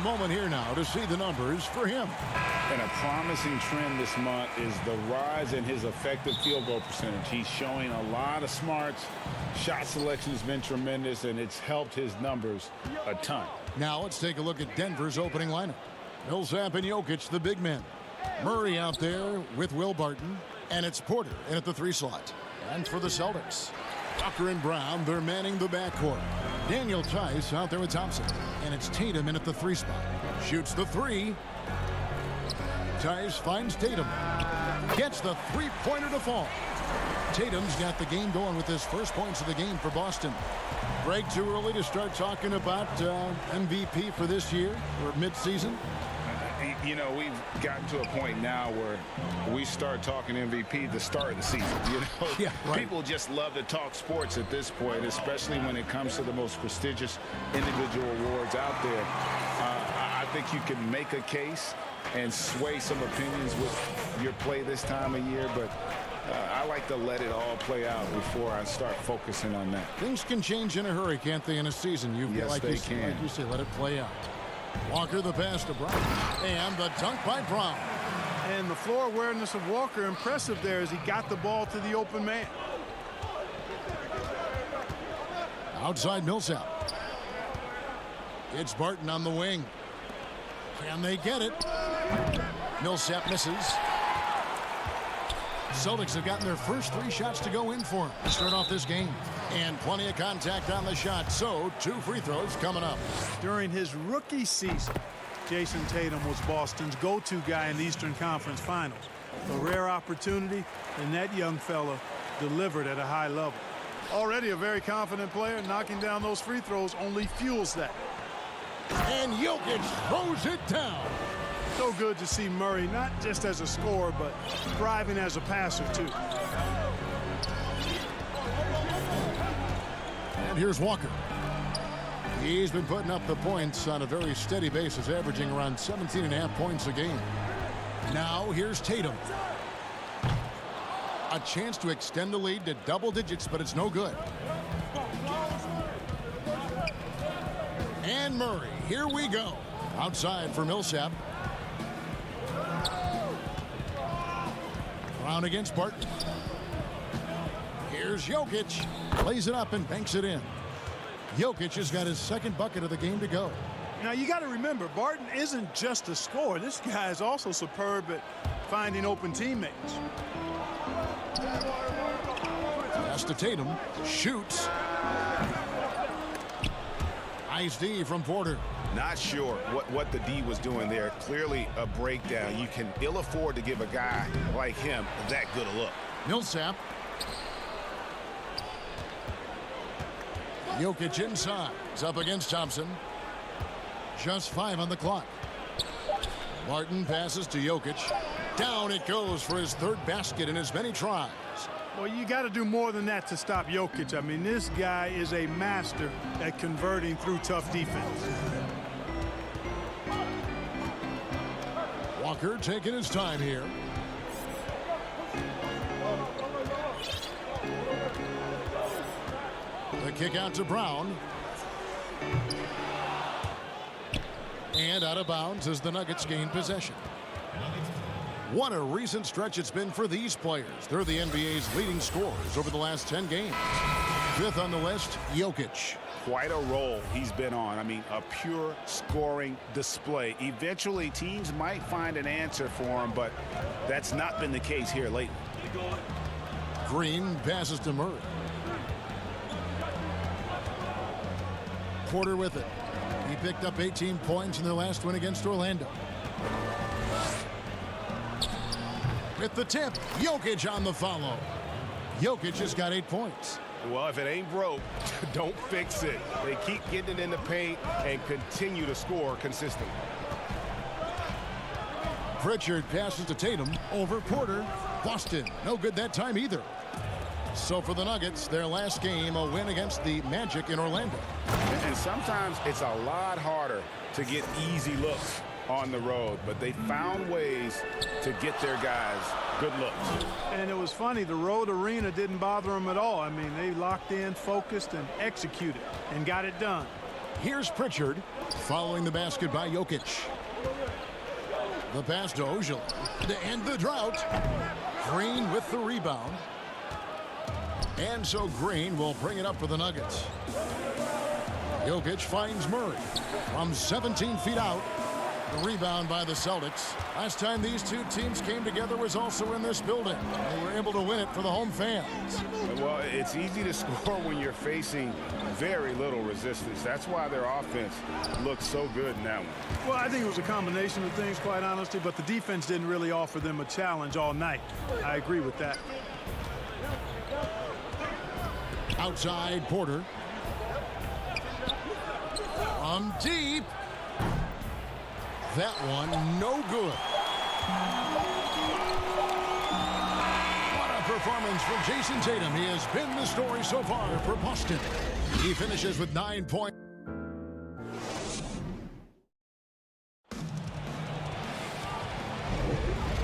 moment here now to see the numbers for him. And a promising trend this month is the rise in his effective field goal percentage. He's showing a lot of smarts. Shot selection has been tremendous, and it's helped his numbers a ton. Now let's take a look at Denver's opening lineup. Millsap and Jokic, the big men. Murray out there with Will Barton. And it's Porter in at the 3 slot. And for the Celtics, Walker and Brown, they're manning the backcourt. Daniel Tice out there with Thompson. And it's Tatum in at the 3 spot. Shoots the 3. Tice finds Tatum. Gets the 3-pointer to fall. Tatum's got the game going with his first points of the game for Boston. Break too early to start talking about MVP for this year or midseason? You know, we've gotten to a point now where we start talking MVP the start of the season. You know, yeah, right. People just love to talk sports at this point, especially when it comes to the most prestigious individual awards out there. I think you can make a case and sway some opinions with your play this time of year, but I like to let it all play out before I start focusing on that. Things can change in a hurry, can't they, in a season? Yes, they can. Like you say, let it play out. Walker the pass to Brown. And the dunk by Brown. And the floor awareness of Walker impressive there as he got the ball to the open man. Outside Millsap. It's Barton on the wing. Can they get it? Millsap misses. Celtics have gotten their first 3 shots to go in for him to start off this game. And plenty of contact on the shot, so 2 free throws coming up. During his rookie season, Jason Tatum was Boston's go-to guy in the Eastern Conference Finals. A rare opportunity, and that young fella delivered at a high level. Already a very confident player, knocking down those free throws only fuels that. And Jokic throws it down. So good to see Murray, not just as a scorer, but thriving as a passer, too. And here's Walker. He's been putting up the points on a very steady basis, averaging around 17.5 points a game. Now here's Tatum. A chance to extend the lead to double digits, but it's no good. And Murray, here we go. Outside for Millsap. Brown against Barton. Here's Jokic. Plays it up and banks it in. Jokic has got his second bucket of the game to go. Now, you got to remember, Barton isn't just a scorer. This guy is also superb at finding open teammates. Pass to Tatum. Shoots. Nice D from Porter. Not sure what the D was doing there. Clearly a breakdown. You can ill afford to give a guy like him that good a look. Millsap. Jokic inside. He's up against Thompson. Just 5 on the clock. Martin passes to Jokic. Down it goes for his 3rd basket in as many tries. Well, you got to do more than that to stop Jokic. I mean, this guy is a master at converting through tough defense. Walker taking his time here. The kick out to Brown. And out of bounds as the Nuggets gain possession. What a recent stretch it's been for these players. They're the NBA's leading scorers over the last 10 games. 5th on the list, Jokic. Quite a role he's been on. I mean, a pure scoring display. Eventually, teams might find an answer for him, but that's not been the case here lately. Green passes to Murray. Porter with it. He picked up 18 points in their last win against Orlando. With the tip, Jokic on the follow. Jokic has got 8 points. Well, if it ain't broke, don't fix it. They keep getting it in the paint and continue to score consistently. Pritchard passes to Tatum over Porter. Boston, no good that time either. So for the Nuggets, their last game, a win against the Magic in Orlando. And sometimes it's a lot harder to get easy looks on the road, but they found ways to get their guys good looks. And it was funny, the road arena didn't bother them at all. I mean, they locked in, focused, and executed, and got it done. Here's Pritchard following the basket by Jokic. The pass to Ojala to end the drought. Green with the rebound. And so Green will bring it up for the Nuggets. Jokic finds Murray from 17 feet out. The rebound by the Celtics. Last time these two teams came together was also in this building. They were able to win it for the home fans. Well, it's easy to score when you're facing very little resistance. That's why their offense looks so good in that one. Well, I think it was a combination of things, quite honestly, but the defense didn't really offer them a challenge all night. I agree with that. Outside, Porter. From deep. That one, no good. What a performance from Jason Tatum. He has been the story so far for Boston. He finishes with 9 points.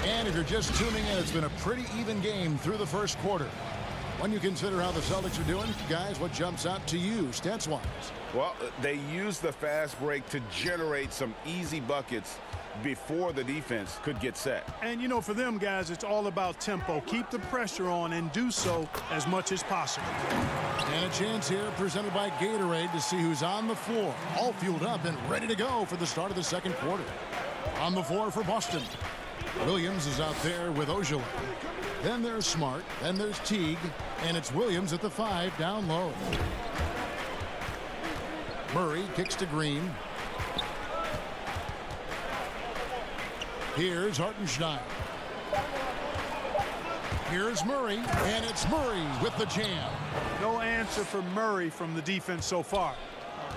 And if you're just tuning in, it's been a pretty even game through the first quarter. When you consider how the Celtics are doing, guys, what jumps out to you, stats-wise? Well, they used the fast break to generate some easy buckets before the defense could get set. And, you know, for them, guys, it's all about tempo. Keep the pressure on and do so as much as possible. And a chance here presented by Gatorade to see who's on the floor, all fueled up and ready to go for the start of the second quarter. On the floor for Boston, Williams is out there with Ojala. Then there's Smart, then there's Teague, and it's Williams at the 5 down low. Murray kicks to Green. Here's Hartenstein. Here's Murray, and it's Murray with the jam. No answer for Murray from the defense so far.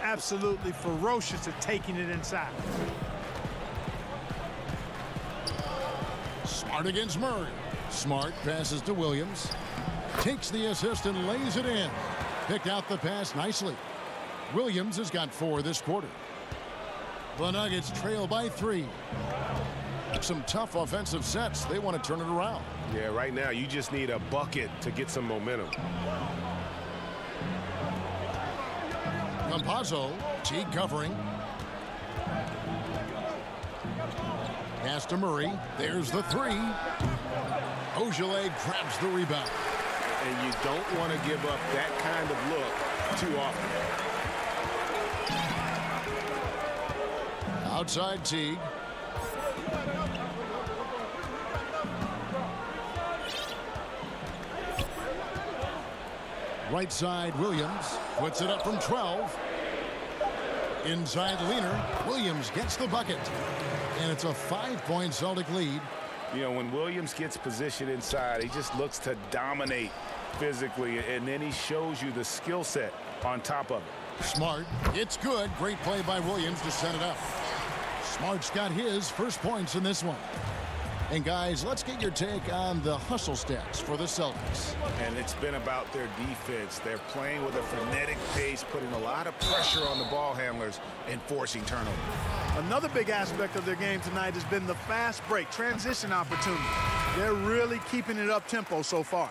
Absolutely ferocious at taking it inside. Smart against Murray. Smart passes to Williams. Takes the assist and lays it in. Picked out the pass nicely. Williams has got 4 this quarter. The Nuggets trail by 3. Some tough offensive sets. They want to turn it around. Yeah, right now you just need a bucket to get some momentum. Campazzo, Teague covering. Pass to Murray. There's the 3. Ojala grabs the rebound. And you don't want to give up that kind of look too often. Outside Teague. Right side Williams puts it up from 12. Inside Leaner. Williams gets the bucket. And it's a 5-point Celtic lead. You know, when Williams gets positioned inside, he just looks to dominate physically, and then he shows you the skill set on top of it. Smart. It's good. Great play by Williams to set it up. Smart's got his first points in this one. And guys, let's get your take on the hustle stats for the Celtics. And it's been about their defense. They're playing with a frenetic pace, putting a lot of pressure on the ball handlers and forcing turnovers. Another big aspect of their game tonight has been the fast break, transition opportunity. They're really keeping it up tempo so far.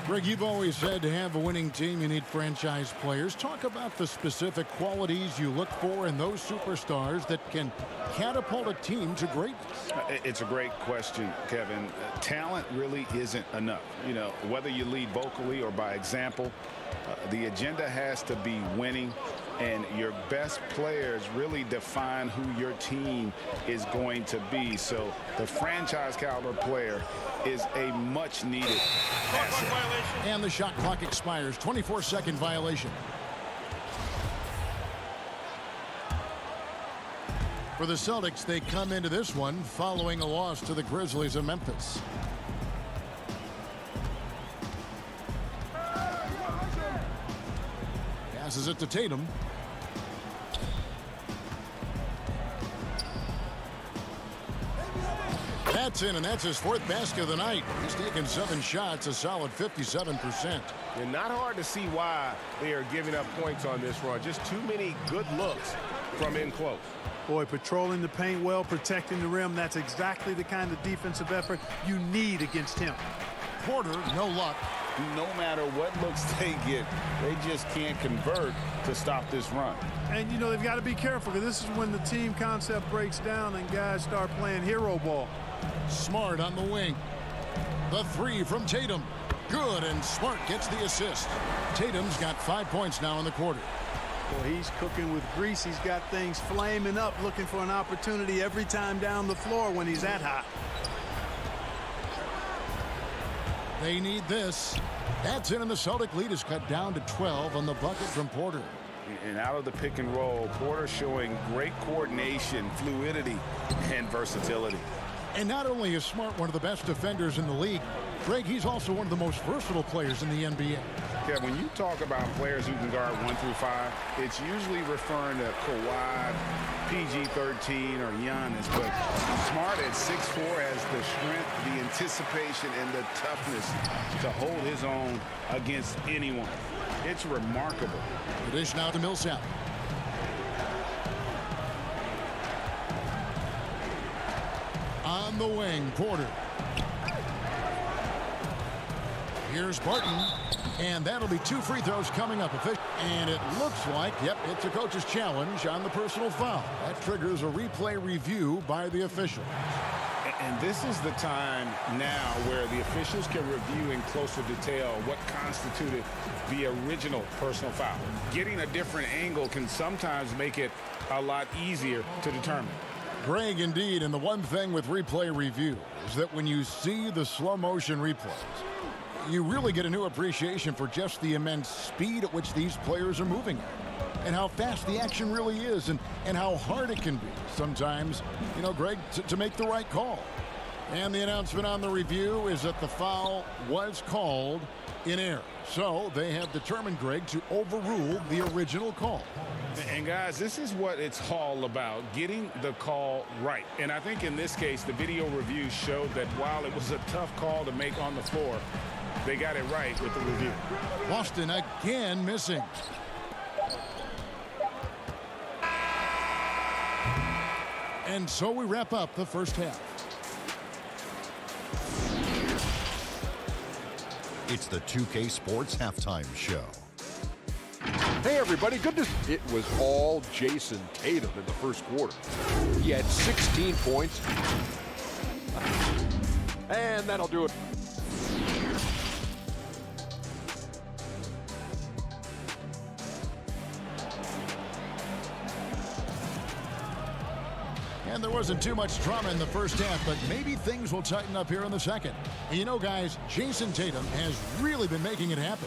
Greg, you've always said to have a winning team, you need franchise players. Talk about the specific qualities you look for in those superstars that can catapult a team to greatness. It's a great question, Kevin. Talent really isn't enough. You know, whether you lead vocally or by example, the agenda has to be winning, and your best players really define who your team is going to be. So the franchise caliber player is a much needed asset. And the shot clock expires. 24-second violation. For the Celtics, they come into this one following a loss to the Grizzlies of Memphis. Passes it to Tatum. That's in, and that's his 4th basket of the night. He's taken 7 shots, a solid 57%. And not hard to see why they are giving up points on this run. Just too many good looks from in close. Boy, patrolling the paint well, protecting the rim, that's exactly the kind of defensive effort you need against him. Porter, no luck. no matter what looks they get, they just can't convert to stop this run. And, you know, they've got to be careful because this is when the team concept breaks down and guys start playing hero ball. Smart on the wing. The three from Tatum. Good, and Smart gets the assist. Tatum's got 5 points now in the quarter. Well, he's cooking with grease. He's got things flaming up, looking for an opportunity every time down the floor when he's that hot. They need this. That's in, and the Celtic lead is cut down to 12 on the bucket from Porter. And out of the pick and roll, Porter showing great coordination, fluidity, and versatility. And not only is Smart one of the best defenders in the league, Greg, he's also one of the most versatile players in the NBA. Yeah, when you talk about players who can guard 1 through 5, it's usually referring to Kawhi, PG-13, or Giannis. But Smart at 6'4" has the strength, the anticipation, and the toughness to hold his own against anyone. It's remarkable. The dish now to Millsap. On the wing, Porter. Here's Barton, and that'll be 2 free throws coming up. And it looks like, yep, it's a coach's challenge on the personal foul. That triggers a replay review by the official. And this is the time now where the officials can review in closer detail what constituted the original personal foul. Getting a different angle can sometimes make it a lot easier to determine. Greg, indeed, and the one thing with replay review is that when you see the slow motion replays, you really get a new appreciation for just the immense speed at which these players are moving at, and how fast the action really is, and how hard it can be sometimes, you know, Greg, to make the right call. And the announcement on the review is that the foul was called in error. So they have determined, Greg, to overrule the original call. And guys, this is what it's all about, getting the call right. And I think in this case, the video review showed that while it was a tough call to make on the floor, they got it right with the review. Boston again missing. And so we wrap up the first half. It's the 2K Sports Halftime Show. Hey everybody, it was all Jason Tatum in the first quarter. He had 16 points. And that'll do it. And there wasn't too much drama in the first half, but maybe things will tighten up here in the second. And you know, guys, Jason Tatum has really been making it happen.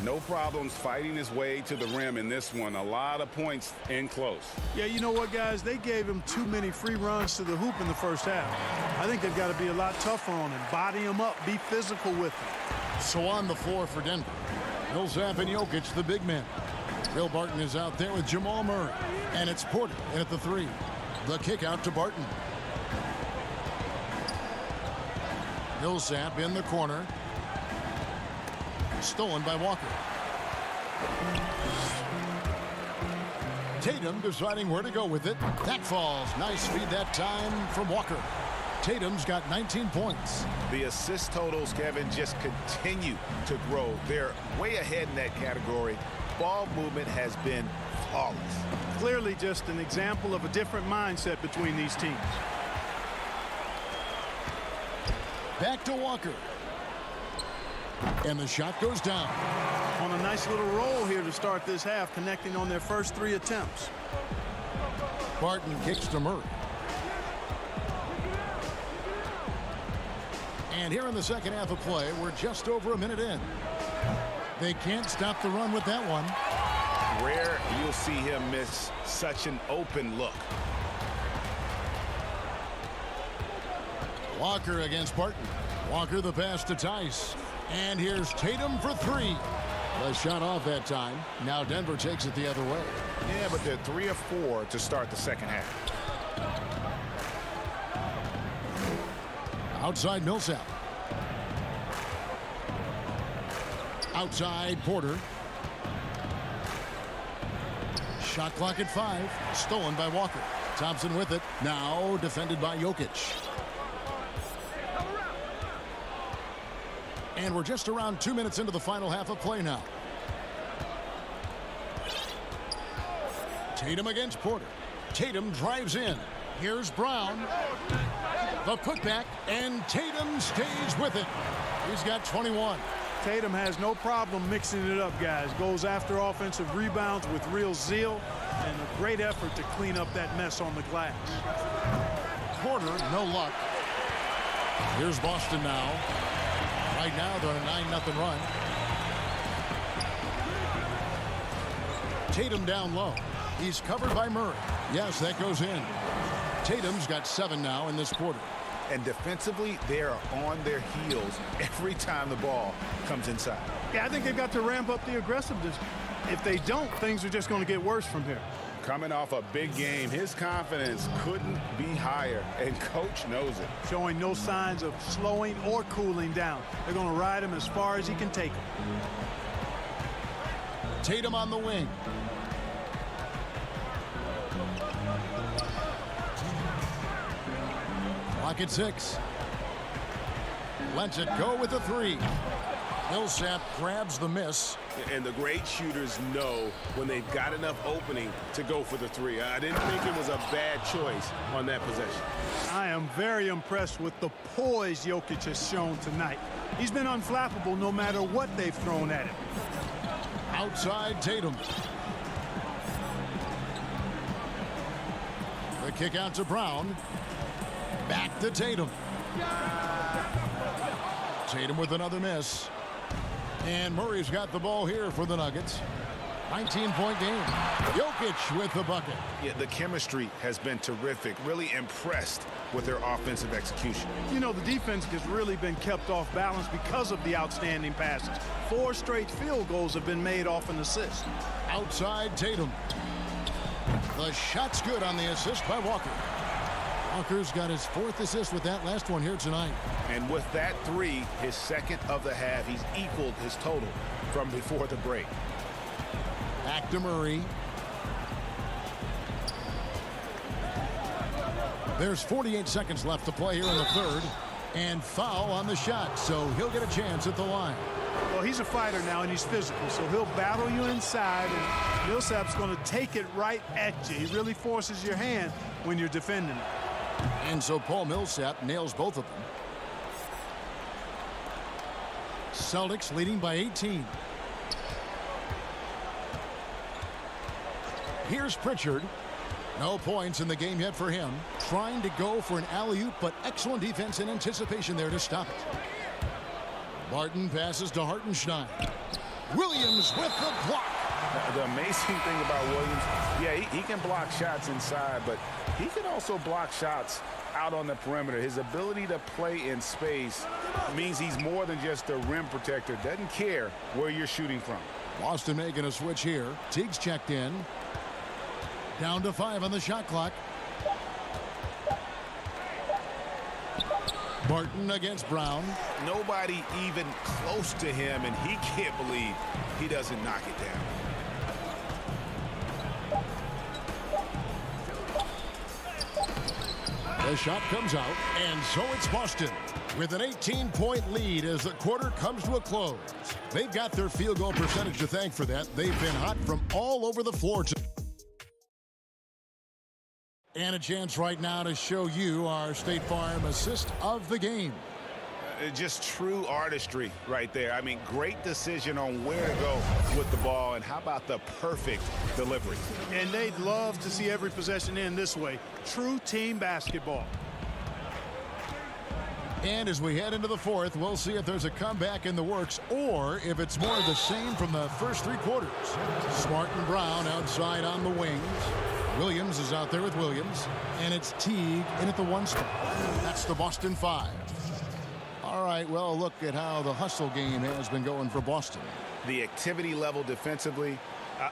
No problems fighting his way to the rim in this one. A lot of points in close. Yeah, you know what, guys? They gave him too many free runs to the hoop in the first half. I think they've got to be a lot tougher on him. Body him up. Be physical with him. So on the floor for Denver, Millsap and Jokic, the big men. Will Barton is out there with Jamal Murray. And it's Porter in at the 3. The kick out to Barton. Millsap in the corner. Stolen by Walker. Tatum deciding where to go with it. That falls. Nice feed that time from Walker. Tatum's got 19 points. The assist totals, Kevin, just continue to grow. They're way ahead in that category. Ball movement has been flawless. Clearly just an example of a different mindset between these teams. Back to Walker. And the shot goes down. On a nice little roll here to start this half, connecting on their first 3 attempts. Barton kicks to Murray. And here in the second half of play, we're just over a minute in. They can't stop the run with that one. Rare you'll see him miss such an open look. Walker against Barton. Walker the pass to Tice. And here's Tatum for 3. The shot off that time. Now Denver takes it the other way. Yeah, but they're 3 of 4 to start the second half. Outside Millsap. Outside Porter. Shot clock at 5. Stolen by Walker. Thompson with it. Now defended by Jokic. And we're just around 2 minutes into the final half of play now. Tatum against Porter. Tatum drives in. Here's Brown. The putback, and Tatum stays with it. He's got 21. Tatum has no problem mixing it up, guys. Goes after offensive rebounds with real zeal and a great effort to clean up that mess on the glass. Porter, no luck. Here's Boston now. Right now, they're on a 9-0 run. Tatum down low. He's covered by Murray. Yes, that goes in. Tatum's got 7 now in this quarter. And defensively, they are on their heels every time the ball comes inside. Yeah, I think they've got to ramp up the aggressiveness. If they don't, things are just going to get worse from here. Coming off a big game, his confidence couldn't be higher, and coach knows it. Showing no signs of slowing or cooling down. They're going to ride him as far as he can take him. Tatum on the wing. Clock at 6. Lets it go with a 3. Millsap grabs the miss. And the great shooters know when they've got enough opening to go for the 3. I didn't think it was a bad choice on that possession. I am very impressed with the poise Jokic has shown tonight. He's been unflappable no matter what they've thrown at him. Outside Tatum. The kick out to Brown. Back to Tatum. Tatum with another miss. And Murray's got the ball here for the Nuggets. 19-point game. Jokic with the bucket. Yeah, the chemistry has been terrific. Really impressed with their offensive execution. You know, the defense has really been kept off balance because of the outstanding passes. 4 straight field goals have been made off an assist. Outside Tatum. The shot's good on the assist by Walker. Walker's got his 4th assist with that last one here tonight. And with that 3, his 2nd of the half, he's equaled his total from before the break. Back to Murray. There's 48 seconds left to play here in the 3rd. And foul on the shot, so he'll get a chance at the line. Well, he's a fighter now, and he's physical, so he'll battle you inside, and Millsap's going to take it right at you. He really forces your hand when you're defending it. And so Paul Millsap nails both of them. Celtics leading by 18. Here's Pritchard. No points in the game yet for him. Trying to go for an alley-oop, but excellent defense and anticipation there to stop it. Barton passes to Hartenstein. Williams with the block. The amazing thing about Williams, yeah, he can block shots inside, but he can also block shots out on the perimeter. His ability to play in space means he's more than just a rim protector. Doesn't care where you're shooting from. Boston making a switch here. Teague's checked in. Down to 5 on the shot clock. Barton against Brown. Nobody even close to him, and he can't believe he doesn't knock it down. The shot comes out, and so it's Boston with an 18-point lead as the quarter comes to a close. They've got their field goal percentage to thank for that. They've been hot from all over the floor. And a chance right now to show you our State Farm assist of the game. Just true artistry right there. I mean, great decision on where to go with the ball, and how about the perfect delivery? And they'd love to see every possession end this way. True team basketball. And as we head into the 4th, we'll see if there's a comeback in the works or if it's more of the same from the first 3 quarters. Smart and Brown outside on the wings. Williams is out there with Williams, and it's Teague in at the 1 spot. That's the Boston 5. All right, well, look at how the hustle game has been going for Boston. The activity level defensively,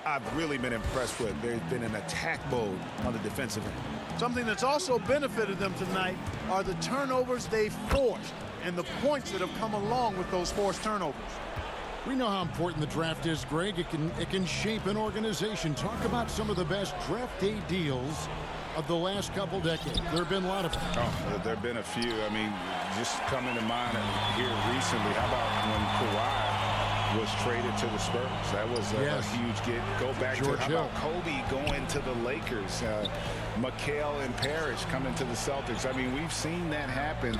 I've really been impressed with. There's been an attack mode on the defensive end. Something that's also benefited them tonight are the turnovers they've forced and the points that have come along with those forced turnovers. We know how important the draft is, Greg. It can shape an organization. Talk about some of the best draft day deals of the last couple decades. There have been a lot of them. Oh, there have been a few. I mean, just coming to mind here recently, how about when Kawhi was traded to the Spurs? That was a huge get. Go back George to how Hill. about Kobe going to the Lakers, McHale and Parrish coming to the Celtics. I mean, we've seen that happen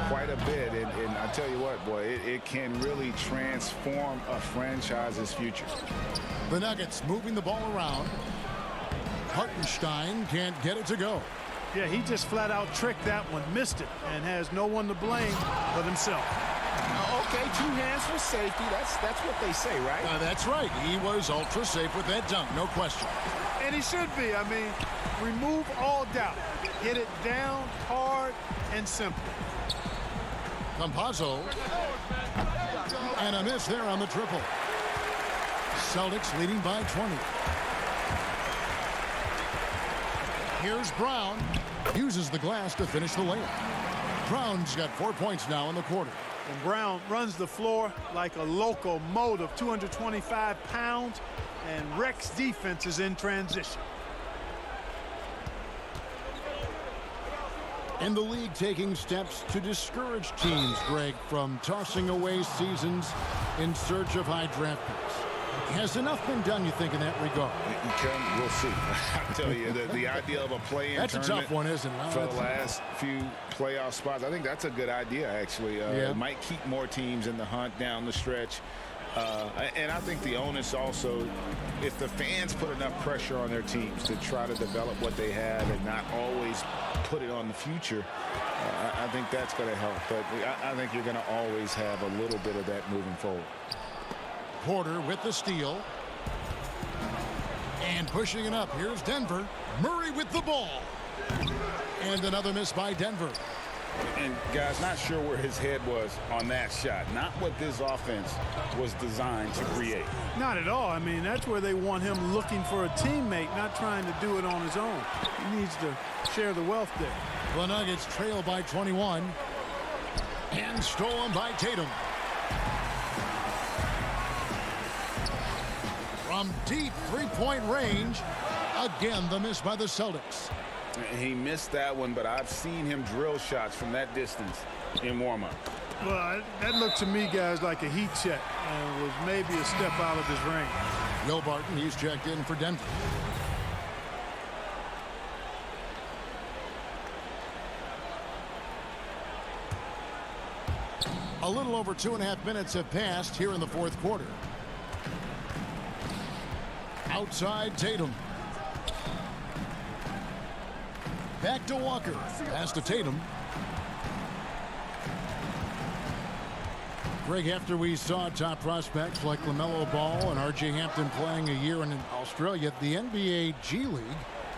quite a bit, and I tell you what, boy, it can really transform a franchise's future. The Nuggets moving the ball around. Hartenstein can't get it to go. Yeah, he just flat out tricked that one, missed it, and has no one to blame but himself. Okay, 2 hands for safety. That's what they say, right? That's right. He was ultra safe with that dunk, no question. And he should be. I mean, remove all doubt. Hit it down, hard, and simple. Campazzo. And a miss there on the triple. Celtics leading by 20. Here's Brown. Uses the glass to finish the layup. Brown's got 4 points now in the quarter. And Brown runs the floor like a locomotive, 225 pounds, and wrecks defenses in transition. And the league taking steps to discourage teams, Greg, from tossing away seasons in search of high draft picks. Has enough been done, you think, in that regard? We'll see. I tell you, the idea of a play-in That's a tournament tough one, isn't it? for the last few playoff spots, I think that's a good idea, actually. It might keep more teams in the hunt down the stretch. And I think the onus also, if the fans put enough pressure on their teams to try to develop what they have and not always put it on the future, I think that's going to help. But I think you're going to always have a little bit of that moving forward. Porter with the steal. And pushing it up. Here's Denver. Murray with the ball. And another miss by Denver. And, guys, not sure where his head was on that shot. Not what this offense was designed to create. Not at all. I mean, that's where they want him looking for a teammate, not trying to do it on his own. He needs to share the wealth there. The Nuggets trail by 21. And stolen by Tatum. From deep three-point range. Again, the miss by the Celtics. He missed that one, but I've seen him drill shots from that distance in warm-up. Well, that looked to me, guys, like a heat check and was maybe a step out of his range. Will Barton, he's checked in for Denver. A little over 2.5 minutes have passed here in the fourth quarter. Outside Tatum. Back to Walker. Pass to Tatum. Greg, after we saw top prospects like LaMelo Ball and R.J. Hampton playing a year in Australia, the NBA G League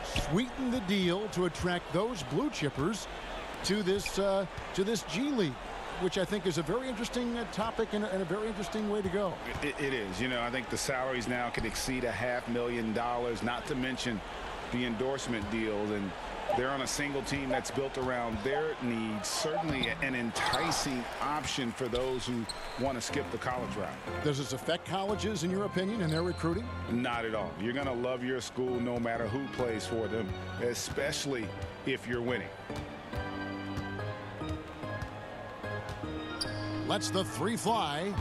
sweetened the deal to attract those blue chippers to this G League, which I think is a very interesting topic and a very interesting way to go. It is. You know, I think the salaries now can exceed $500,000, not to mention the endorsement deals, and they're on a single team that's built around their needs. Certainly an enticing option for those who want to skip the college route. Does this affect colleges, in your opinion, in their recruiting? Not at all. You're going to love your school no matter who plays for them, especially if you're winning. Lets the three fly.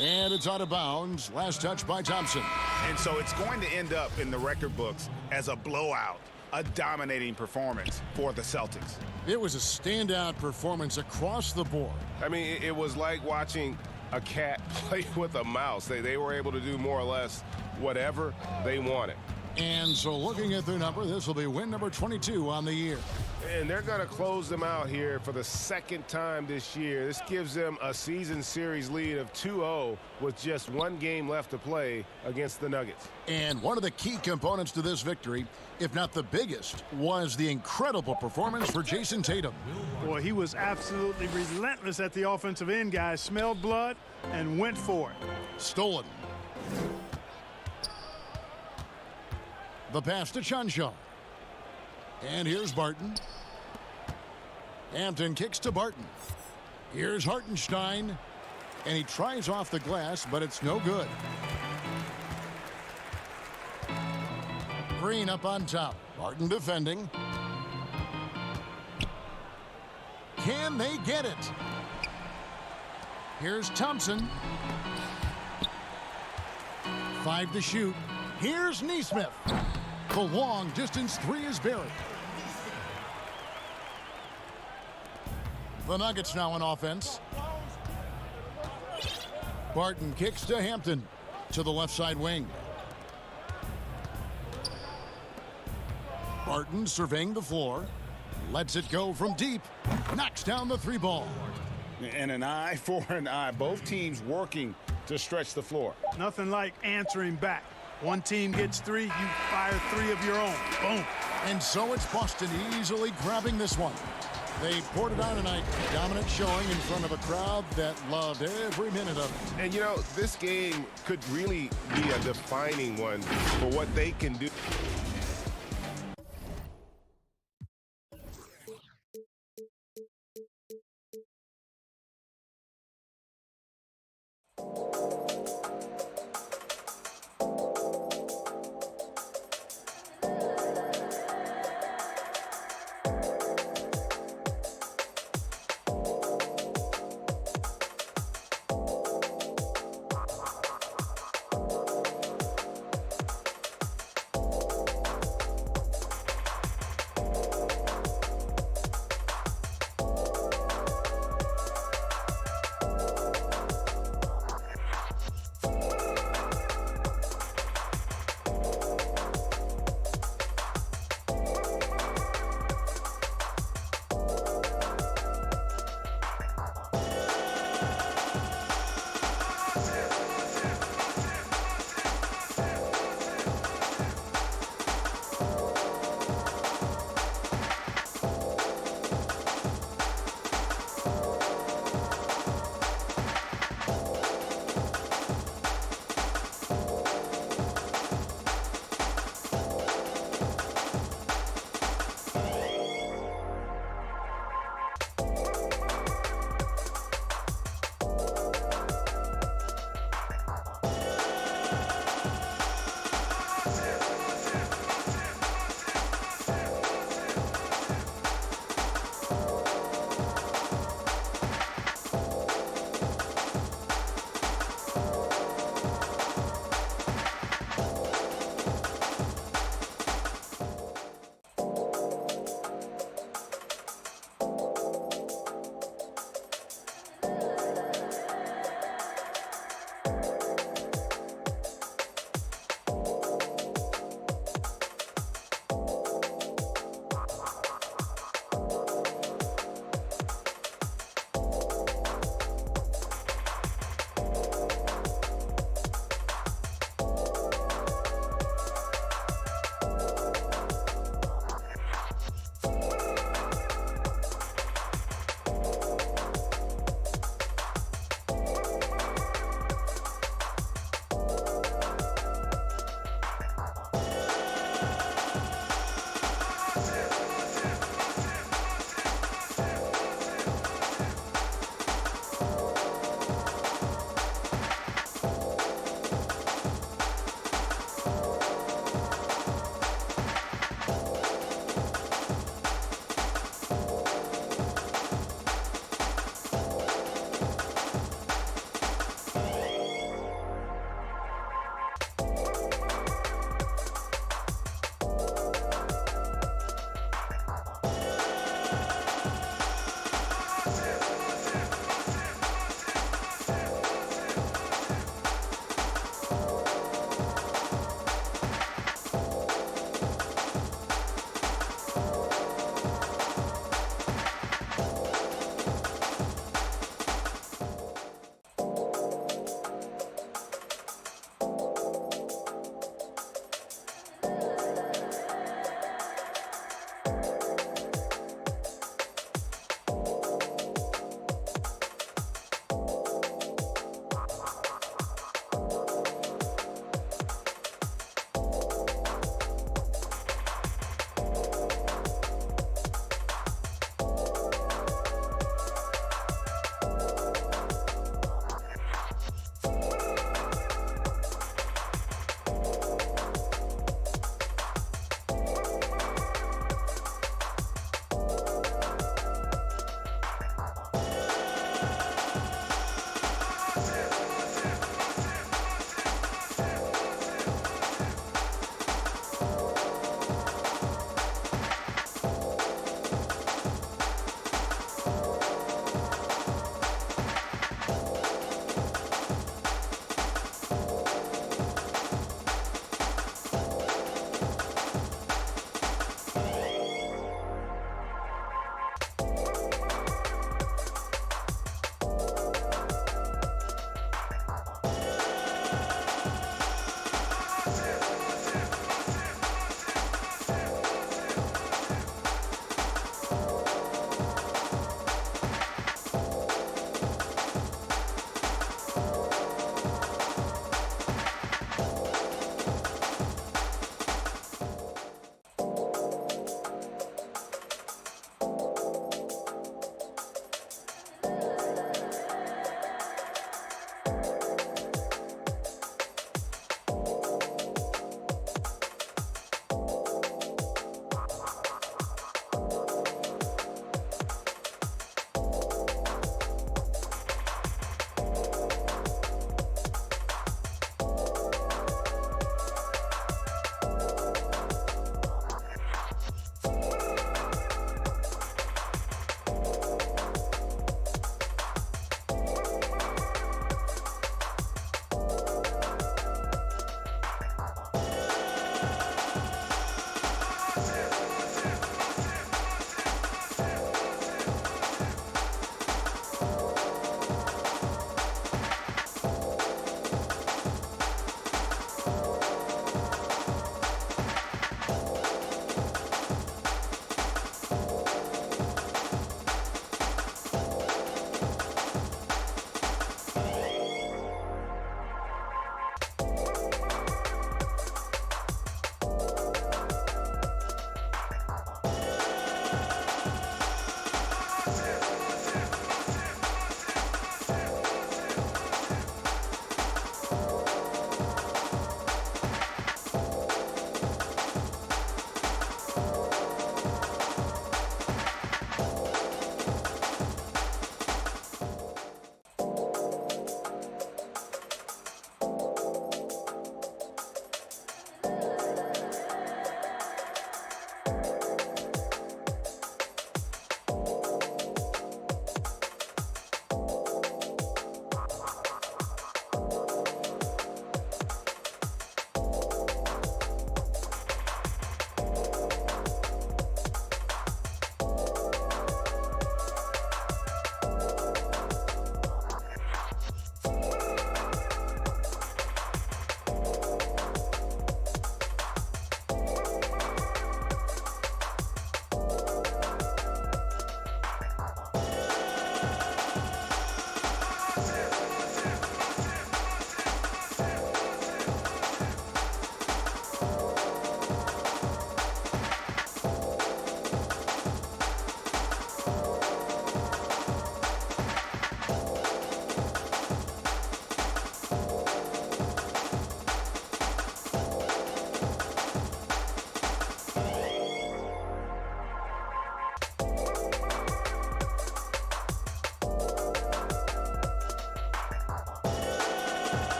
And it's out of bounds. Last touch by Thompson. And so it's going to end up in the record books as a blowout, a dominating performance for the Celtics. It was a standout performance across the board. I mean, it was like watching a cat play with a mouse. They were able to do more or less whatever they wanted. And so looking at their number, this will be win number 22 on the year. And they're going to close them out here for the second time this year. This gives them a season series lead of 2-0 with just one game left to play against the Nuggets. And one of the key components to this victory, if not the biggest, was the incredible performance for Jason Tatum. Boy, he was absolutely relentless at the offensive end, guys. Smelled blood and went for it. Stolen. The pass to Chanshaw. And here's Barton. Hampton kicks to Barton. Here's Hartenstein. And he tries off the glass, but it's no good. Green up on top. Barton defending. Can they get it? Here's Thompson. 5 to shoot. Here's Neesmith. The long distance 3 is buried. The Nuggets now in offense. Barton kicks to Hampton to the left side wing. Barton surveying the floor. Lets it go from deep. Knocks down the 3 ball. And an eye for an eye. Both teams working to stretch the floor. Nothing like answering back. One team gets 3, you fire 3 of your own. Boom. And so it's Boston easily grabbing this one. They poured it on tonight. Dominant showing in front of a crowd that loved every minute of it. And, you know, this game could really be a defining one for what they can do.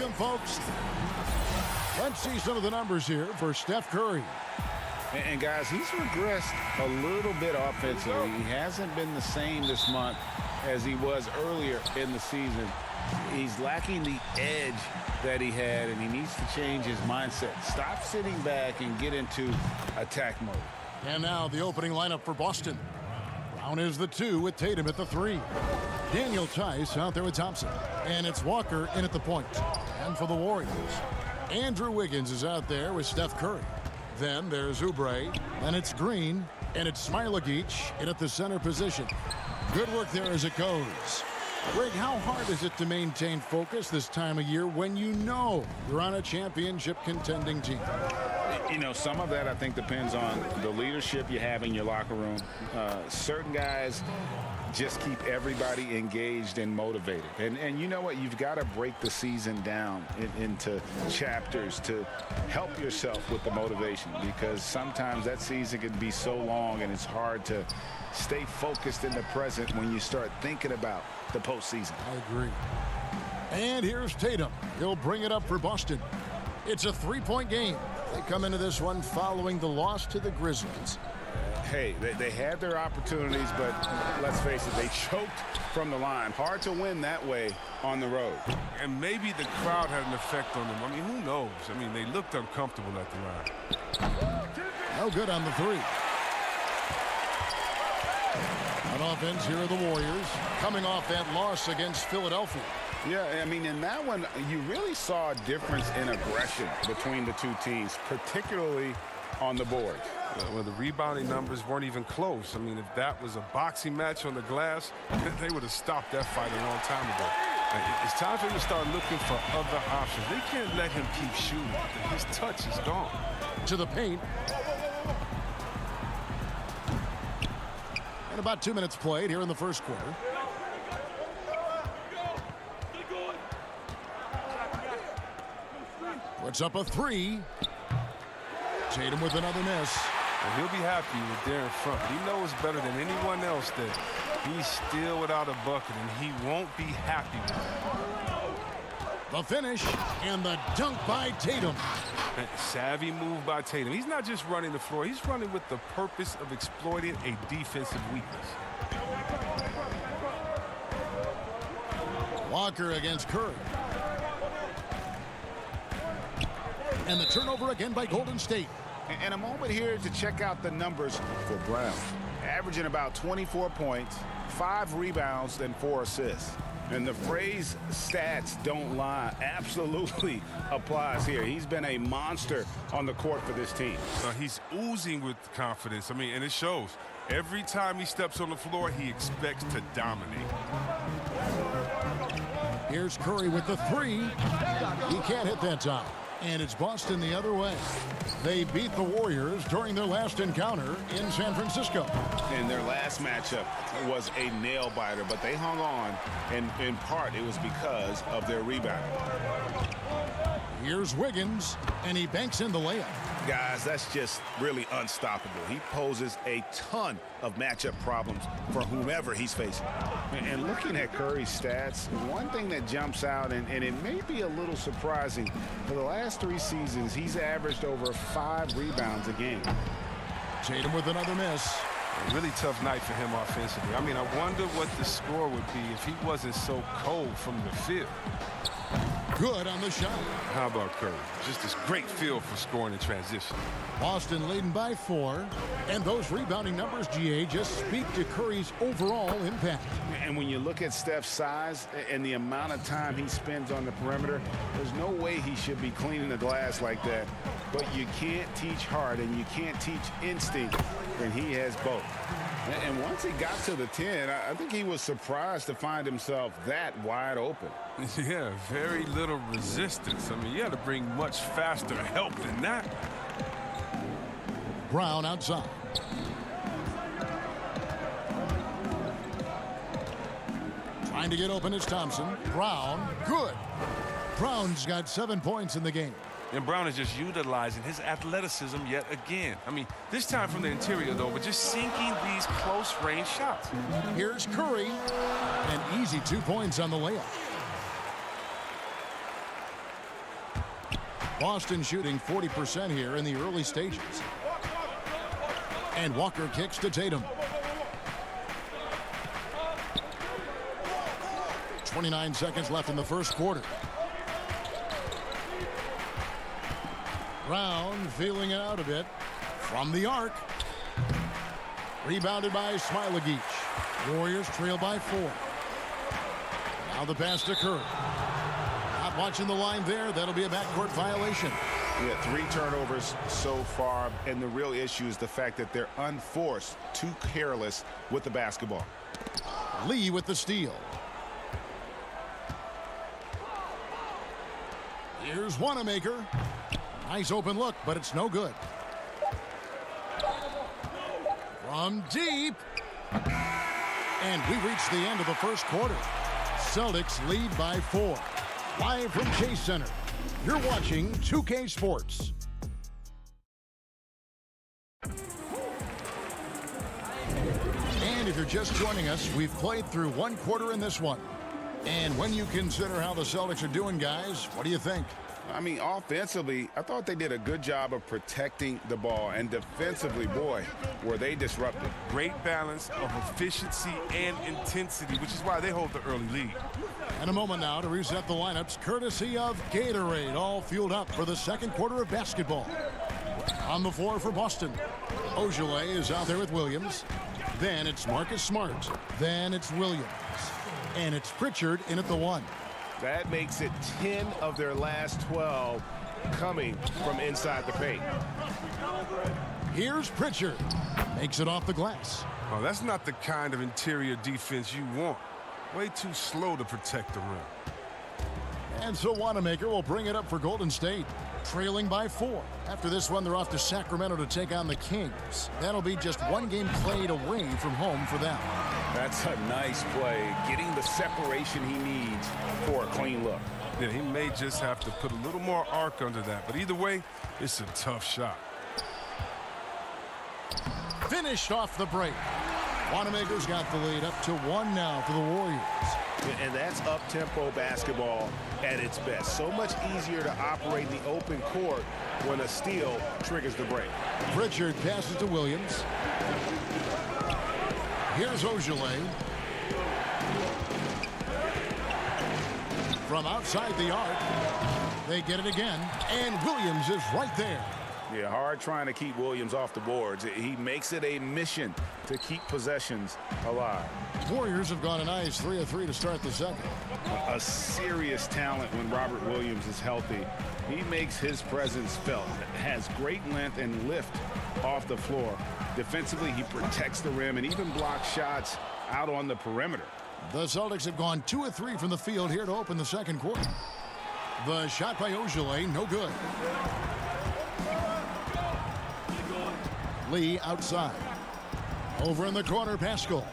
Tatum, folks. Let's see some of the numbers here for Steph Curry. And guys, he's regressed a little bit offensively. He hasn't been the same this month as he was earlier in the season. He's lacking the edge that he had, and he needs to change his mindset. Stop sitting back and get into attack mode. And now the opening lineup for Boston. Brown is the 2 with Tatum at the 3. Daniel Tice out there with Thompson. And it's Walker in at the point. And for the Warriors, Andrew Wiggins is out there with Steph Curry. Then there's Oubre, and it's Green, and it's Smailagic in at the center position. Good work there as it goes. Greg, how hard is it to maintain focus this time of year when you know you're on a championship contending team? You know, some of that I think depends on the leadership you have in your locker room. Certain guys just keep everybody engaged and motivated. And you know what? You've got to break the season down into chapters to help yourself with the motivation, because sometimes that season can be so long and it's hard to stay focused in the present when you start thinking about the postseason. I agree. And here's Tatum. He'll bring it up for Boston. It's a 3-point game. They come into this one following the loss to the Grizzlies. Hey, they had their opportunities, but let's face it, they choked from the line. Hard to win that way on the road. And maybe the crowd had an effect on them. I mean, who knows? I mean, they looked uncomfortable at the line. No good on the 3. On offense, here are the Warriors, coming off that loss against Philadelphia. Yeah, I mean, in that one, you really saw a difference in aggression between the two teams, particularly on the board. Well, the rebounding numbers weren't even close. I mean, if that was a boxing match on the glass, they would have stopped that fight a long time ago. It's time for him to start looking for other options. They can't let him keep shooting. His touch is gone. To the paint. And about 2 minutes played here in the first quarter. Puts up a 3. Tatum with another miss. And he'll be happy with there in front. He knows better than anyone else that he's still without a bucket, and he won't be happy with it. The finish and the dunk by Tatum. Savvy move by Tatum. He's not just running the floor. He's running with the purpose of exploiting a defensive weakness. Walker against Curry. And the turnover again by Golden State. And a moment here to check out the numbers for Brown. Averaging about 24 points, 5 rebounds, and 4 assists. And the phrase stats don't lie absolutely applies here. He's been a monster on the court for this team. He's oozing with confidence. I mean, and it shows. Every time he steps on the floor, he expects to dominate. Here's Curry with the 3. He can't hit that time. And it's Boston the other way. They beat the Warriors during their last encounter in San Francisco. And their last matchup was a nail-biter, but they hung on, and in part it was because of their rebound. Here's Wiggins, and he banks in the layup. Guys, that's just really unstoppable. He poses a ton of matchup problems for whomever he's facing. And looking at Curry's stats, one thing that jumps out, and it may be a little surprising, for the last 3 seasons, he's averaged over 5 rebounds a game. Tatum with another miss. A really tough night for him offensively. I mean, I wonder what the score would be if he wasn't so cold from the field. Good on the shot. How about Curry? Just this great feel for scoring in transition. Boston leading by 4. And those rebounding numbers, GA, just speak to Curry's overall impact. And when you look at Steph's size and the amount of time he spends on the perimeter, there's no way he should be cleaning the glass like that. But you can't teach heart and you can't teach instinct, and he has both. And once he got to the 10, I think he was surprised to find himself that wide open. Yeah, very little resistance. I mean, you had to bring much faster help than that. Brown outside. Trying to get open is Thompson. Brown, good. Brown's got 7 points in the game. And Brown is just utilizing his athleticism yet again. I mean, this time from the interior, though, but just sinking these close-range shots. Here's Curry. An easy 2 points on the layup. Boston shooting 40% here in the early stages. And Walker kicks to Tatum. 29 seconds left in the first quarter. Brown feeling it out a bit from the arc. Rebounded by Smailagic. Warriors trail by 4. Now the pass to Curry. Not watching the line there. That'll be a backcourt violation. Yeah, 3 turnovers so far, and the real issue is the fact that they're unforced, too careless with the basketball. Lee with the steal. Here's Wanamaker. Nice open look, but it's no good. From deep. And we reach the end of the first quarter. Celtics lead by 4. Live from Chase Center, you're watching 2K Sports. And if you're just joining us, we've played through 1 quarter in this one. And when you consider how the Celtics are doing, guys, what do you think? I mean, offensively, I thought they did a good job of protecting the ball. And defensively, boy, were they disruptive. Great balance of efficiency and intensity, which is why they hold the early lead. And a moment now to reset the lineups, courtesy of Gatorade, all fueled up for the second quarter of basketball. On the floor for Boston, Ogilvy is out there with Williams. Then it's Marcus Smart. Then it's Williams. And it's Pritchard in at the 1. That makes it 10 of their last 12 coming from inside the paint. Here's Pritchard. Makes it off the glass. Oh, that's not the kind of interior defense you want. Way too slow to protect the rim. And so Wanamaker will bring it up for Golden State, trailing by 4. After this one, they're off to Sacramento to take on the Kings. That'll be just 1 game played away from home for them. That's a nice play, getting the separation he needs for a clean look. Yeah, he may just have to put a little more arc under that, but either way, it's a tough shot. Finished off the break. Wanamaker's got the lead up to 1 now for the Warriors. And that's up-tempo basketball at its best. So much easier to operate in the open court when a steal triggers the break. Pritchard passes to Williams. Here's Ogilvy. From outside the arc, they get it again, and Williams is right there. Yeah, hard trying to keep Williams off the boards. He makes it a mission to keep possessions alive. Warriors have gone a nice 3 of 3 to start the second. A serious talent when Robert Williams is healthy. He makes his presence felt. Has great length and lift off the floor. Defensively, he protects the rim and even blocks shots out on the perimeter. The Celtics have gone 2 of 3 from the field here to open the second quarter. The shot by Ogilvy, no good. Lee outside. Over in the corner, Pascal.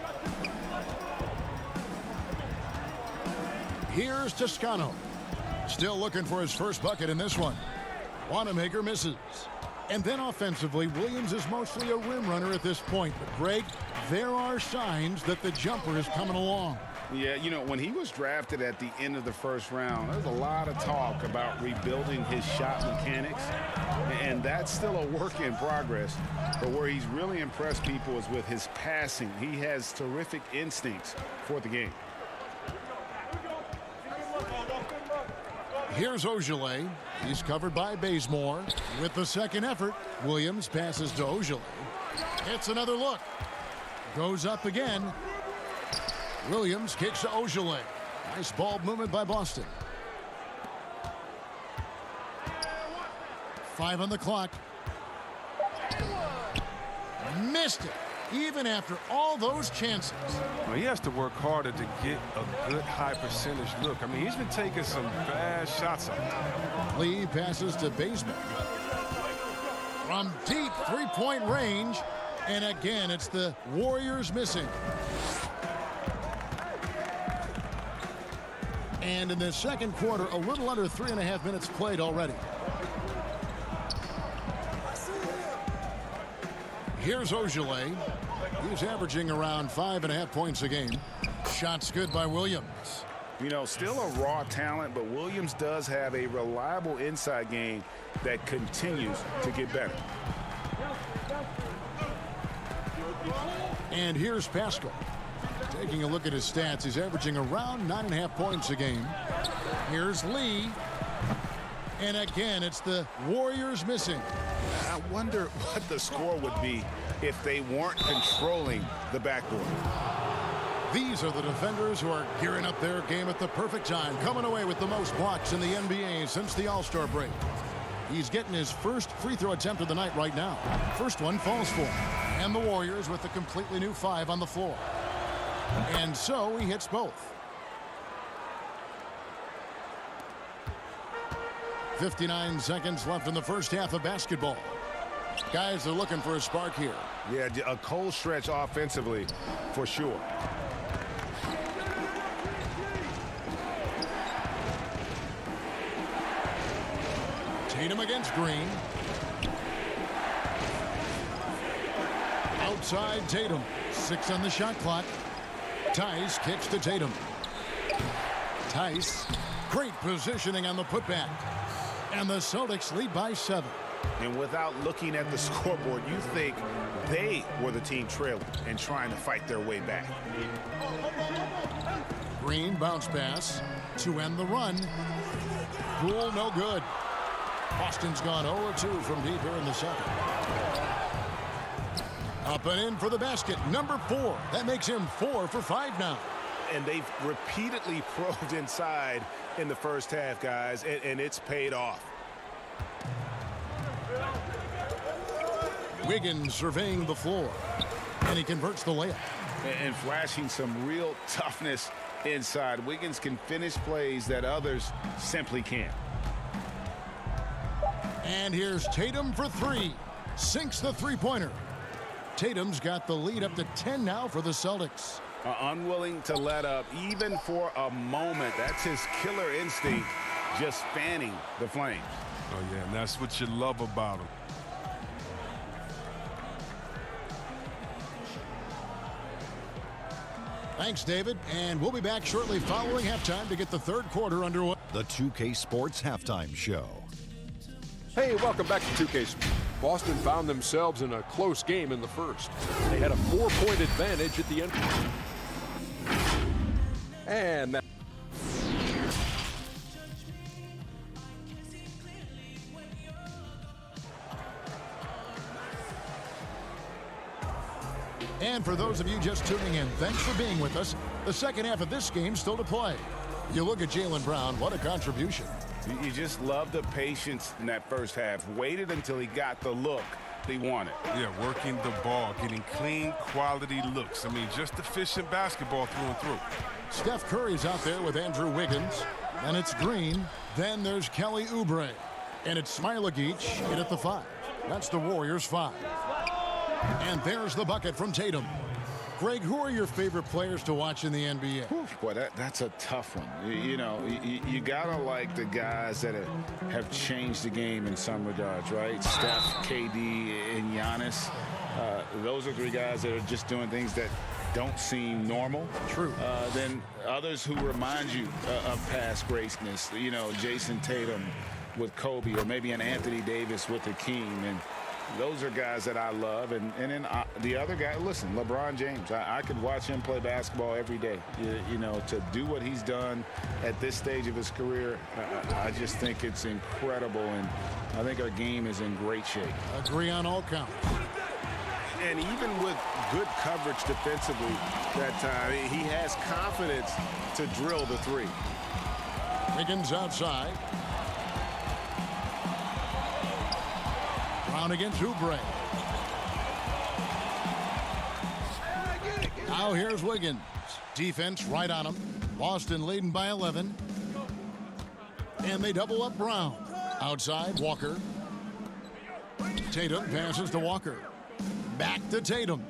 Here's Toscano. Still looking for his first bucket in this one. Wanamaker misses. And then offensively, Williams is mostly a rim runner at this point. But Greg, there are signs that the jumper is coming along. Yeah, you know, when he was drafted at the end of the first round, there was a lot of talk about rebuilding his shot mechanics. And that's still a work in progress. But where he's really impressed people is with his passing. He has terrific instincts for the game. Here's Ogilvy. He's covered by Bazemore. With the second effort, Williams passes to Ogilvy. It's another look. Goes up again. Williams kicks to Ogilvy. Nice ball movement by Boston. 5 on the clock. Missed it, even after all those chances. Well, he has to work harder to get a good high percentage look. I mean, he's been taking some bad shots out there. Lee passes to Bazemore. From deep three-point range. And again, it's the Warriors missing. And in the second quarter, a little under 3.5 minutes played already. Here's Ogilvy. He's averaging around 5.5 points a game. Shots good by Williams. You know, still a raw talent, but Williams does have a reliable inside game that continues to get better. And here's Pascal. Taking a look at his stats, he's averaging around 9.5 points a game. Here's Lee. And again, it's the Warriors missing. I wonder what the score would be if they weren't controlling the backboard. These are the defenders who are gearing up their game at the perfect time, coming away with the most blocks in the NBA since the All-Star break. He's getting his first free throw attempt of the night right now. First one falls for him. And the Warriors with a completely new 5 on the floor. And so he hits both. 59 seconds left in the first half of basketball. Guys are looking for a spark here. Yeah, a cold stretch offensively for sure. Tatum against Green. Outside Tatum. 6 on the shot clock. Tice kicks to Tatum. Tice. Great positioning on the putback. And the Celtics lead by 7. And without looking at the scoreboard, you think they were the team trailing and trying to fight their way back. Green bounce pass to end the run. Poole no good. Boston's gone 0-2 from deep here in the second. Up and in for the basket, number 4. That makes him 4 for 5 now. And they've repeatedly probed inside in the first half, guys, and it's paid off. Wiggins surveying the floor, and he converts the layup. And flashing some real toughness inside. Wiggins can finish plays that others simply can't. And here's Tatum for 3. Sinks the three-pointer. Tatum's got the lead up to 10 now for the Celtics. Unwilling to let up even for a moment. That's his killer instinct, just fanning the flames. Oh, yeah, and that's what you love about him. Thanks, David. And we'll be back shortly following halftime to get the third quarter underway. The 2K Sports Halftime Show. Hey, welcome back to 2K. Boston found themselves in a close game in the first. They had a 4-point advantage at the end. And that. And for those of you just tuning in, thanks for being with us. The second half of this game still to play. You look at Jaylen Brown, what a contribution. You just love the patience in that first half. Waited until he got the look he wanted. Yeah, working the ball, getting clean, quality looks. I mean, just efficient basketball through and through. Steph Curry's out there with Andrew Wiggins. Then it's Green. Then there's Kelly Oubre. And it's Smilagic in at the 5. That's the Warriors' 5. And there's the bucket from Tatum. Greg, who are your favorite players to watch in the NBA? Boy, that's a tough one. You know, you gotta like the guys that have changed the game in some regards, right? Steph, KD, and Giannis. Those are 3 guys that are just doing things that don't seem normal. True. Then others who remind you of past greatness. You know, Jason Tatum with Kobe, or maybe an Anthony Davis with Hakeem. And those are guys that I love. And then the other guy, listen, LeBron James. I could watch him play basketball every day. You know, to do what he's done at this stage of his career, I just think it's incredible. And I think our game is in great shape. Agree on all counts. And even with good coverage defensively that time, he has confidence to drill the 3. Wiggins outside. Brown against Oubre. Now here's Wiggins. Defense right on him. Boston leading by 11. And they double up Brown. Outside, Walker. Tatum passes to Walker. Back to Tatum.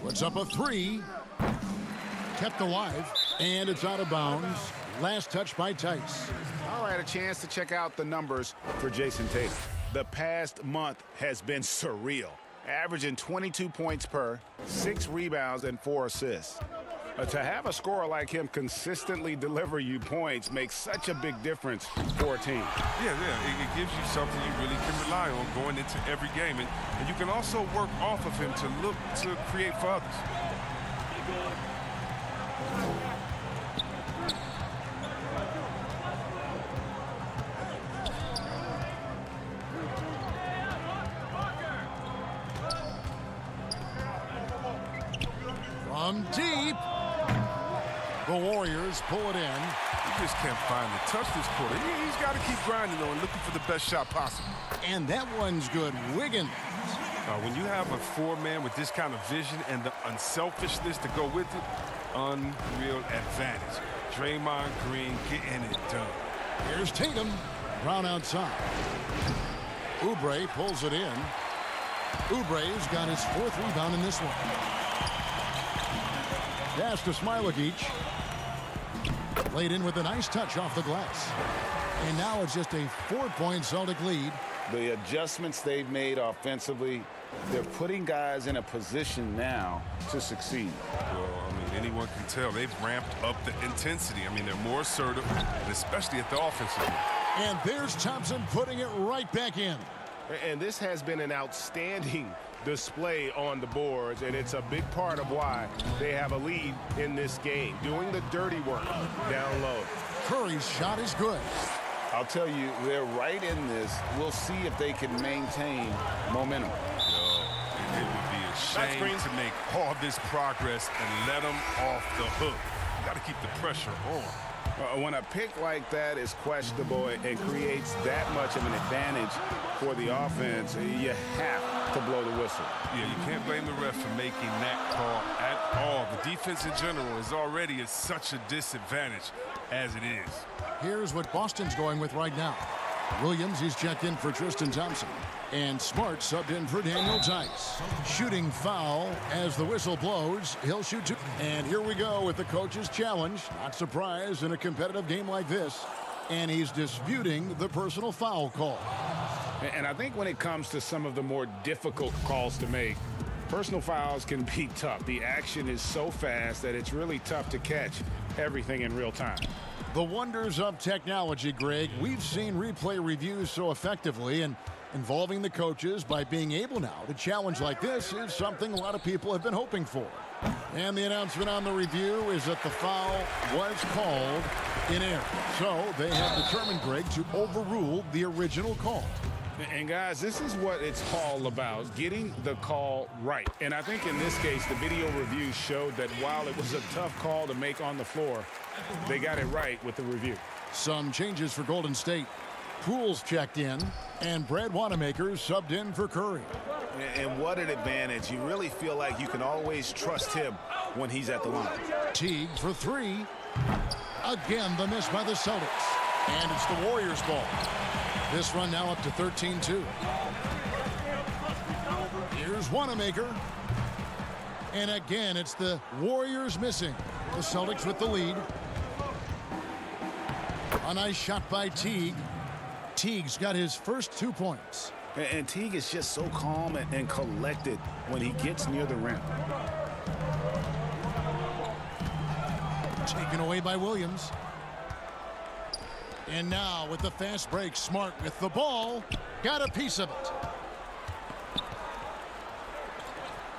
Puts up a 3. Kept alive. And it's out of bounds. Last touch by Tice. All right, a chance to check out the numbers for Jason Tatum. The past month has been surreal. Averaging 22 points per, 6 rebounds, and 4 assists. To have a scorer like him consistently deliver you points makes such a big difference for a team. Yeah, it gives you something you really can rely on going into every game. And you can also work off of him to look to create for others. From deep, the Warriors pull it in. He just can't find the touch this quarter. He's got to keep grinding, though, and looking for the best shot possible. And that one's good. Wiggins. When you have a four-man with this kind of vision and the unselfishness to go with it, unreal advantage. Draymond Green getting it done. Here's Tatum. Brown outside. Oubre pulls it in. Oubre's got his 4th rebound in this one. Pass to Smailagic. Laid in with a nice touch off the glass. And now it's just a 4-point Celtic lead. The adjustments they've made offensively, they're putting guys in a position now to succeed. Well, I mean, anyone can tell they've ramped up the intensity. I mean, they're more assertive, and especially at the offensive end. And there's Thompson putting it right back in. And this has been an outstanding display on the boards, and it's a big part of why they have a lead in this game, doing the dirty work down low. Curry's shot is good. I'll tell you, they're right in this. We'll see if they can maintain momentum. It would be a shame to make all this progress and let them off the hook. You got to keep the pressure on. When a pick like that is questionable and creates that much of an advantage for the offense, you have to blow the whistle. Yeah, you can't blame the ref for making that call at all. The defense in general is already at such a disadvantage as it is. Here's what Boston's going with right now. Williams is checked in for Tristan Thompson. And Smart subbed in for Daniel Tice. Shooting foul as the whistle blows. He'll shoot 2. And here we go with the coach's challenge. Not surprised in a competitive game like this. And he's disputing the personal foul call. And I think when it comes to some of the more difficult calls to make, personal fouls can be tough. The action is so fast that it's really tough to catch everything in real time. The wonders of technology, Greg. We've seen replay reviews so effectively, and involving the coaches by being able now to challenge like this is something a lot of people have been hoping for. And the announcement on the review is that the foul was called in error. So they have determined, Greg, to overrule the original call. And guys, this is what it's all about, getting the call right. And I think in this case, the video review showed that while it was a tough call to make on the floor, they got it right with the review. Some changes for Golden State. Poole's checked in, and Brad Wanamaker subbed in for Curry. And what an advantage. You really feel like you can always trust him when he's at the line. Teague for 3. Again, the miss by the Celtics. And it's the Warriors' ball. This run now up to 13-2. Here's Wanamaker. And again, it's the Warriors missing. The Celtics with the lead. A nice shot by Teague. Teague's got his first 2 points. And Teague is just so calm and collected when he gets near the rim. Taken away by Williams. And now with the fast break, Smart with the ball. Got a piece of it.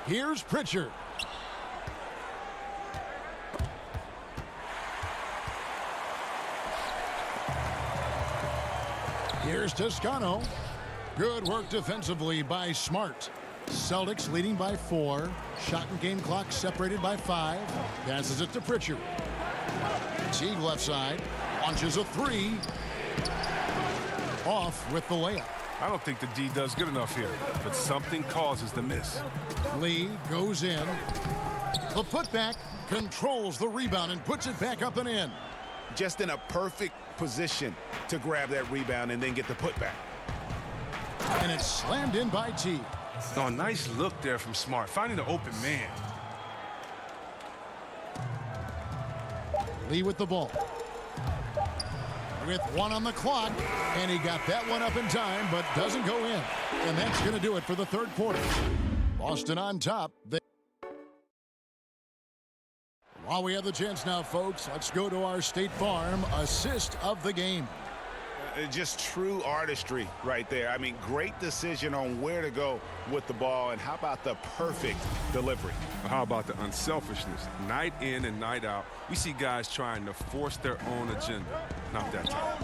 Here's Pritchard. Here's Toscano. Good work defensively by Smart. Celtics leading by 4. Shot and game clock separated by 5. Passes it to Pritchard. Teague left side. Launches a 3. Off with the layup. I don't think the D does good enough here, but something causes the miss. Lee goes in. The putback, controls the rebound and puts it back up and in. Just in a perfect position to grab that rebound and then get the putback. And it's slammed in by Teague. Oh, nice look there from Smart, finding the open man. Lee with the ball. With 1 on the clock, and he got that one up in time, but doesn't go in. And that's going to do it for the third quarter. Boston on top. While we have the chance now, folks, let's go to our State Farm assist of the game. Just true artistry right there. I mean, great decision on where to go with the ball, and how about the perfect delivery? How about the unselfishness? Night in and night out, we see guys trying to force their own agenda. Not that time.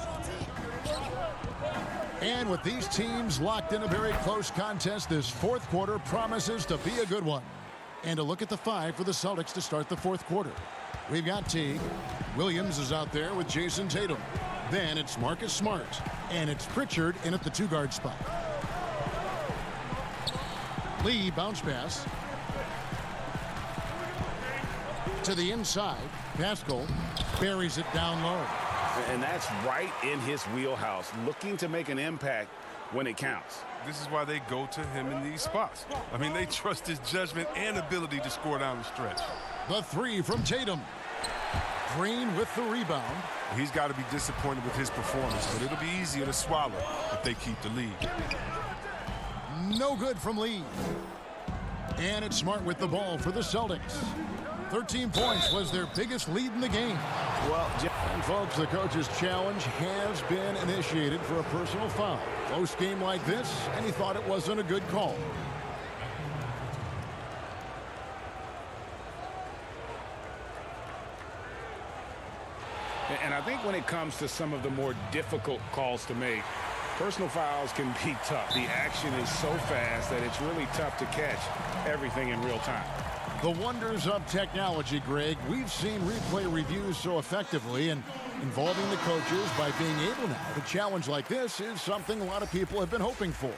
And with these teams locked in a very close contest, this fourth quarter promises to be a good one. And a look at the five for the Celtics to start the fourth quarter. We've got Teague. Williams is out there with Jason Tatum. Then it's Marcus Smart. And it's Pritchard in at the two-guard spot. Lee bounce pass. To the inside. Pascal buries it down low. And that's right in his wheelhouse, looking to make an impact when it counts. This is why they go to him in these spots. I mean, they trust his judgment and ability to score down the stretch. The three from Tatum. Green with the rebound. He's got to be disappointed with his performance, but it'll be easier to swallow if they keep the lead. No good from Lee. And it's Smart with the ball for the Celtics. 13 points was their biggest lead in the game. Well, and folks, the coach's challenge has been initiated for a personal foul. Close game like this, and he thought it wasn't a good call. And I think when it comes to some of the more difficult calls to make, personal fouls can be tough. The action is so fast that it's really tough to catch everything in real time. The wonders of technology, Greg. We've seen replay reviews so effectively, and involving the coaches by being able now to challenge like this is something a lot of people have been hoping for.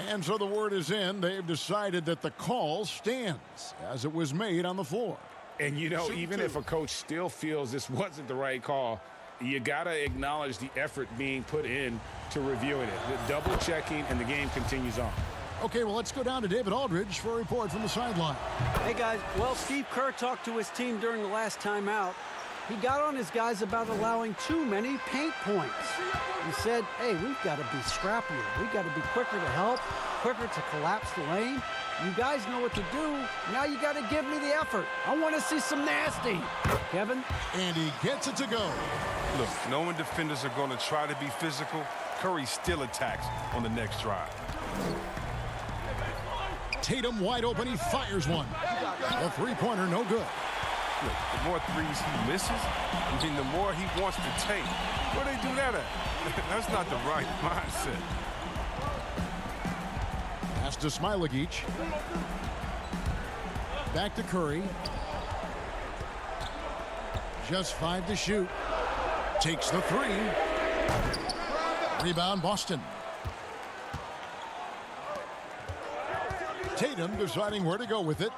And so the word is in. They've decided that the call stands as it was made on the floor. And, you know, even if a coach still feels this wasn't the right call, you got to acknowledge the effort being put in to reviewing it. The double checking, and the game continues on. Okay, well, let's go down to David Aldridge for a report from the sideline. Hey, guys. Well, Steve Kerr talked to his team during the last timeout. He got on his guys about allowing too many paint points. He said, hey, we've got to be scrappier. We've got to be quicker to help, quicker to collapse the lane. You guys know what to do. Now you got to give me the effort. I want to see some nasty. Kevin? And he gets it to go. Look, knowing defenders are going to try to be physical, Curry still attacks on the next drive. Tatum wide open. He fires one. A three-pointer, no good. Look, the more threes he misses, I mean, the more he wants to take. Where they do that at? That's not the right mindset. Pass to Smilagic. Back to Curry. Just 5 to shoot. Takes the three. Rebound, Boston. Tatum deciding where to go with it.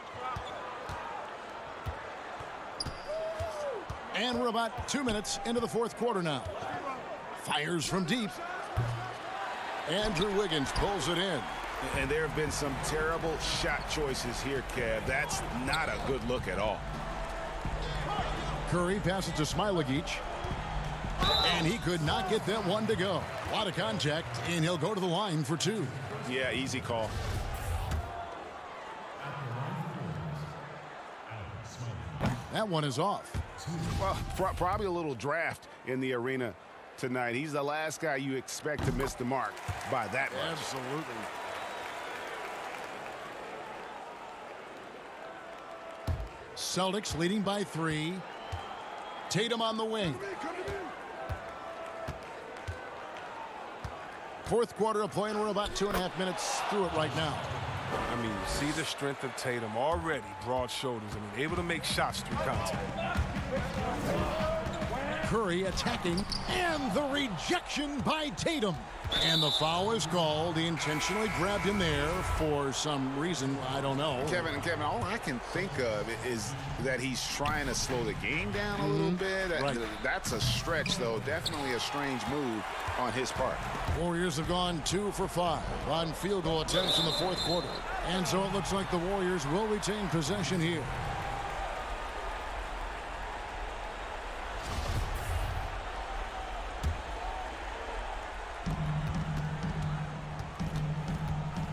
And we're about 2 minutes into the fourth quarter now. Fires from deep. Andrew Wiggins pulls it in. And there have been some terrible shot choices here, Kev. That's not a good look at all. Curry passes to Smilagic. And he could not get that one to go. A lot of contact, and he'll go to the line for two. Yeah, easy call. That one is off. Well, probably a little draft in the arena tonight. He's the last guy you expect to miss the mark by that much. Absolutely. Celtics leading by 3. Tatum on the wing. Fourth quarter of play, and we're about 2.5 minutes through it right now. I mean, you see the strength of Tatum already, broad shoulders. I mean, able to make shots through contact. Curry attacking, and the rejection by Tatum. And the foul is called. He intentionally grabbed him there for some reason. I don't know. Kevin, all I can think of is that he's trying to slow the game down a little bit. Right. That's a stretch, though. Definitely a strange move on his part. Warriors have gone 2 for 5 on field goal attempts in the fourth quarter. And so it looks like the Warriors will retain possession here.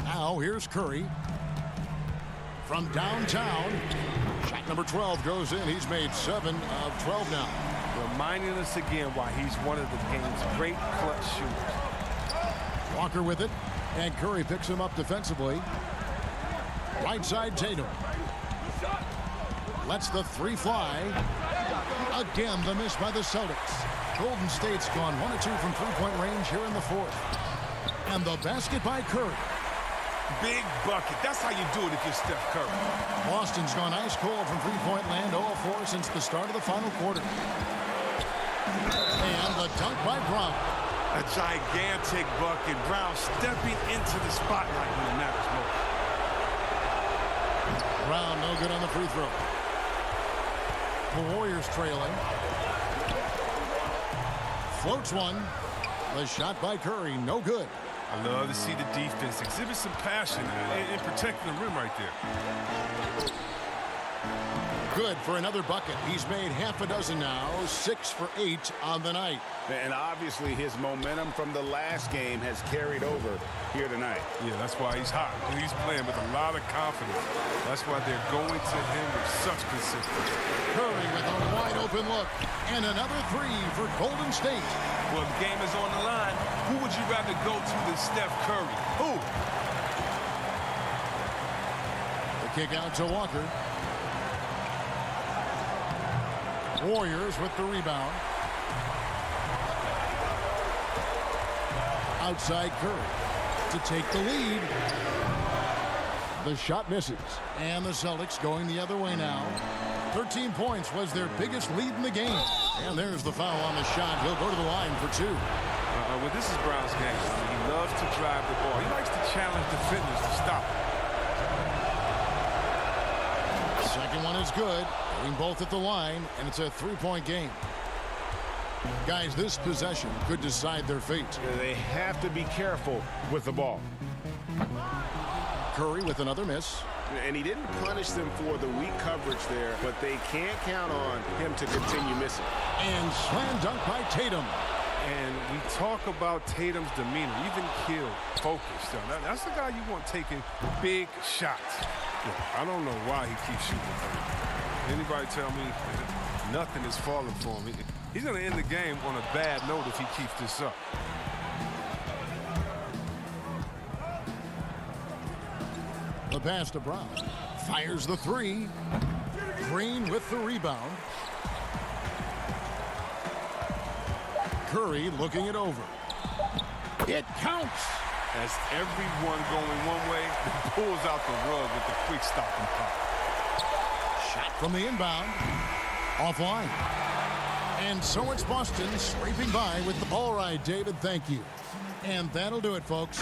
Now here's Curry. From downtown, Shot number 12 goes in. He's made 7 of 12 now. Reminding us again why he's one of the game's great clutch shooters. Walker with it, and Curry picks him up defensively. Right side Tatum. Lets the three fly. Again, the miss by the Celtics. Golden State's gone 1 of 2 from three-point range here in the fourth. And the basket by Curry. Big bucket. That's how you do it if you're Steph Curry. Boston's gone ice cold from three-point land, 0 of 4 since the start of the final quarter. And the dunk by Brown. A gigantic bucket. Brown stepping into the spotlight when it matters most. Brown no good on the free throw. The Warriors trailing. Floats one. The shot by Curry, no good. I love to see the defense exhibit some passion in protecting the rim right there. Good for another bucket. He's made half a dozen now, 6 for 8 on the night. And obviously his momentum from the last game has carried over here tonight. Yeah, that's why he's hot. And he's playing with a lot of confidence. That's why they're going to him with such consistency. Curry with a wide open look. And another 3 for Golden State. Well, the game is on the line. Who would you rather go to than Steph Curry? Who? The kick out to Walker. Warriors with the rebound. Outside Curry to take the lead. The shot misses. And the Celtics going the other way now. 13 points was their biggest lead in the game. And there's the foul on the shot. He'll go to the line for 2. Well, this is Brown's game. He loves to drive the ball. He likes to challenge defenders to stop it. Second one is good. Hitting both at the line, and it's a 3-point game. Guys, this possession could decide their fate. They have to be careful with the ball. Curry with another miss. And he didn't punish them for the weak coverage there, but they can't count on him to continue missing. And slam dunk by Tatum. And we talk about Tatum's demeanor, even kill, focus. So that's the guy you want taking big shots. Yeah, I don't know why he keeps shooting. Anybody tell me nothing is falling for him. He's going to end the game on a bad note if he keeps this up. The pass to Brown. Fires the 3. Green with the rebound. Curry looking it over. It counts. As everyone going one way, he pulls out the rug with the quick stop and pop. Shot from the inbound. Offline. And so it's Boston scraping by with the... All right, David, thank you. And that'll do it, folks.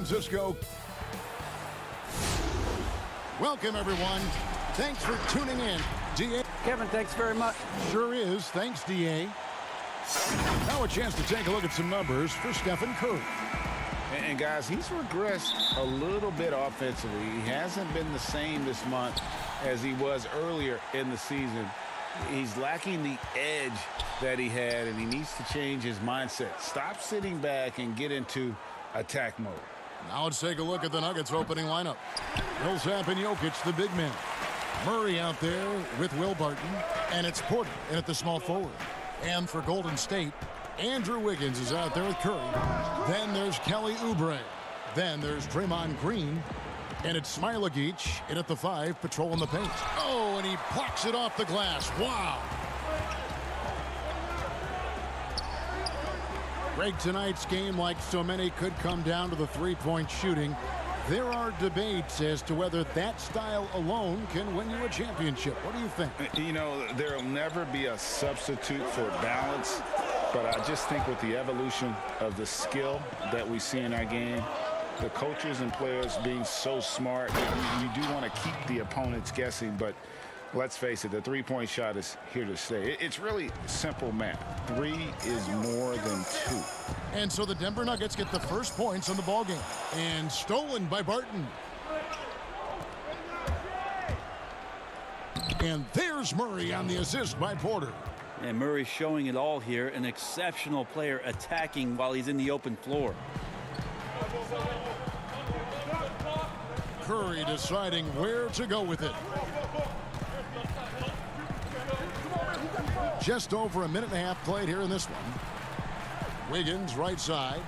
Francisco. Welcome, everyone. Thanks for tuning in. DA. Kevin, thanks very much. Sure is. Thanks, DA. Now a chance to take a look at some numbers for Stephen Curry. And guys, he's regressed a little bit offensively. He hasn't been the same this month as he was earlier in the season. He's lacking the edge that he had, and he needs to change his mindset. Stop sitting back and get into attack mode. Now let's take a look at the Nuggets opening lineup. Millsap and Jokic, the big men. Murray out there with Will Barton, and it's Porter in at the small forward. And for Golden State, Andrew Wiggins is out there with Curry. Then there's Kelly Oubre. Then there's Draymond Green. And it's Smilagic in at the 5, patrolling the paint. Oh, and he plucks it off the glass. Wow. Greg, tonight's game, like so many, could come down to the three-point shooting. There are debates as to whether that style alone can win you a championship. What do you think? You know, there'll never be a substitute for balance, but I just think with the evolution of the skill that we see in our game, the coaches and players being so smart, you do want to keep the opponents guessing, but let's face it, the three-point shot is here to stay. It's really simple math. 3 is more than 2. And so the Denver Nuggets get the first points on the ballgame. And stolen by Barton. And there's Murray on the assist by Porter. And Murray showing it all here. An exceptional player attacking while he's in the open floor. Curry deciding where to go with it. Just over a minute and a half played here in this one. Wiggins right side.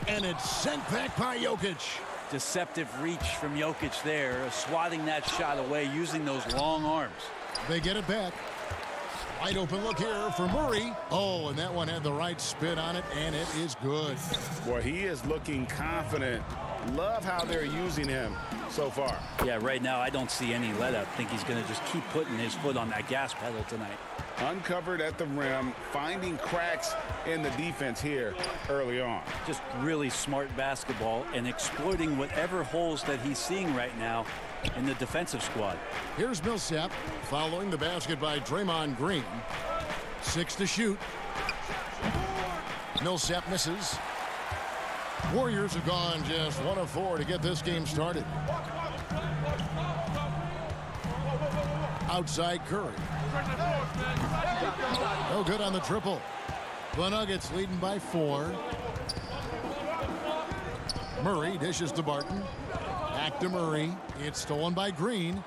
And it's sent back by Jokic. Deceptive reach from Jokic there, swatting that shot away using those long arms. They get it back. Wide open look here for Murray. Oh, and that one had the right spin on it, and it is good. Boy, he is looking confident. Love how they're using him so far. Yeah, right now I don't see any let up. I think he's going to just keep putting his foot on that gas pedal tonight. Uncovered at the rim, finding cracks in the defense here early on. Just really smart basketball and exploiting whatever holes that he's seeing right now in the defensive squad. Here's Millsap following the basket by Draymond Green. 6 to shoot. Millsap misses. Warriors have gone just 1 of 4 to get this game started. Outside Curry. No good on the triple. The Nuggets leading by 4. Murray dishes to Barton. Back to Murray. It's stolen by Green.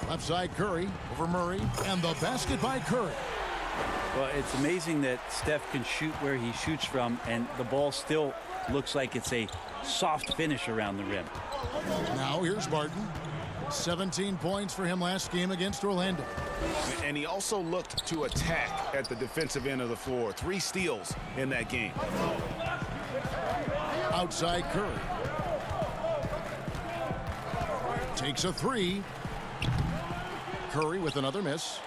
Left side Curry over Murray. And the basket by Curry. Well, it's amazing that Steph can shoot where he shoots from, and the ball still looks like it's a soft finish around the rim. Now here's Barton. 17 points for him last game against Orlando. And he also looked to attack at the defensive end of the floor. 3 steals in that game. Outside Curry. Takes a 3. Curry with another miss.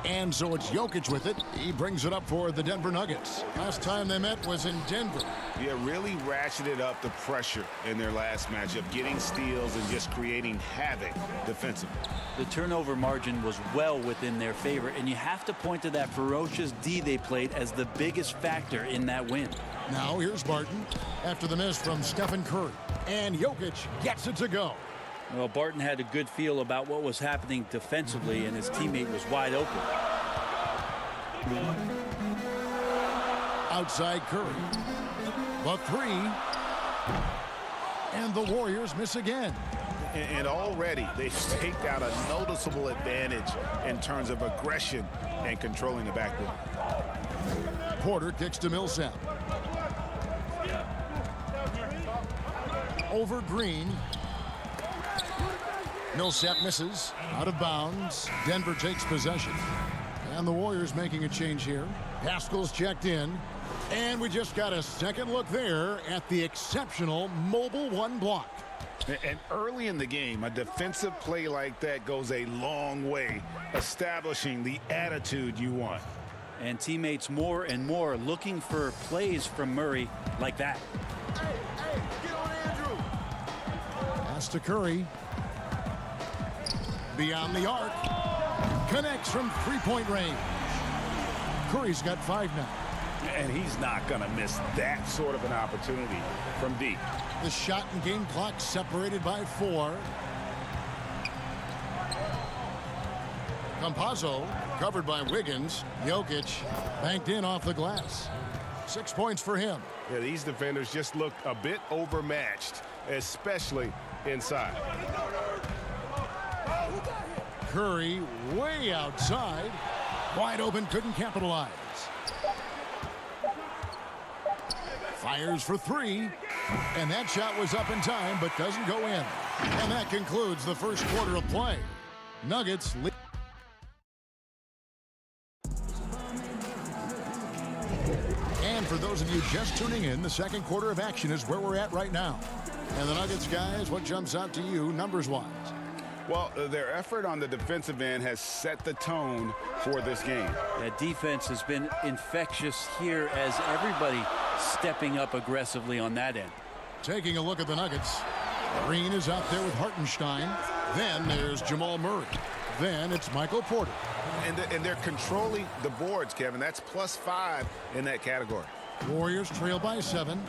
And so it's Jokic with it. He brings it up for the Denver Nuggets. Last time they met was in Denver. Yeah, really ratcheted up the pressure in their last matchup, getting steals and just creating havoc defensively. The turnover margin was well within their favor, and you have to point to that ferocious D they played as the biggest factor in that win. Now here's Barton after the miss from Stephen Curry. And Jokic gets it to go. Well, Barton had a good feel about what was happening defensively, and his teammate was wide open. Outside Curry. The 3. And the Warriors miss again. And already they've staked out a noticeable advantage in terms of aggression and controlling the backcourt. Porter kicks to Millsap. Over Green. Millsap misses. Out of bounds. Denver takes possession. And the Warriors making a change here. Pascal's checked in. And we just got a second look there at the exceptional mobile 1 block. And early in the game, a defensive play like that goes a long way, establishing the attitude you want. And teammates more and more looking for plays from Murray like that. Hey, get on Andrew. Pass to Curry. Beyond the arc. Connects from three-point range. Curry's got 5 now. And he's not going to miss that sort of an opportunity from deep. The shot and game clock separated by 4. Campazzo covered by Wiggins. Jokic banked in off the glass. 6 points for him. Yeah, these defenders just looked a bit overmatched, especially inside. Curry way outside. Wide open, couldn't capitalize. Fires for 3. And that shot was up in time, but doesn't go in. And that concludes the first quarter of play. Nuggets lead. And for those of you just tuning in, the second quarter of action is where we're at right now. And the Nuggets, guys, what jumps out to you numbers-wise? Well, their effort on the defensive end has set the tone for this game. That defense has been infectious here as everybody stepping up aggressively on that end. Taking a look at the Nuggets. Green is out there with Hartenstein. Then there's Jamal Murray. Then it's Michael Porter. And they're controlling the boards, Kevin. That's +5 in that category. Warriors trail by 7.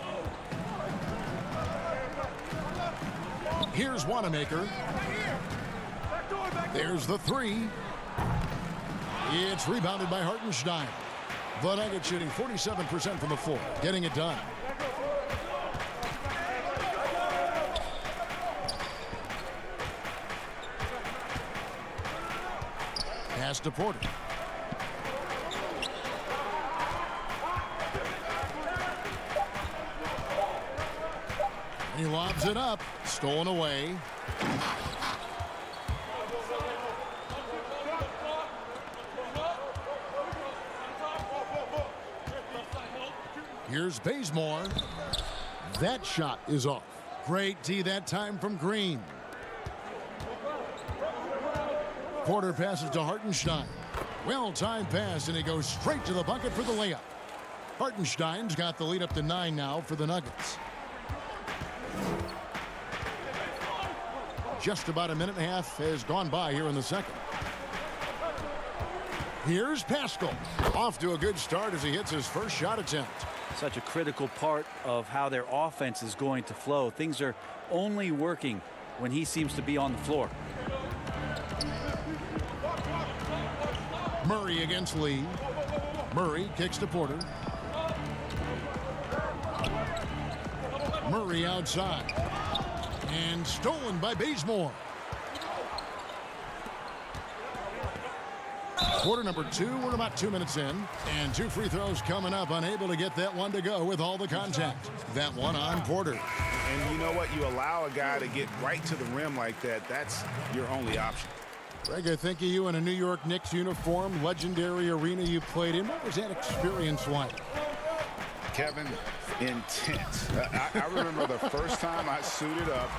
Here's Wanamaker. There's the 3. It's rebounded by Hartenstein. The Nuggets shooting 47% from the floor, getting it done. Pass to Porter. He lobs it up, stolen away. Here's Bazemore. That shot is off. Great D that time from Green. Porter passes to Hartenstein. Well-timed pass, and he goes straight to the bucket for the layup. Hartenstein's got the lead up to 9 now for the Nuggets. Just about a minute and a half has gone by here in the second. Here's Pascal. Off to a good start as he hits his first shot attempt. Such a critical part of how their offense is going to flow. Things are only working when he seems to be on the floor. Murray against Lee. Murray kicks to Porter. Murray outside. And stolen by Bazemore. Quarter number 2, we're about 2 minutes in. And 2 free throws coming up, unable to get that one to go with all the contact. That one on Porter. And you know what? You allow a guy to get right to the rim like that. That's your only option. Greg, I think of you in a New York Knicks uniform, legendary arena you played in. What was that experience like? Kevin, intense. I remember the first time I suited up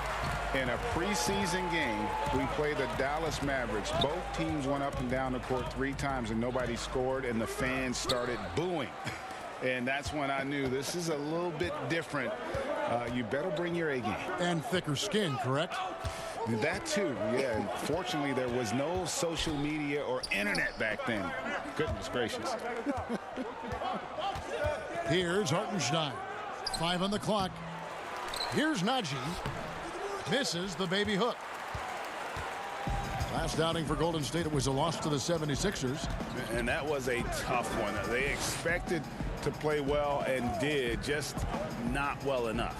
in a preseason game. We played the Dallas Mavericks. Both teams went up and down the court 3 times and nobody scored, and the fans started booing. And that's when I knew this is a little bit different. You better bring your A game. And thicker skin, correct? That too, yeah. And fortunately, there was no social media or internet back then. Goodness gracious. Here's Hartenstein. 5 on the clock. Here's Najee. Misses the baby hook. Last outing for Golden State, it was a loss to the 76ers. And that was a tough one. They expected to play well and did, just not well enough.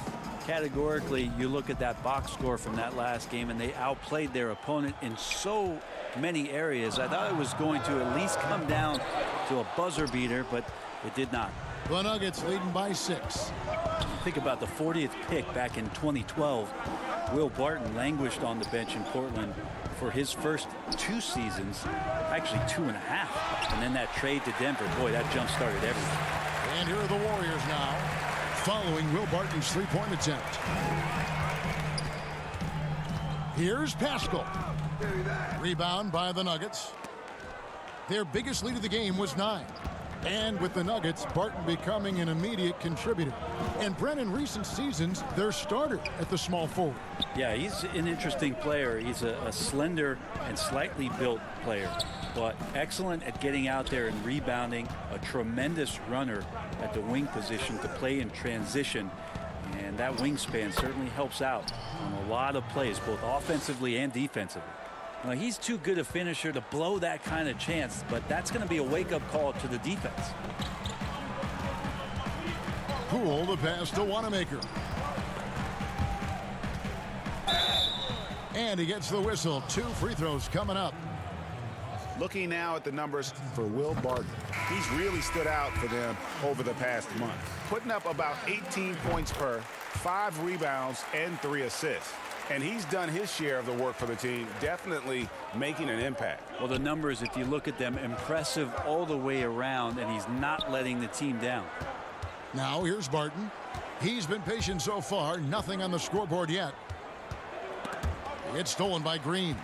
Categorically, you look at that box score from that last game, and they outplayed their opponent in so many areas. I thought it was going to at least come down to a buzzer beater, but it did not. The Nuggets leading by 6. Think about the 40th pick back in 2012. Will Barton languished on the bench in Portland for his first 2 seasons, actually 2.5. And then that trade to Denver, boy, that jump started everything. And here are the Warriors now, following Will Barton's 3-point attempt. Here's Pascal. Rebound by the Nuggets. Their biggest lead of the game was 9. And with the Nuggets, Barton becoming an immediate contributor. And Brent, in recent seasons, their starter at the small forward. Yeah, he's an interesting player. He's a slender and slightly built player, but excellent at getting out there and rebounding, a tremendous runner at the wing position to play in transition. And that wingspan certainly helps out on a lot of plays, both offensively and defensively. Now, he's too good a finisher to blow that kind of chance, but that's going to be a wake-up call to the defense. Poole the pass to Wanamaker. And he gets the whistle. 2 free throws coming up. Looking now at the numbers for Will Barton. He's really stood out for them over the past month, putting up about 18 points per, 5 rebounds, and 3 assists. And he's done his share of the work for the team, definitely making an impact. Well, the numbers, if you look at them, impressive all the way around, and he's not letting the team down. Now here's Barton. He's been patient so far, nothing on the scoreboard yet. It's stolen by Green.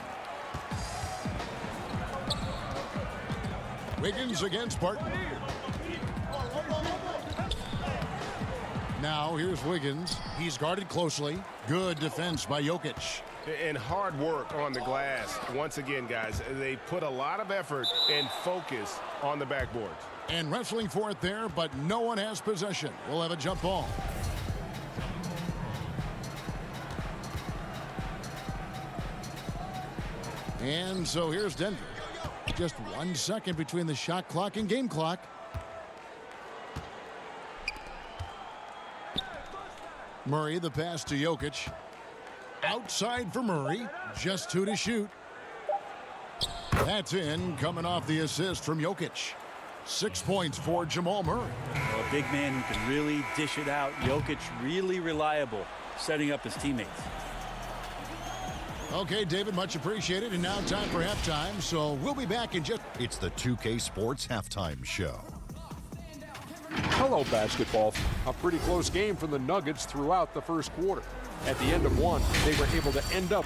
Wiggins against Barton. Now here's Wiggins. He's guarded closely. Good defense by Jokic. And hard work on the glass. Once again, guys, they put a lot of effort and focus on the backboard. And wrestling for it there, but no one has possession. We'll have a jump ball. And so here's Denver. Just 1 second between the shot clock and game clock. Murray the pass to Jokic. Outside for Murray. Just 2 to shoot. That's in, coming off the assist from Jokic. 6 points for Jamal Murray. Well, a big man who can really dish it out. Jokic really reliable, setting up his teammates. Okay, David, much appreciated. And now time for halftime, so we'll be back in just... It's the 2K Sports Halftime Show. Hello, basketball. A pretty close game for the Nuggets throughout the first quarter. At the end of one, they were able to end up.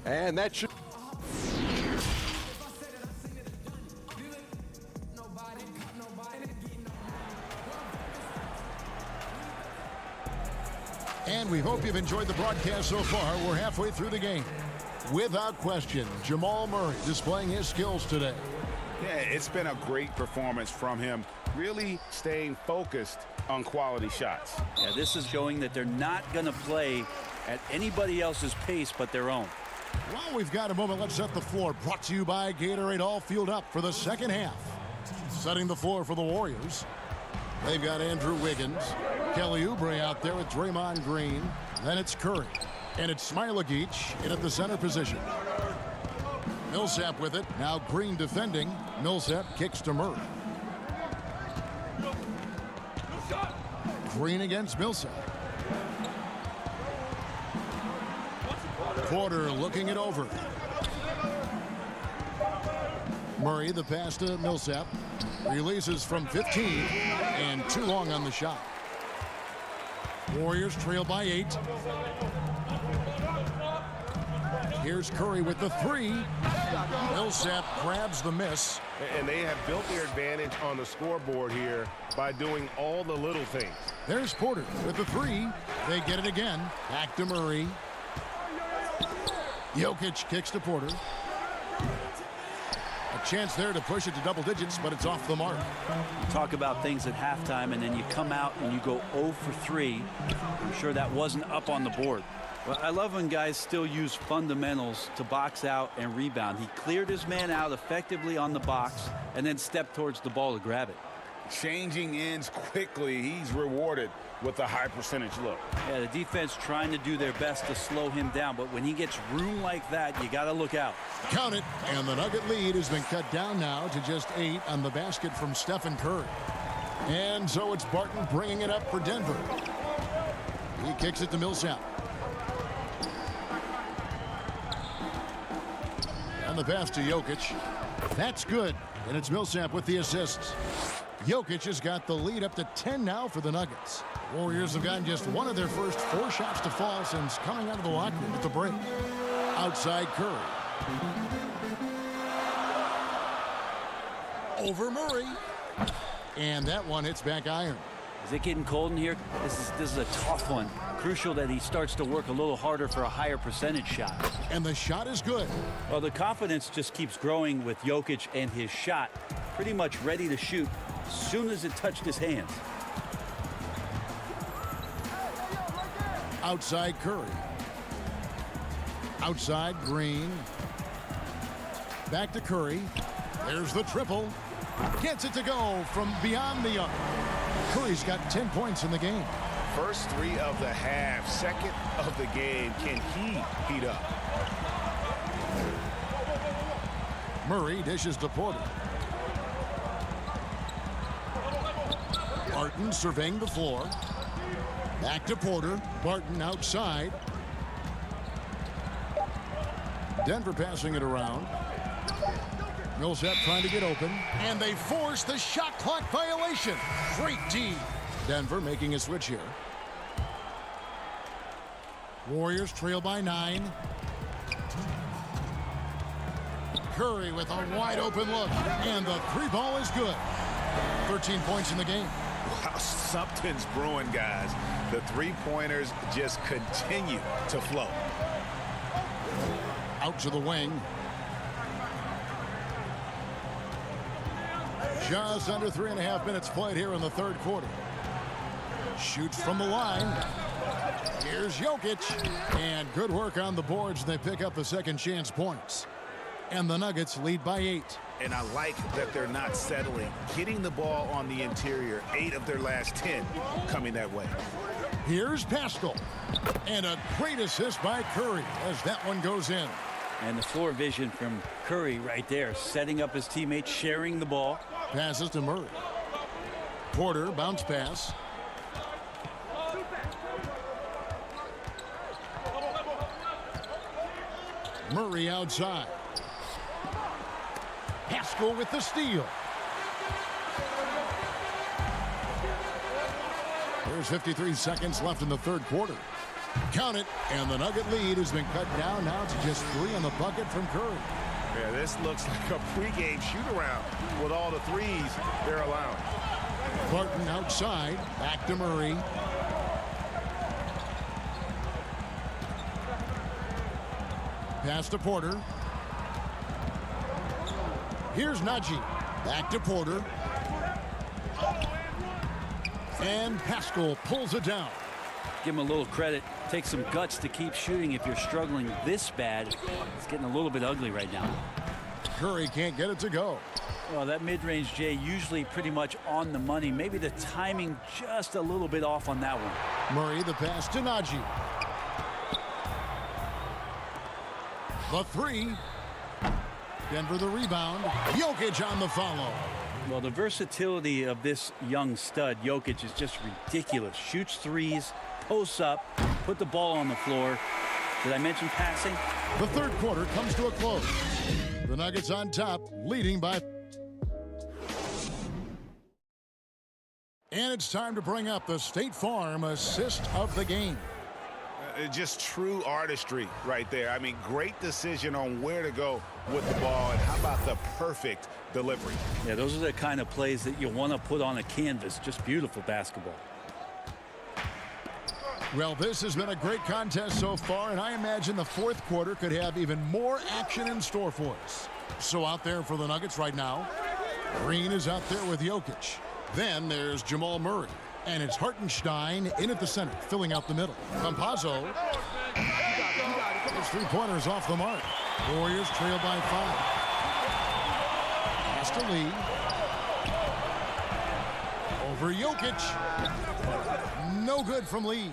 And that should... And we hope you've enjoyed the broadcast so far. We're halfway through the game. Without question, Jamal Murray displaying his skills today. Yeah, it's been a great performance from him, really staying focused on quality shots. Yeah, this is showing that they're not going to play at anybody else's pace but their own. While we've got a moment, let's set the floor. Brought to you by Gatorade, all fueled up for the second half. Setting the floor for the Warriors. They've got Andrew Wiggins. Kelly Oubre out there with Draymond Green. Then it's Curry. And it's Smilagic in at the center position. Millsap with it. Now Green defending. Millsap kicks to Murray. Green against Millsap. Porter looking it over. Murray the pass to Millsap. Releases from 15 and too long on the shot. Warriors trail by 8. Here's Curry with the 3. Millsap grabs the miss. And they have built their advantage on the scoreboard here by doing all the little things. There's Porter with the 3. They get it again. Back to Murray. Jokic kicks to Porter. A chance there to push it to double digits, but it's off the mark. You talk about things at halftime, and then you come out and you go 0 for 3. I'm sure that wasn't up on the board. Well, I love when guys still use fundamentals to box out and rebound. He cleared his man out effectively on the box and then stepped towards the ball to grab it. Changing ends quickly, he's rewarded with a high percentage look. Yeah, the defense trying to do their best to slow him down, but when he gets room like that, you got to look out. Count it, and the Nugget lead has been cut down now to just 8 on the basket from Stephen Curry. And so it's Barton bringing it up for Denver. He kicks it to Millsap. And the pass to Jokic. That's good, and it's Millsap with the assists. Jokic has got the lead up to 10 now for the Nuggets. Warriors have gotten just one of their first 4 shots to fall since coming out of the locker room at the break. Outside Curry. Over Murray. And that one hits back iron. Is it getting cold in here? This is a tough one. Crucial that he starts to work a little harder for a higher percentage shot. And the shot is good. Well, the confidence just keeps growing with Jokic and his shot. Pretty much ready to shoot as soon as it touched his hands. Outside Curry. Outside Green. Back to Curry. There's the triple. Gets it to go from beyond the arc. Curry's got 10 points in the game. First 3 of the half, second of the game. Can he heat up? Murray dishes to Porter. Barton surveying the floor. Back to Porter. Barton outside. Denver passing it around. Millsap trying to get open. And they force the shot clock violation. Great D. Denver making a switch here. Warriors trail by 9. Curry with a wide open look. And the 3-ball is good. 13 points in the game. Wow, something's brewing, guys. The 3-pointers just continue to flow. Out to the wing. Just under 3.5 minutes played here in the third quarter. Shoots from the line. Here's Jokic. And good work on the boards. They pick up the second chance points. And the Nuggets lead by 8. And I like that they're not settling. Getting the ball on the interior, 8 of their last 10 coming that way. Here's Pascal. And a great assist by Curry as that one goes in. And the floor vision from Curry right there, setting up his teammates, sharing the ball. Passes to Murray. Porter, bounce pass. Murray outside. Pascal with the steal. There's 53 seconds left in the third quarter. Count it, and the Nugget lead has been cut down now to just 3 on the bucket from Curry. Yeah, this looks like a pregame shoot-around with all the threes they're allowing. Barton outside, back to Murray. Pass to Porter. Here's Najee. Back to Porter. And Pascal pulls it down. Give him a little credit. Take some guts to keep shooting if you're struggling this bad. It's getting a little bit ugly right now. Curry can't get it to go. Well, that mid-range, Jay, usually pretty much on the money. Maybe the timing just a little bit off on that one. Murray the pass to Najee. The 3. Denver the rebound. Jokic on the follow. Well, the versatility of this young stud, Jokic, is just ridiculous. Shoots threes, posts up, put the ball on the floor. Did I mention passing? The third quarter comes to a close. The Nuggets on top, leading by. And it's time to bring up the State Farm assist of the game. Just true artistry right there. I mean, great decision on where to go with the ball, and how about the perfect delivery? Yeah, those are the kind of plays that you want to put on a canvas. Just beautiful basketball. Well, this has been a great contest so far, and I imagine the fourth quarter could have even more action in store for us. So out there for the Nuggets right now, Green is out there with Jokic. Then there's Jamal Murray. And it's Hartenstein in at the center, filling out the middle. Campazzo. His 3-pointers off the mark. Warriors trail by 5. Pass to Lee. Over Jokic. No good from Lee.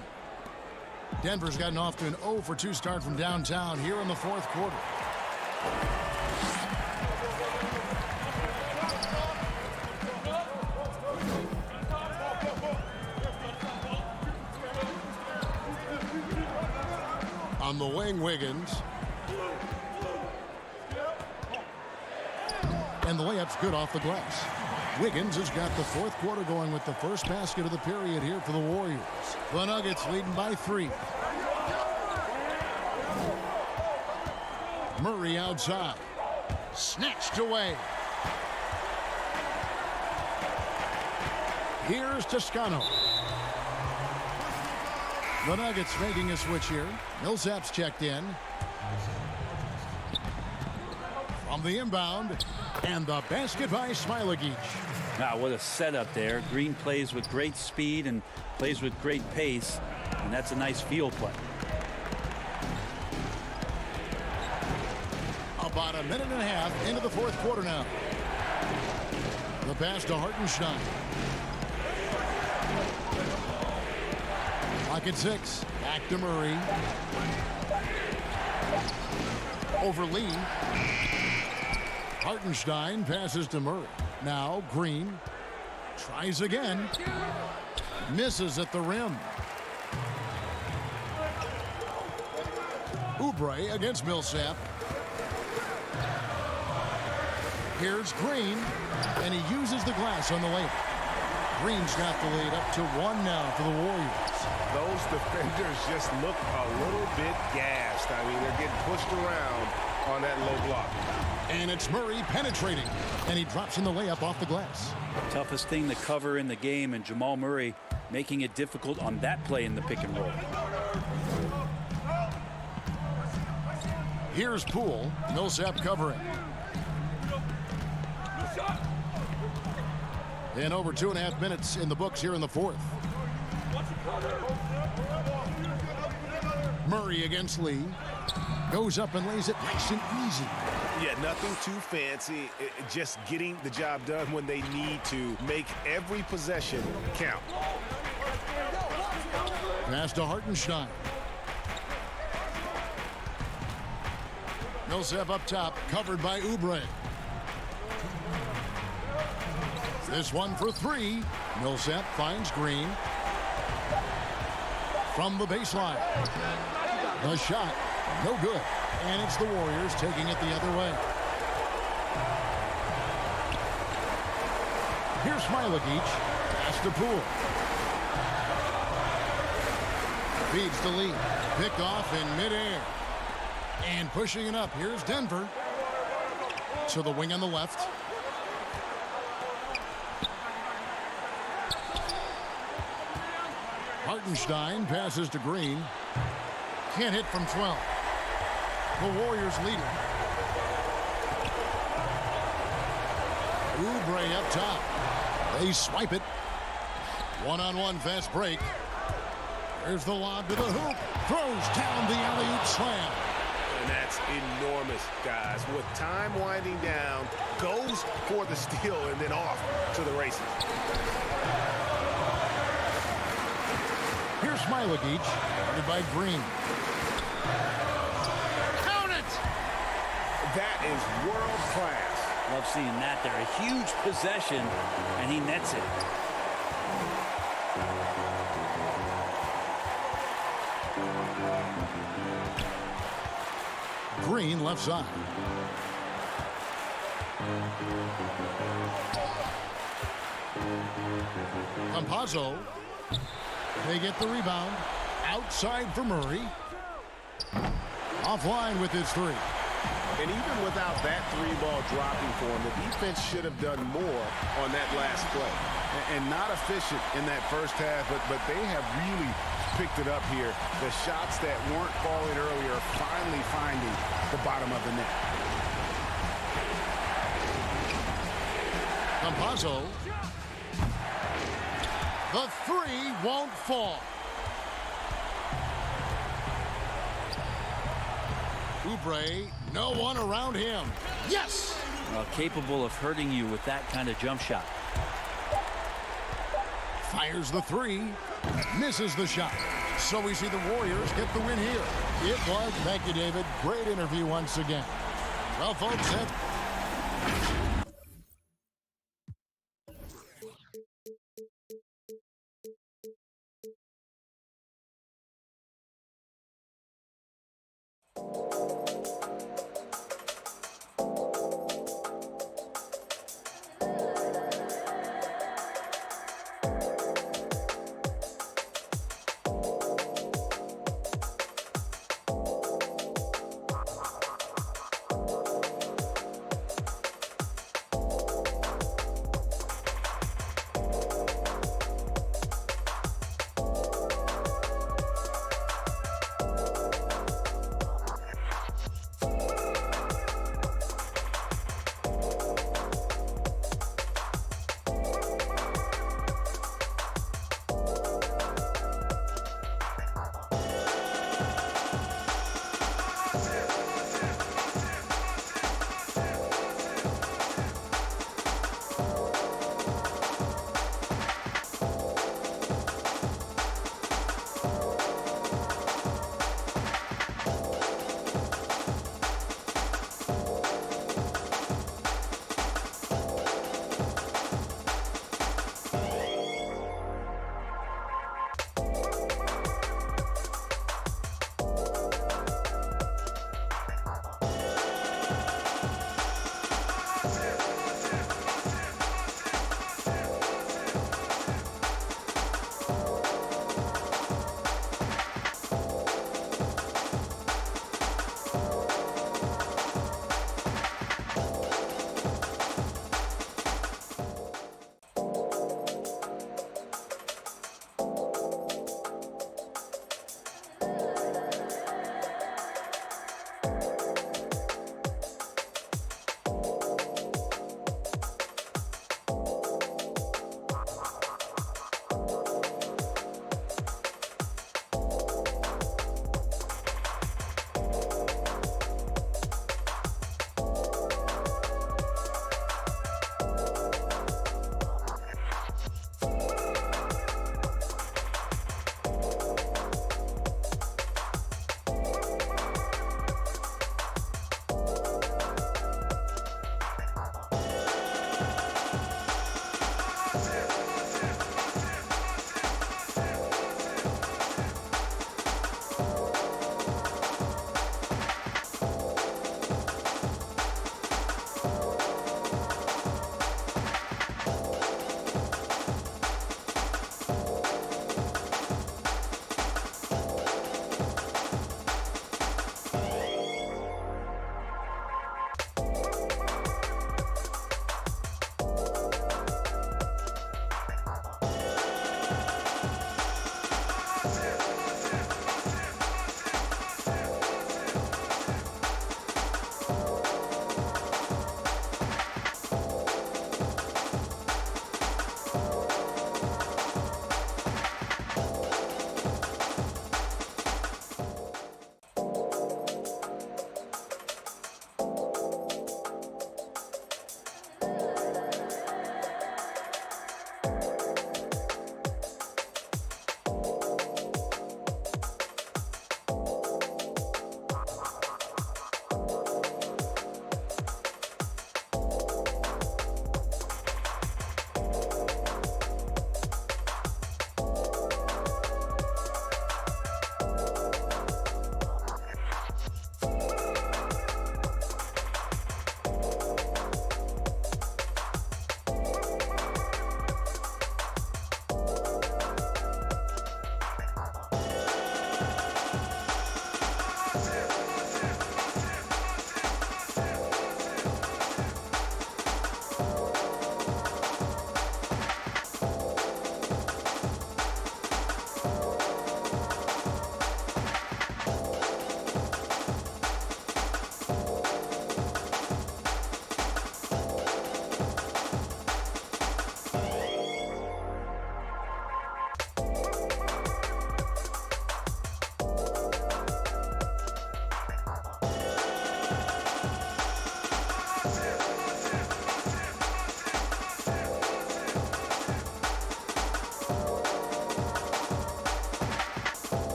Denver's gotten off to an 0 for 2 start from downtown here in the fourth quarter. On the wing, Wiggins. And the layup's good off the glass. Wiggins has got the fourth quarter going with the first basket of the period here for the Warriors. The Nuggets leading by 3. Murray outside. Snatched away. Here's Toscano. The Nuggets making a switch here. Millsap's checked in. From the inbound. And the basket by Smilagic. Now, what a setup there. Green plays with great speed and plays with great pace. And that's a nice field play. About a minute and a half into the fourth quarter now. The pass to Hartenstein. Clock at 6. Back to Murray. Over Lee. Hartenstein passes to Murray. Now Green tries again. Misses at the rim. Oubre against Millsap. Here's Green, and he uses the glass on the layup. Green's got the lead up to 1 now for the Warriors. Those defenders just look a little bit gassed. I mean, they're getting pushed around on that low block. And it's Murray penetrating, and he drops in the layup off the glass. Toughest thing to cover in the game, and Jamal Murray making it difficult on that play in the pick and roll. Here's Poole. Millsap covering. And over 2.5 minutes in the books here in the fourth. Murray against Lee. Goes up and lays it nice and easy. Yeah, nothing too fancy. Just getting the job done when they need to. Make every possession count. Pass to Hartenstein. Millsap up top, covered by Oubre. This one for 3. Millsap finds Green. From the baseline. The shot, no good. And it's the Warriors taking it the other way. Here's Smilagic. Pass to Poole. Feeds the lead. Picked off in midair. And pushing it up. Here's Denver. To the wing on the left. Hartenstein passes to Green. Can't hit from 12. The Warriors lead it. Oubre up top. They swipe it. One-on-one fast break. There's the lob to the hoop. Throws down the alley-oop slam. And that's enormous, guys. With time winding down, goes for the steal and then off to the races. Here's Smilagic, guarded by Green. Count it! That is world class. Love seeing that there. A huge possession, and he nets it. Green left side. Campazzo. They get the rebound. Outside for Murray. Offline with his 3. And even without that 3-ball dropping for him, the defense should have done more on that last play. And not efficient in that first half, but they have really picked it up here. The shots that weren't falling earlier are finally finding the bottom of the net. Campazzo. The 3 won't fall. Oubre, no one around him. Yes! Capable of hurting you with that kind of jump shot. Fires the 3. Misses the shot. So we see the Warriors get the win here. It was. Thank you, David. Great interview once again. Well, folks,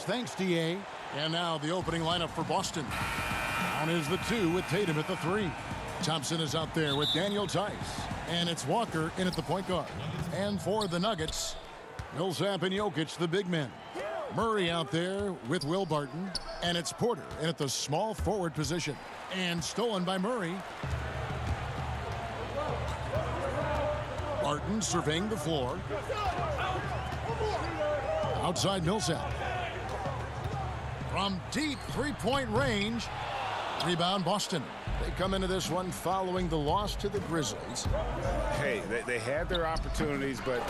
Thanks, D.A. And now the opening lineup for Boston. Down is the 2 with Tatum at the 3. Thompson is out there with Daniel Tice. And it's Walker in at the point guard. And for the Nuggets, Millsap and Jokic, the big men. Murray out there with Will Barton. And it's Porter in at the small forward position. And stolen by Murray. Barton surveying the floor. Outside Millsap. From deep three-point range. Rebound Boston. They come into this one following the loss to the Grizzlies. Hey, they had their opportunities, but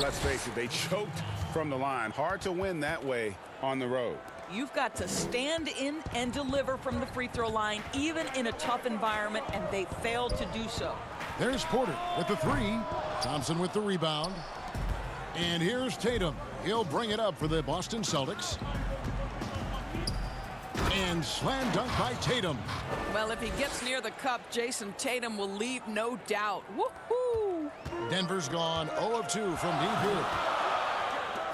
let's face it, they choked from the line. Hard to win that way on the road. You've got to stand in and deliver from the free throw line, even in a tough environment, and they failed to do so. There's Porter with the 3. Thompson with the rebound. And here's Tatum. He'll bring it up for the Boston Celtics. And slam dunk by Tatum. Well, if he gets near the cup, Jason Tatum will leave no doubt. Woohoo! Denver's gone 0 of 2 from deep here.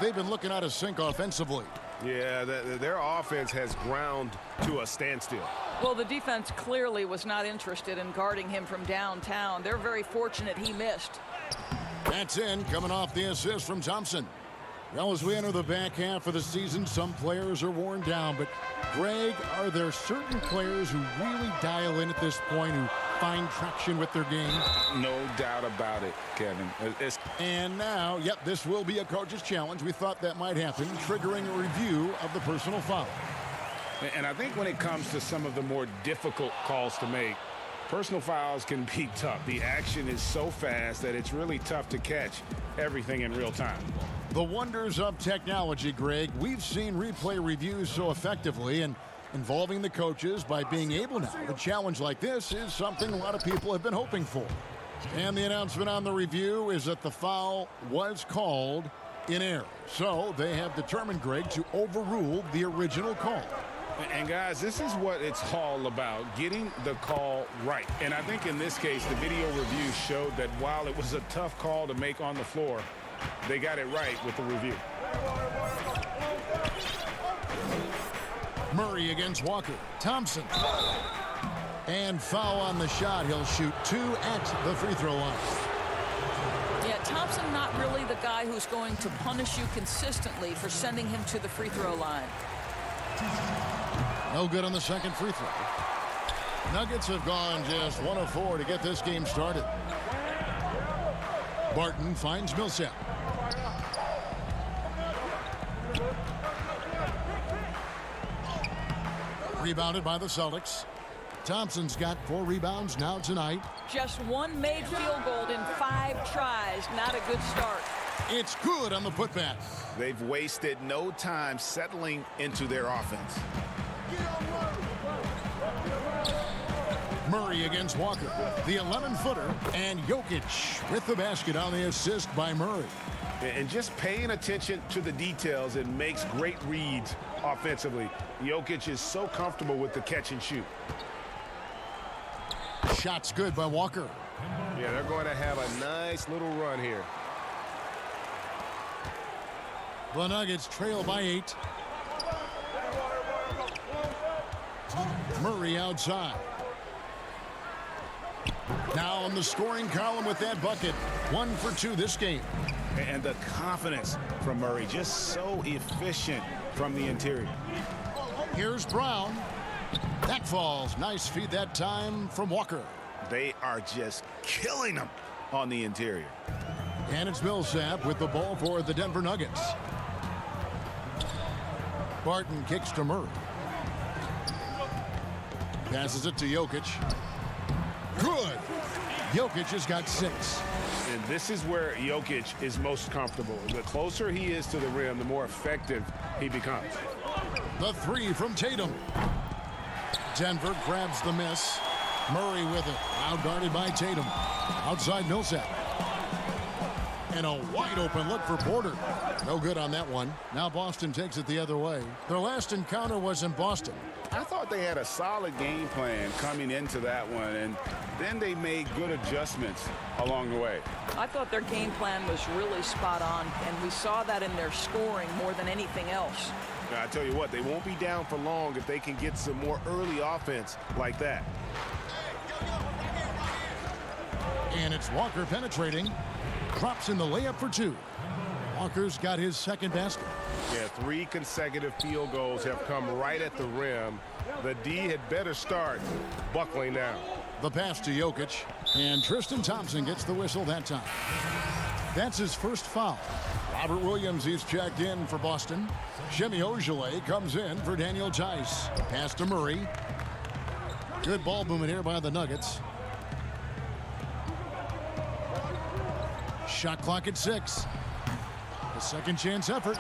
They've been looking out of sync offensively. Yeah, their offense has ground to a standstill. Well, the defense clearly was not interested in guarding him from downtown. They're very fortunate he missed. That's in, coming off the assist from Thompson. Well, as we enter the back half of the season, some players are worn down. But, Greg, are there certain players who really dial in at this point, who find traction with their game? No doubt about it, Kevin. And now, yep, this will be a coach's challenge. We thought that might happen, triggering a review of the personal foul. And I think when it comes to some of the more difficult calls to make, personal fouls can be tough. The action is so fast that it's really tough to catch everything in real time. The wonders of technology, Greg. We've seen replay reviews so effectively, and involving the coaches by being able now. A challenge like this is something a lot of people have been hoping for. And the announcement on the review is that the foul was called in error. So they have determined, Greg, to overrule the original call. And guys, this is what it's all about, getting the call right. And I think in this case, the video review showed that while it was a tough call to make on the floor, they got it right with the review. Murray against Walker. Thompson. And foul on the shot. He'll shoot 2 at the free throw line. Yeah, Thompson not really the guy who's going to punish you consistently for sending him to the free throw line. No good on the second free throw. Nuggets have gone just 1 of 4 to get this game started. Barton finds Millsap. Rebounded by the Celtics. Thompson's got 4 rebounds now tonight. Just 1 made field goal in 5 tries. Not a good start. It's good on the putback. They've wasted no time settling into their offense. Murray against Walker. The 11-footer. And Jokic with the basket on the assist by Murray. And just paying attention to the details, it makes great reads offensively. Jokic is so comfortable with the catch and shoot. Shot's good by Walker. Yeah, they're going to have a nice little run here. The Nuggets trail by 8. Murray outside. Now on the scoring column with that bucket. 1 for 2 this game. And the confidence from Murray, just so efficient from the interior. Here's Brown. That falls. Nice feed that time from Walker. They are just killing them on the interior. And it's Millsap with the ball for the Denver Nuggets. Barton kicks to Murray. Passes it to Jokic. Good. Jokic has got 6. And this is where Jokic is most comfortable. The closer he is to the rim, the more effective he becomes. The 3 from Tatum. Denver grabs the miss. Murray with it. Out guarded by Tatum. Outside Millsap. And a wide open look for Porter. No good on that one. Now Boston takes it the other way. Their last encounter was in Boston. I thought they had a solid game plan coming into that one, and then they made good adjustments along the way. I thought their game plan was really spot on, and we saw that in their scoring more than anything else. Now, I tell you what, they won't be down for long if they can get some more early offense like that. And it's Walker penetrating. Drops in the layup for two. Walker's got his second basket. Yeah, 3 consecutive field goals have come right at the rim. The D had better start buckling down. The pass to Jokic. And Tristan Thompson gets the whistle that time. That's his first foul. Robert Williams is checked in for Boston. Jimmy Ojale comes in for Daniel Tice. Pass to Murray. Good ball movement here by the Nuggets. Shot clock at 6. The second chance effort.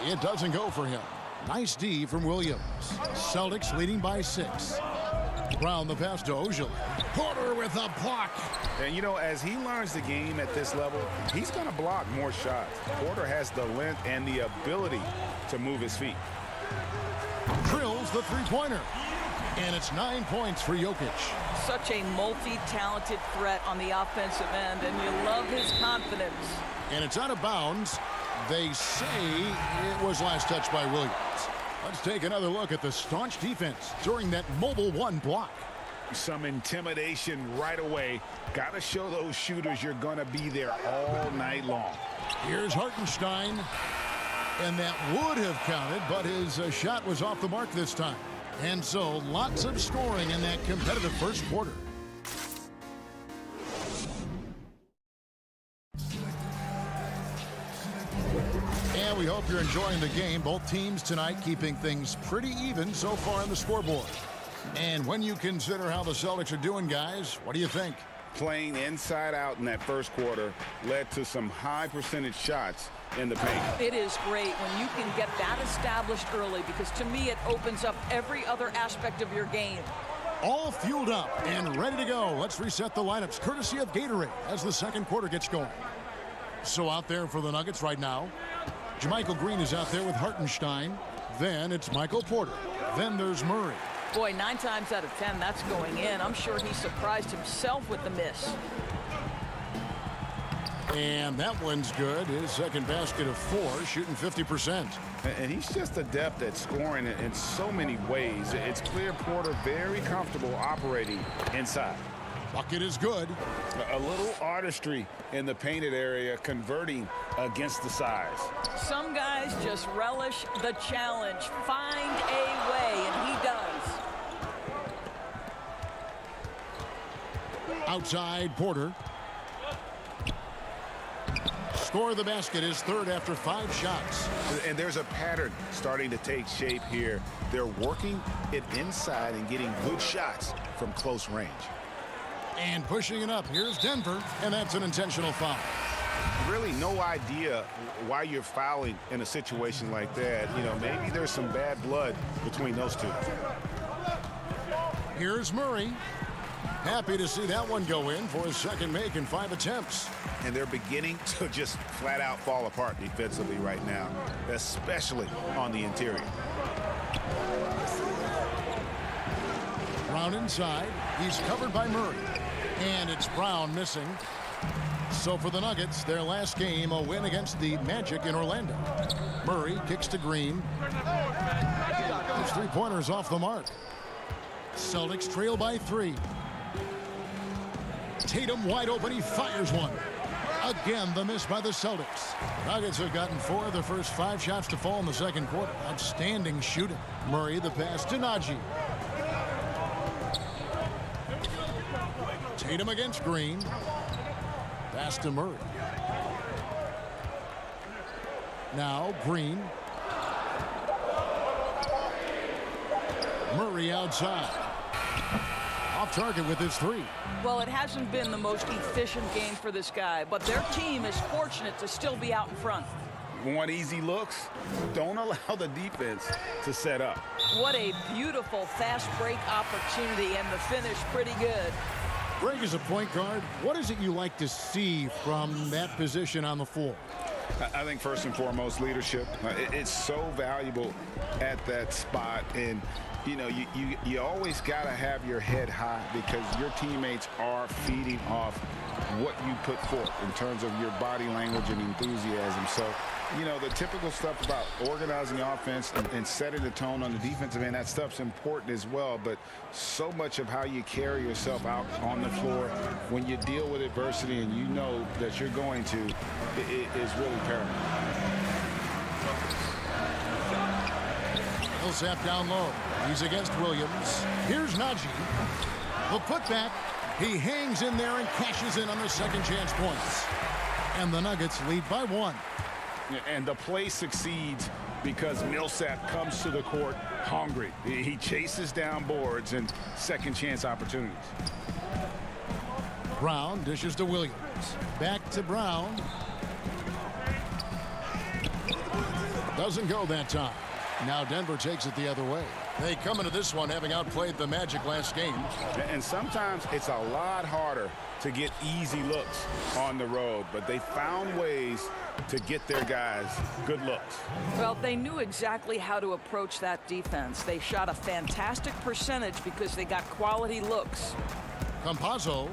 It doesn't go for him. Nice D from Williams. Celtics leading by 6. Brown the pass to Ojale. Porter with a block. And, you know, as he learns the game at this level, he's going to block more shots. Porter has the length and the ability to move his feet. Drills the three-pointer. And it's 9 points for Jokic. Such a multi-talented threat on the offensive end, and you love his confidence. And it's out of bounds. They say it was last touched by Williams. Let's take another look at the staunch defense during that mobile 1 block. Some intimidation right away. Got to show those shooters you're going to be there all night long. Here's Hartenstein. And that would have counted, but his shot was off the mark this time. And so lots of scoring in that competitive first quarter. And we hope you're enjoying the game. Both teams tonight keeping things pretty even so far on the scoreboard. And when you consider how the Celtics are doing, guys, what do you think? Playing inside out in that first quarter led to some high percentage shots in the paint. It is great when you can get that established early, because to me it opens up every other aspect of your game. All fueled up and ready to go. Let's reset the lineups courtesy of Gatorade as the second quarter gets going. So out there for the Nuggets right now, JaMychal Green is out there with Hartenstein. Then it's Michael Porter. Then there's Murray. Boy, 9 times out of 10 that's going in. I'm sure he surprised himself with the miss. And that one's good. His second basket of 4, shooting 50%. And he's just adept at scoring in so many ways. It's clear Porter very comfortable operating inside. Bucket is good. A little artistry in the painted area, converting against the size. Some guys just relish the challenge. Find a way, and he does. Outside, Porter. Score of the basket is third after 5 shots. And there's a pattern starting to take shape here. They're working it inside and getting good shots from close range. And pushing it up, here's Denver, and that's an intentional foul. Really no idea why you're fouling in a situation like that. You know, maybe there's some bad blood between those two. Here's Murray. Happy to see that one go in for his second make in 5 attempts. And they're beginning to just flat out fall apart defensively right now, especially on the interior. Brown inside. He's covered by Murray. And it's Brown missing. So for the Nuggets, their last game, a win against the Magic in Orlando. Murray kicks to Green. His three-pointer's off the mark. Celtics trail by 3. Tatum wide open. He fires one. Again, the miss by the Celtics. Nuggets have gotten 4 of their first 5 shots to fall in the second quarter. Outstanding shooting. Murray the pass to Najee. Tatum against Green. Pass to Murray. Now Green. Murray outside. Off target with his 3. Well, it hasn't been the most efficient game for this guy, but their team is fortunate to still be out in front. Want easy looks? Don't allow the defense to set up. What a beautiful fast break opportunity, and the finish pretty good. Greg, as a point guard, what is it you like to see from that position on the floor? I think first and foremost, leadership. It's so valuable at that spot. And, you know, you always got to have your head high because your teammates are feeding off what you put forth in terms of your body language and enthusiasm. So, you know, the typical stuff about organizing the offense and setting the tone on the defensive end, that stuff's important as well. But so much of how you carry yourself out on the floor when you deal with adversity and you know that you're going to, it is really paramount. Millsap down low. He's against Williams. Here's Najee. The putback. He hangs in there and cashes in on the second chance points. And the Nuggets lead by 1. And the play succeeds because Millsap comes to the court hungry. He chases down boards and second chance opportunities. Brown dishes to Williams. Back to Brown. Doesn't go that time. Now Denver takes it the other way. They come into this one having outplayed the Magic last game. And sometimes it's a lot harder to get easy looks on the road, but they found ways to get their guys good looks. Well, they knew exactly how to approach that defense. They shot a fantastic percentage because they got quality looks. Campazzo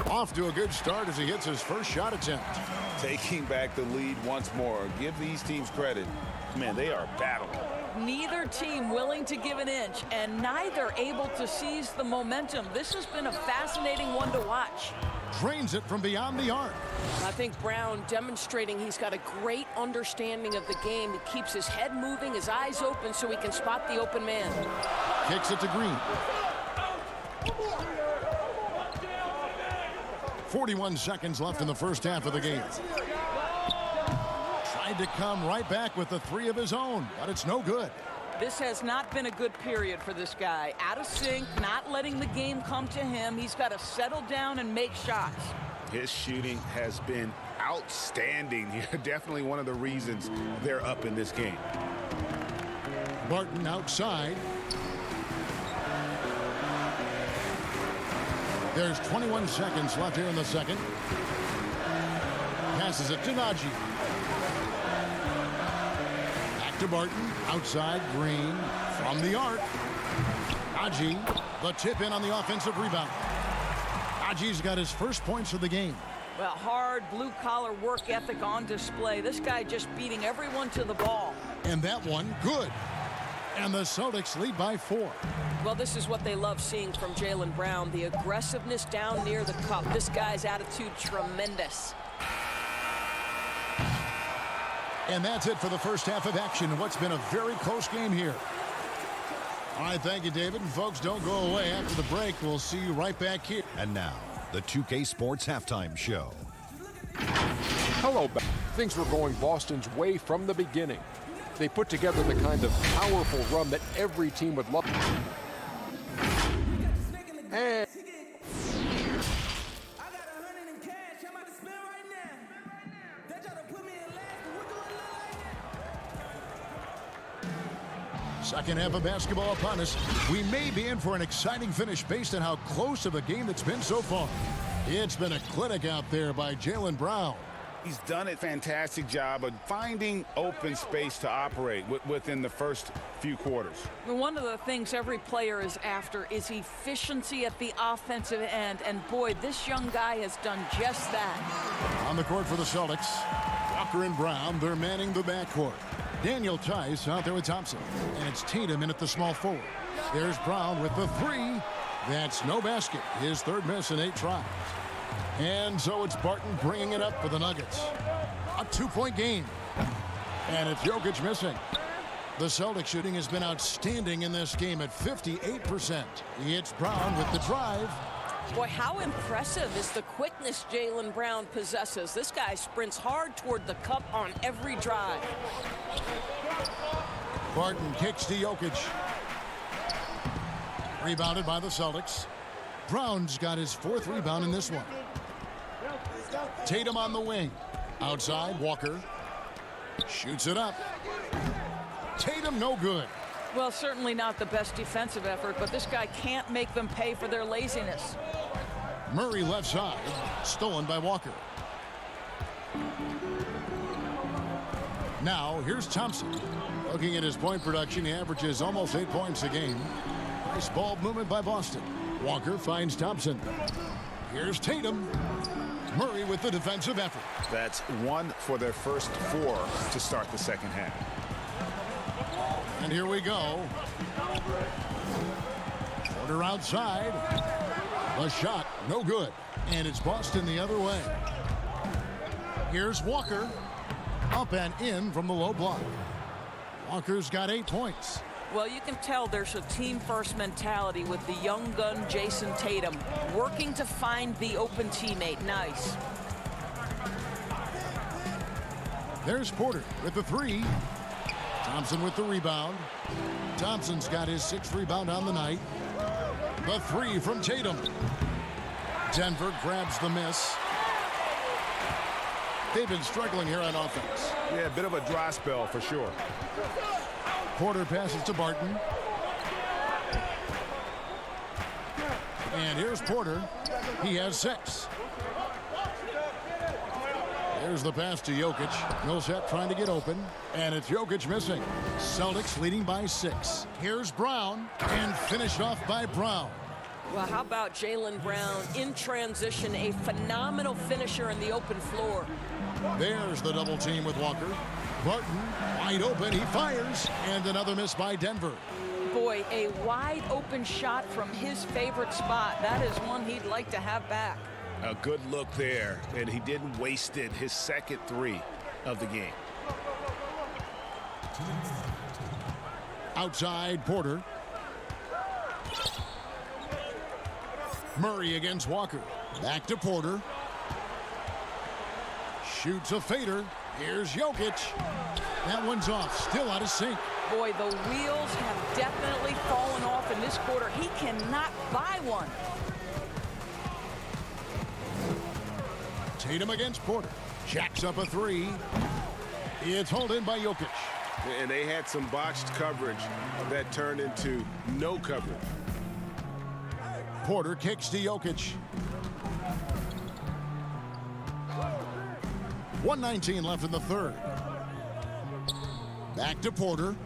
off to a good start as he hits his first shot attempt. Taking back the lead once more. Give these teams credit. Man, they are battling. Neither team willing to give an inch, and neither able to seize the momentum. This has been a fascinating one to watch. Drains it from beyond the arc. I think Brown demonstrating he's got a great understanding of the game. He keeps his head moving, his eyes open so he can spot the open man. Kicks it to Green. 41 seconds left in the first half of the game. Tried to come right back with the 3 of his own, but it's no good. This has not been a good period for this guy. Out of sync, not letting the game come to him. He's got to settle down and make shots. His shooting has been outstanding. Definitely one of the reasons they're up in this game. Barton outside. There's 21 seconds left here in the second. Passes it to Najee. Back to Barton. Outside Green from the arc. Najee, the tip in on the offensive rebound. Najee's got his first points of the game. Well, hard blue-collar work ethic on display. This guy just beating everyone to the ball. And that one, good. And the Celtics lead by 4. Well, this is what they love seeing from Jaylen Brown, the aggressiveness down near the cup. This guy's attitude, tremendous. And that's it for the first half of action in what's been a very close game here. All right, thank you, David. And folks, don't go away. After the break, we'll see you right back here. And now, the 2K Sports Halftime Show. Hello, things were going Boston's way from the beginning. They put together the kind of powerful run that every team would love. And second half of basketball upon us. We may be in for an exciting finish based on how close of a game it's been so far. It's been a clinic out there by Jaylen Brown. He's done a fantastic job of finding open space to operate within the first few quarters. One of the things every player is after is efficiency at the offensive end. And boy, this young guy has done just that. On the court for the Celtics, Walker and Brown, they're manning the backcourt. Daniel Tice out there with Thompson. And it's Tatum in at the small forward. There's Brown with the 3. That's no basket. His third miss in 8 tries. And so it's Barton bringing it up for the Nuggets. A 2-point game. And it's Jokic missing. The Celtics shooting has been outstanding in this game at 58%. It's Brown with the drive. Boy, how impressive is the quickness Jaylen Brown possesses. This guy sprints hard toward the cup on every drive. Barton kicks to Jokic. Rebounded by the Celtics. Brown's got his 4th rebound in this one. Tatum on the wing. Outside, Walker. Shoots it up. Tatum no good. Well, certainly not the best defensive effort, but this guy can't make them pay for their laziness. Murray left side. Stolen by Walker. Now, here's Thompson. Looking at his point production, he averages almost 8 points a game. Nice ball movement by Boston. Walker finds Thompson. Here's Tatum. Murray with the defensive effort. That's 1 for their first 4 to start the second half. And here we go. Porter outside. The shot, no good. And it's Boston the other way. Here's Walker. Up and in from the low block. Walker's got 8 points. Well, you can tell there's a team-first mentality with the young gun Jason Tatum working to find the open teammate. Nice. There's Porter with the 3. Thompson with the rebound. Thompson's got his 6th rebound on the night. The 3 from Tatum. Denver grabs the miss. They've been struggling here on offense. Yeah, a bit of a dry spell for sure. Porter passes to Barton. And here's Porter. He has 6. There's the pass to Jokic. Millsap trying to get open. And it's Jokic missing. Celtics leading by 6. Here's Brown. And finished off by Brown. Well, how about Jaylen Brown in transition, a phenomenal finisher in the open floor. There's the double team with Walker. Barton wide open. He fires. And another miss by Denver. Boy, a wide open shot from his favorite spot. That is one he'd like to have back. A good look there, and he didn't waste it. His second 3 of the game. Outside Porter. Murray against Walker. Back to Porter. Shoots a fader. Here's Jokic. That one's off. Still out of sync. Boy, the wheels have definitely fallen off in this quarter. He cannot buy one. Tatum against Porter. Jacks up a 3. It's hauled in by Jokic. And they had some botched coverage that turned into no coverage. Porter kicks to Jokic. 1:19 left in the third. Back to Porter.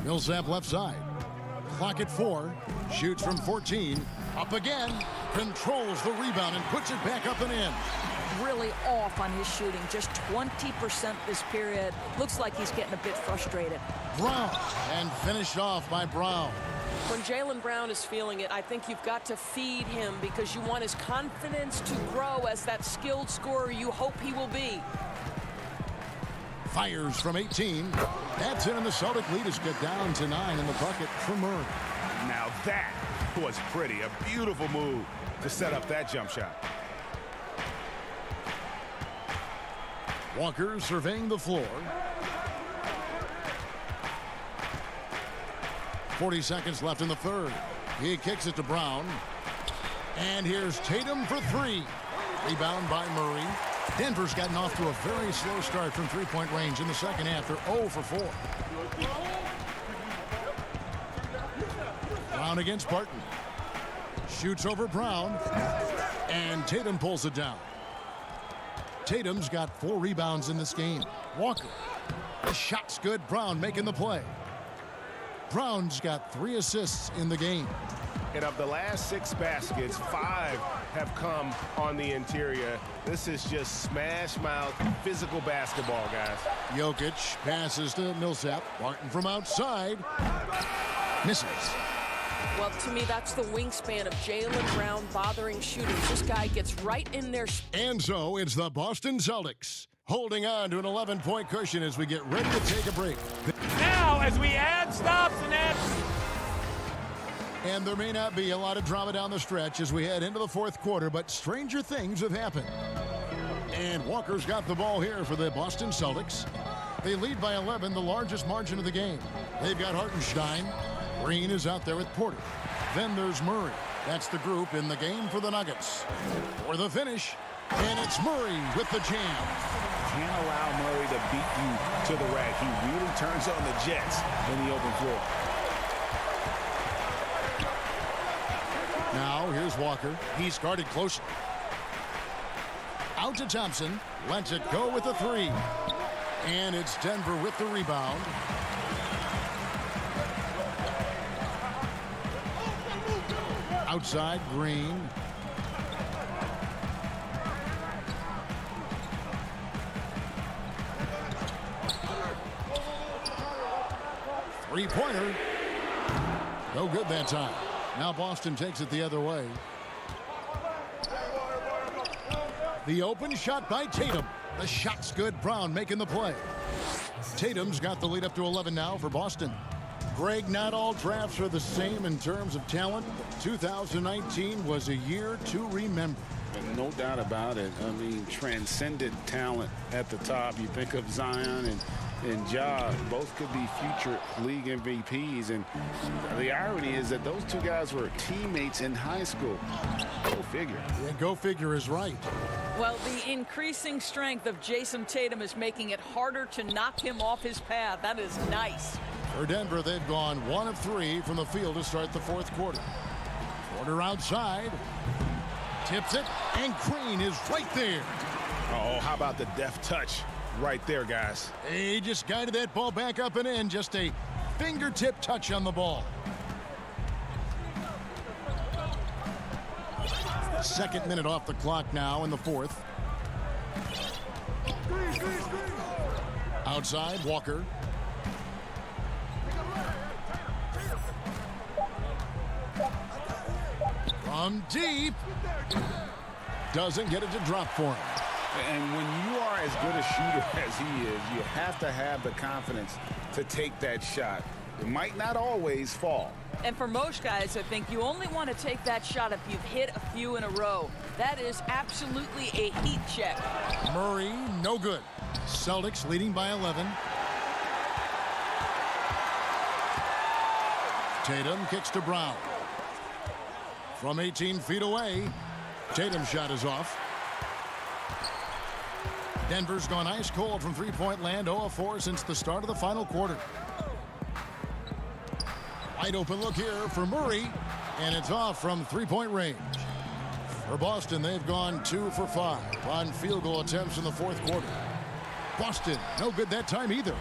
Millsap left side. Clock at 4. Shoots from 14. Up again. Controls the rebound and puts it back up and in. Really off on his shooting. Just 20% this period. Looks like he's getting a bit frustrated. Brown. And finished off by Brown. When Jaylen Brown is feeling it, I think you've got to feed him because you want his confidence to grow as that skilled scorer you hope he will be. Fires from 18. That's in, and the Celtic lead is cut down to 9 in the bucket for Murray. Now that was pretty. A beautiful move to set up that jump shot. Walker surveying the floor. 40 seconds left in the third. He kicks it to Brown. And here's Tatum for 3. Rebound by Murray. Denver's gotten off to a very slow start from three-point range in the second half. They're 0 for 4. Brown against Barton. Shoots over Brown. And Tatum pulls it down. Tatum's got 4 rebounds in this game. Walker. The shot's good. Brown making the play. Brown's got 3 assists in the game. And of the last 6 baskets, 5 have come on the interior. This is just smash mouth physical basketball, guys. Jokic passes to Millsap. Barton from outside. Misses. Well, to me, that's the wingspan of Jaylen Brown bothering shooters. This guy gets right in there. And so it's the Boston Celtics holding on to an 11-point cushion as we get ready to take a break. Now, as we add stops and add... And there may not be a lot of drama down the stretch as we head into the fourth quarter, but stranger things have happened. And Walker's got the ball here for the Boston Celtics. They lead by 11, the largest margin of the game. They've got Hartenstein. Green is out there with Porter. Then there's Murray. That's the group in the game for the Nuggets. For the finish, and it's Murray with the jam. Can't allow Murray to beat you to the rack. He really turns on the Jets in the open floor. Now here's Walker. He's guarded closely. Out to Thompson. Lets it go with the three. And it's Denver with the rebound. Outside, Green. Three-pointer. No good that time. Now Boston takes it the other way. The open shot by Tatum. The shot's good. Brown making the play. Tatum's got the lead up to 11 now for Boston. Greg, not all drafts are the same in terms of talent. 2019 was a year to remember. No doubt about it. I mean, transcendent talent at the top. You think of Zion and Ja, both could be future league MVPs. And the irony is that those two guys were teammates in high school. Go figure. Yeah, go figure is right. Well, the increasing strength of Jason Tatum is making it harder to knock him off his path. That is nice. For Denver, they've gone 1 of 3 from the field to start the fourth quarter. Porter outside. Tips it, and Green is right there. Oh, how about the deft touch right there, guys? He just guided that ball back up and in. Just a fingertip touch on the ball. Second minute off the clock now in the fourth. Outside, Walker. From deep. Doesn't get it to drop for him. And when you are as good a shooter as he is, you have to have the confidence to take that shot. It might not always fall. And for most guys, I think you only want to take that shot if you've hit a few in a row. That is absolutely a heat check. Murray, no good. Celtics leading by 11. Tatum kicks to Brown. From 18 feet away, Tatum's shot is off. Denver's gone ice cold from three-point land, 0 of 4 since the start of the final quarter. Wide open look here for Murray, and it's off from three-point range. For Boston, they've gone 2 for 5 on field goal attempts in the fourth quarter. Boston, no good that time either.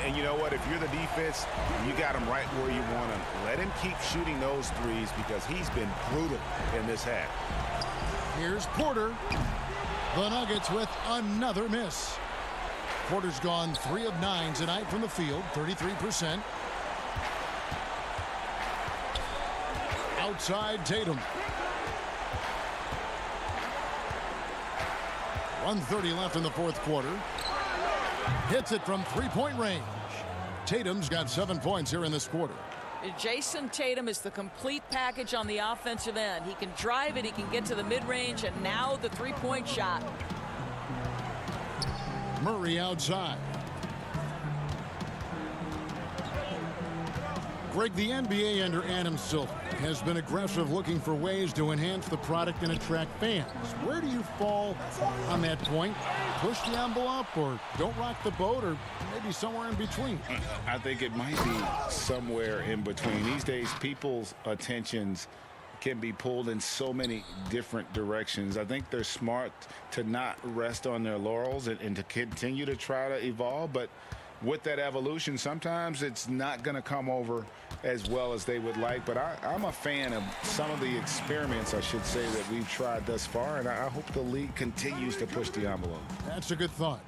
And you know what? If you're the defense, you got him right where you want him. Let him keep shooting those threes because he's been brutal in this half. Here's Porter. The Nuggets with another miss. Porter's gone 3 of 9 tonight from the field, 33%. Outside Tatum. 1:30 left in the fourth quarter. Hits it from three-point range. Tatum's got 7 points here in this quarter. Jason Tatum is the complete package on the offensive end. He can drive it, he can get to the mid-range, and now the three-point shot. Murray outside. Greg, the NBA under Adam Silver has been aggressive, looking for ways to enhance the product and attract fans. Where do you fall on that point? Push the envelope, or don't rock the boat, or maybe somewhere in between? I think it might be somewhere in between. These days, people's attentions can be pulled in so many different directions. I think they're smart to not rest on their laurels and to continue to try to evolve, but with that evolution, sometimes it's not going to come over as well as they would like. But I'm a fan of some of the experiments, I should say, that we've tried thus far, and I hope the league continues to push the envelope. That's a good thought.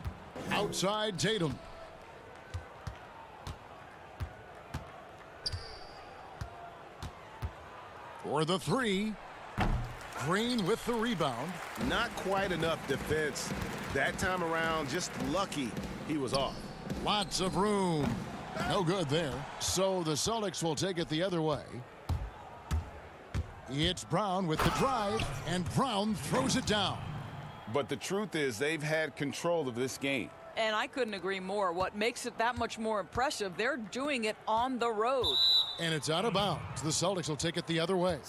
Outside Tatum. For the three. Green with the rebound. Not quite enough defense that time around. Just lucky he was off. Lots of room. No good there. So the Celtics will take it the other way. It's Brown with the drive, and Brown throws it down. But the truth is, they've had control of this game. And I couldn't agree more. What makes it that much more impressive, they're doing it on the road. And it's out of bounds. The Celtics will take it the other way.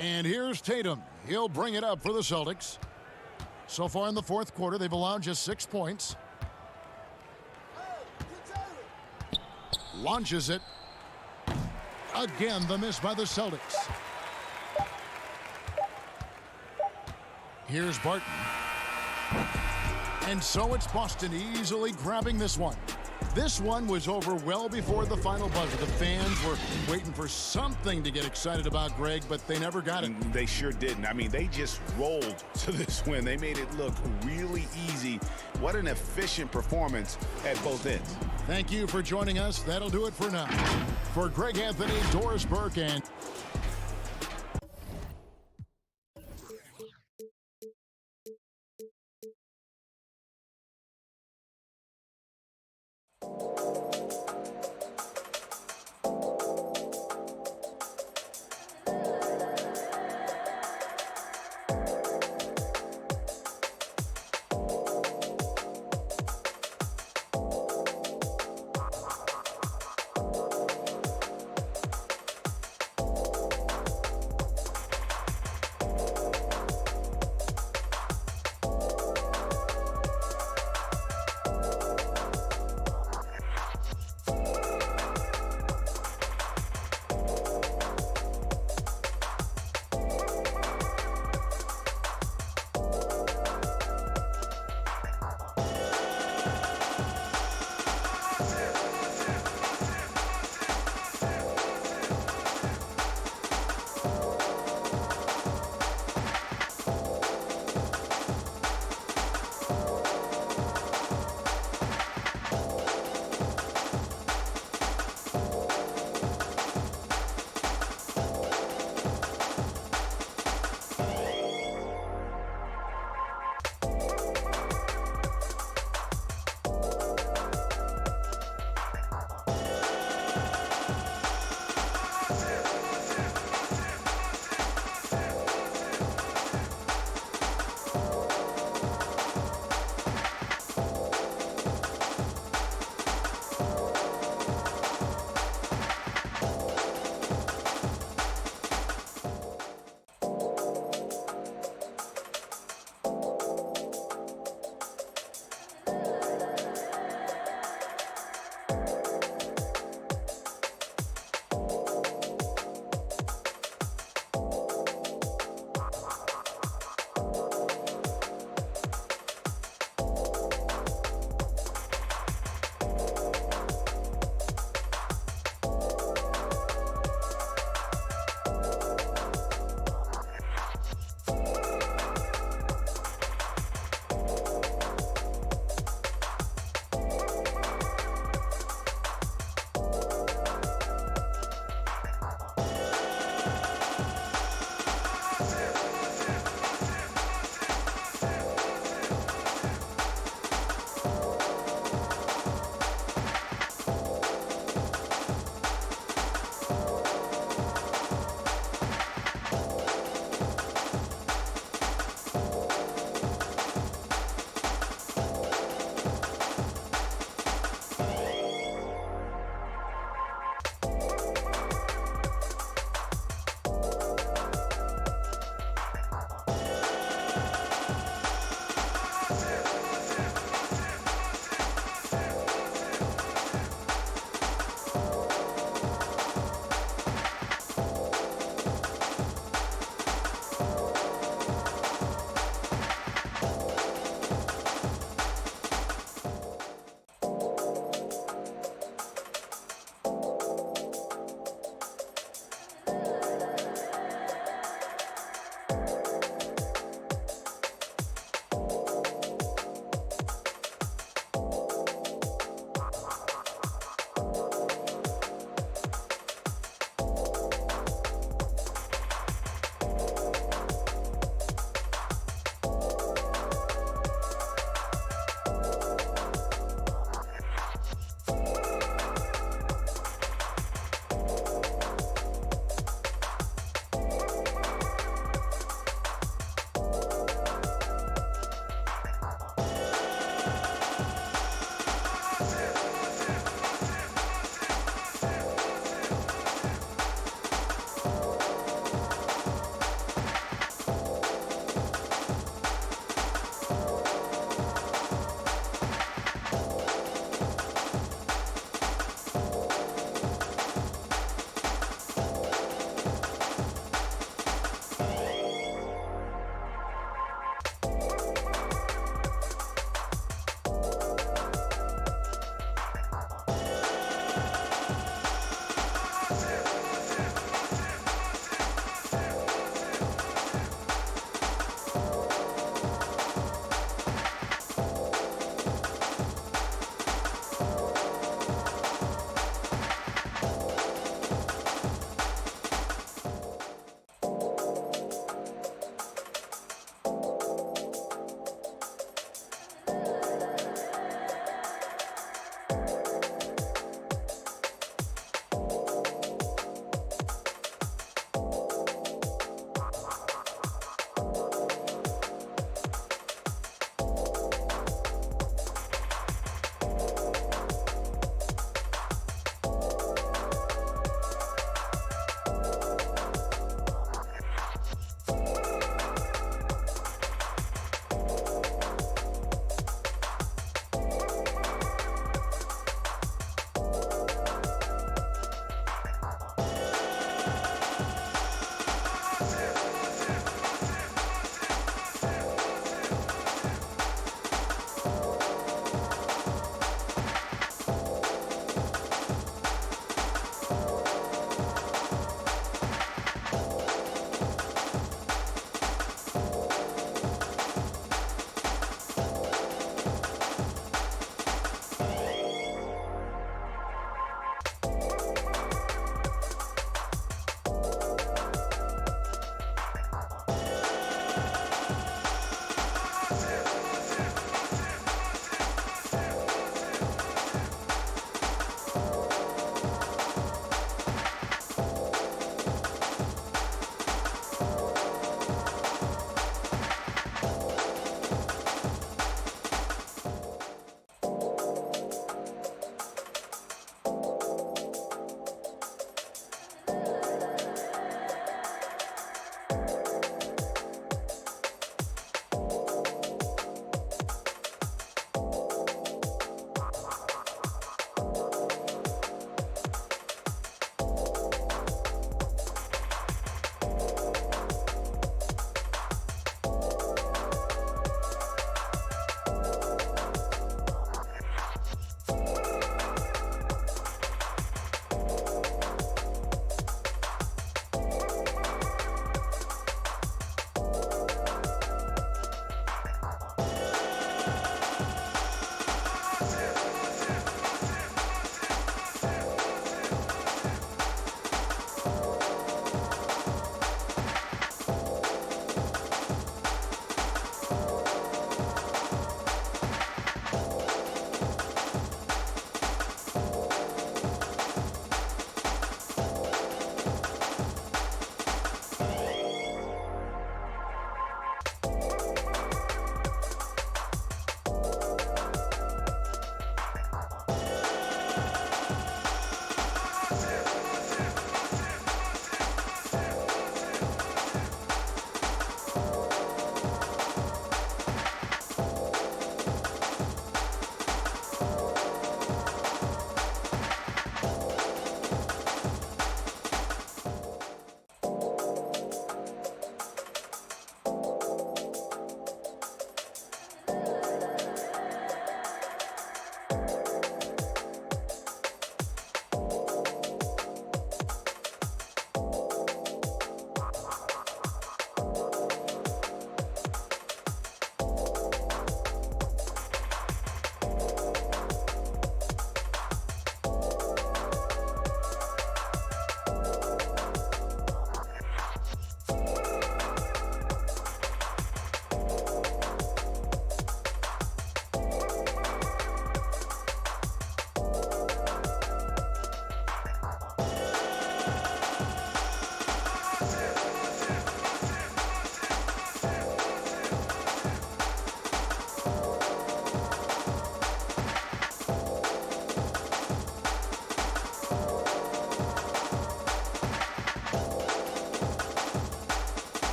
And here's Tatum. He'll bring it up for the Celtics. So far in the fourth quarter, they've allowed just 6 points. Launches it. Again, the miss by the Celtics. Here's Barton. And so it's Boston easily grabbing this one. This one was over well before the final buzzer. The fans were waiting for something to get excited about, Greg, but they never got it. They sure didn't. I mean, they just rolled to this win. They made it look really easy. What an efficient performance at both ends. Thank you for joining us. That'll do it for now. For Greg Anthony, Doris Burke, and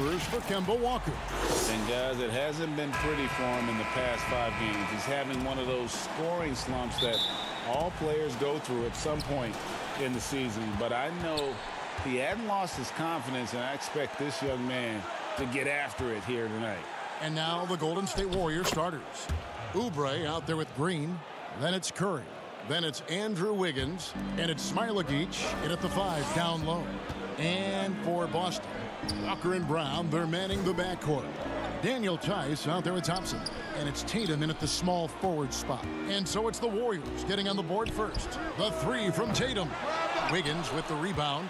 numbers for Kemba Walker. And guys, it hasn't been pretty for him in the past 5 games. He's having one of those scoring slumps that all players go through at some point in the season. But I know he hadn't lost his confidence, and I expect this young man to get after it here tonight. And now the Golden State Warriors starters. Oubre out there with Green. Then it's Curry. Then it's Andrew Wiggins. And it's Smailagic in at the 5 down low. And for Boston, Walker and Brown, they're manning the backcourt. Daniel Tice out there with Thompson. And it's Tatum in at the small forward spot. And so it's the Warriors getting on the board first. The 3 from Tatum. Wiggins with the rebound.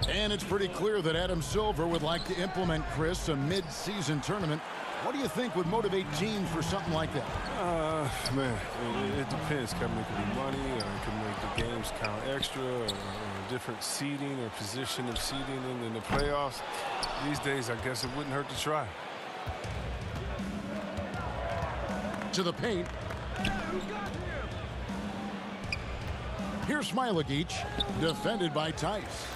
And it's pretty clear that Adam Silver would like to implement, Chris, a mid-season tournament. What do you think would motivate teams for something like that? Man, it depends. Kevin, it could be money, or it could make the games count extra, or different seeding or position of seeding in the playoffs. These days, I guess it wouldn't hurt to try. To the paint. Here's Smailagic, defended by Tice.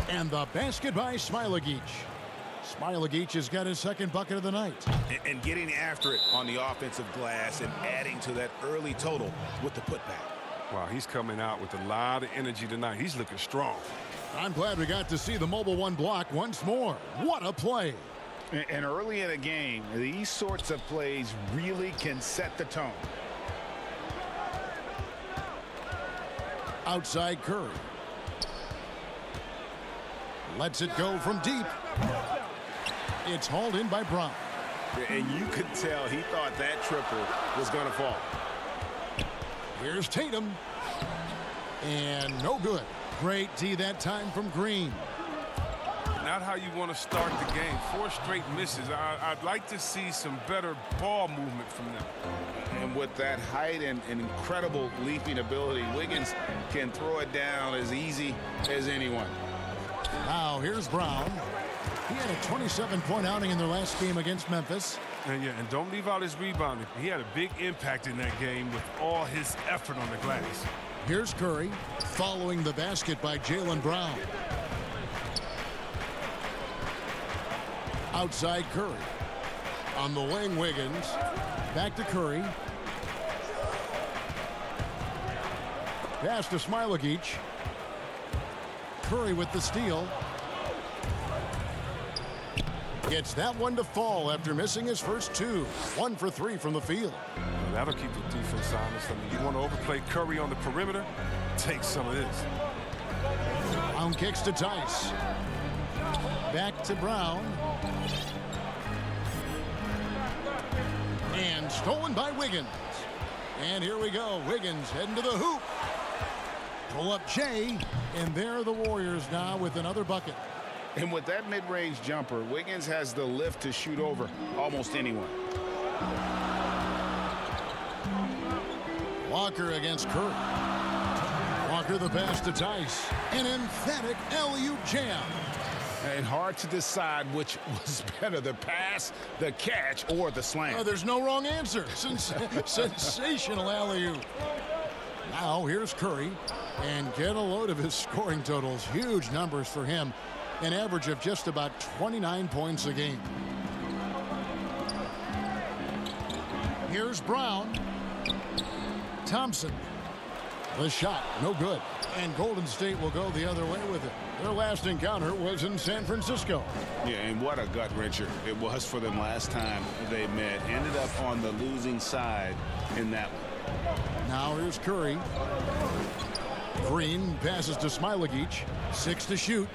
And the basket by Smailagic. Smailagic has got his second bucket of the night. And getting after it on the offensive glass and adding to that early total with the putback. Wow, he's coming out with a lot of energy tonight. He's looking strong. I'm glad we got to see the mobile 1 block once more. What a play. And early in a game, these sorts of plays really can set the tone. Outside Curry. Lets it go from deep. It's hauled in by Brown. And you could tell he thought that triple was going to fall. Here's Tatum. And no good. Great D that time from Green. Not how you want to start the game. 4 straight misses. I'd like to see some better ball movement from them. And with that height and incredible leaping ability, Wiggins can throw it down as easy as anyone. Now here's Brown. He had a 27-point outing in their last game against Memphis. And don't leave out his rebounding. He had a big impact in that game with all his effort on the glass. Here's Curry, following the basket by Jaylen Brown. Outside Curry. On the wing, Wiggins. Back to Curry. Pass to Smailagic. Curry with the steal. Gets that one to fall after missing his first 2. 1 for 3 from the field. That'll keep the defense honest. I mean, you want to overplay Curry on the perimeter? Take some of this. Brown kicks to Tice. Back to Brown. And stolen by Wiggins. And here we go. Wiggins heading to the hoop. Pull up Jay. And there are the Warriors now with another bucket. And with that mid-range jumper, Wiggins has the lift to shoot over almost anyone. Walker against Curry. Walker the pass to Tice. An emphatic alley-oop jam. And hard to decide which was better, the pass, the catch, or the slam. There's no wrong answer. Sensational alley-oop. Now here's Curry. And get a load of his scoring totals. Huge numbers for him. An average of just about 29 points a game. Here's Brown. Thompson. The shot, no good. And Golden State will go the other way with it. Their last encounter was in San Francisco. Yeah, and what a gut wrencher it was for them last time they met. Ended up on the losing side in that one. Now here's Curry. Green passes to Smailagic. 6 to shoot.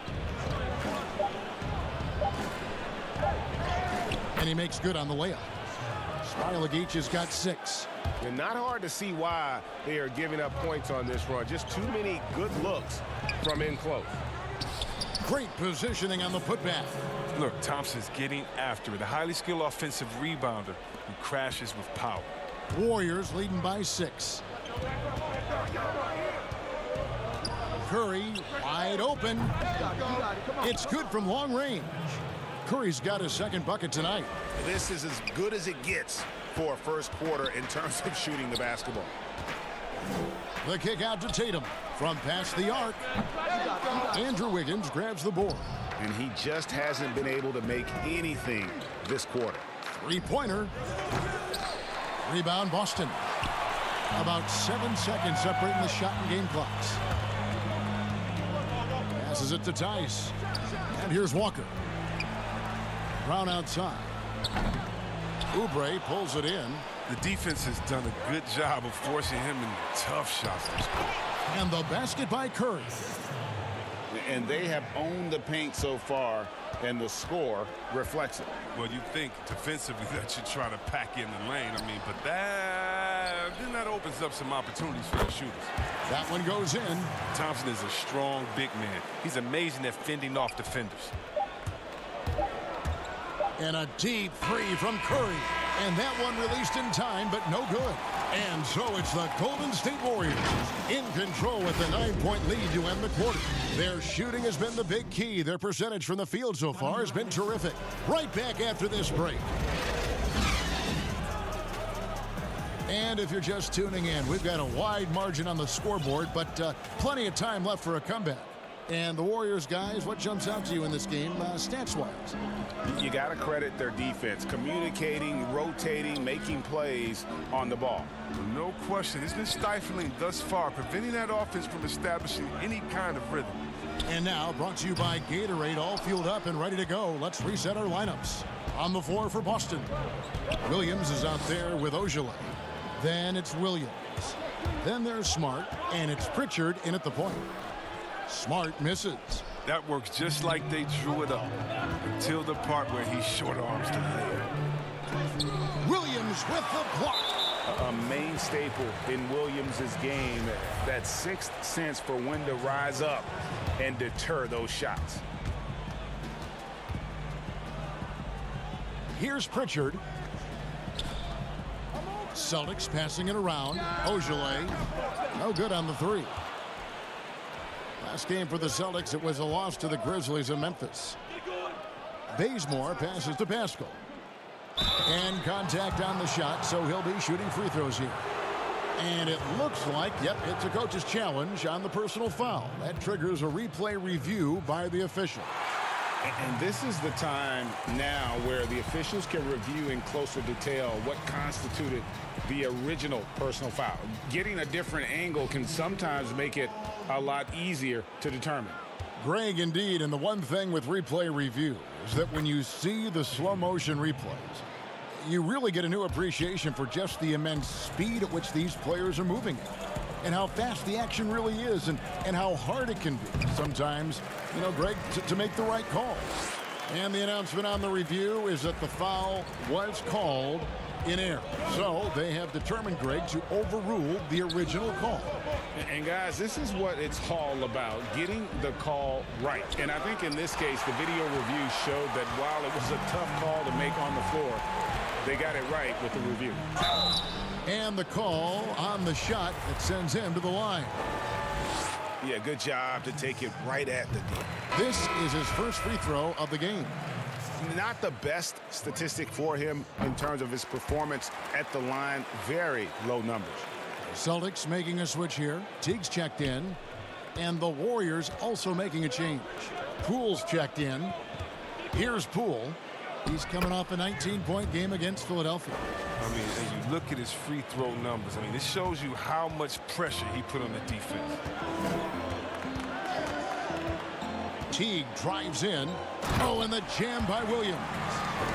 And he makes good on the layup. Smailagic has got 6. And not hard to see why they are giving up points on this run. Just too many good looks from in close. Great positioning on the putback. Look, Thompson's getting after it. A highly skilled offensive rebounder who crashes with power. Warriors leading by 6. Curry wide open. It's good from long range. Curry's got his second bucket tonight. This is as good as it gets for a first quarter in terms of shooting the basketball. The kick out to Tatum from past the arc. Andrew Wiggins grabs the board. And he just hasn't been able to make anything this quarter. Three-pointer. Rebound Boston. About 7 seconds separating the shot and game clocks. Passes it to Tice. And here's Walker. Brown outside. Oubre pulls it in. The defense has done a good job of forcing him in tough shots to score. And the basket by Curry. And they have owned the paint so far, and the score reflects it. Well, you think defensively that you try to pack in the lane. I mean, but that opens up some opportunities for the shooters. That one goes in. Thompson is a strong big man. He's amazing at fending off defenders. And a deep three from Curry. And that one released in time, but no good. And so it's the Golden State Warriors in control with the 9-point lead to end the quarter. Their shooting has been the big key. Their percentage from the field so far has been terrific. Right back after this break. And if you're just tuning in, we've got a wide margin on the scoreboard, but plenty of time left for a comeback. And the Warriors, guys, what jumps out to you in this game, stats-wise? You got to credit their defense, communicating, rotating, making plays on the ball. No question. It's been stifling thus far, preventing that offense from establishing any kind of rhythm. And now, brought to you by Gatorade, all fueled up and ready to go. Let's reset our lineups. On the floor for Boston, Williams is out there with Ojale. Then it's Williams. Then there's Smart, and it's Pritchard in at the point. Smart misses. That works just like they drew it up until the part where he short arms to the head. Williams with the block. A main staple in Williams' game, that sixth sense for when to rise up and deter those shots. Here's Pritchard. Celtics passing it around. Ojale, no good on the three. Last game for the Celtics, it was a loss to the Grizzlies of Memphis. Bazemore passes to Pascal. And contact on the shot, so he'll be shooting free throws here. And it looks like, yep, it's a coach's challenge on the personal foul. That triggers a replay review by the official. And this is the time now where the officials can review in closer detail what constituted the original personal foul. Getting a different angle can sometimes make it a lot easier to determine. Greg, indeed, and the one thing with replay review is that when you see the slow motion replays, you really get a new appreciation for just the immense speed at which these players are moving at, and how fast the action really is, and how hard it can be sometimes, you know, Greg, to make the right call. And the announcement on the review is that the foul was called in error. So they have determined, Greg, to overrule the original call. And guys, this is what it's all about, getting the call right. And I think in this case, the video review showed that while it was a tough call to make on the floor, they got it right with the review. And the call on the shot that sends him to the line. Yeah, good job to take it right at the D. This is his first free throw of the game. Not the best statistic for him in terms of his performance at the line. Very low numbers. Celtics making a switch here. Teague's checked in. And the Warriors also making a change. Poole's checked in. Here's Poole. He's coming off a 19-point game against Philadelphia. I mean, as you look at his free throw numbers, I mean, this shows you how much pressure he put on the defense. Teague drives in. Oh, and the jam by Williams.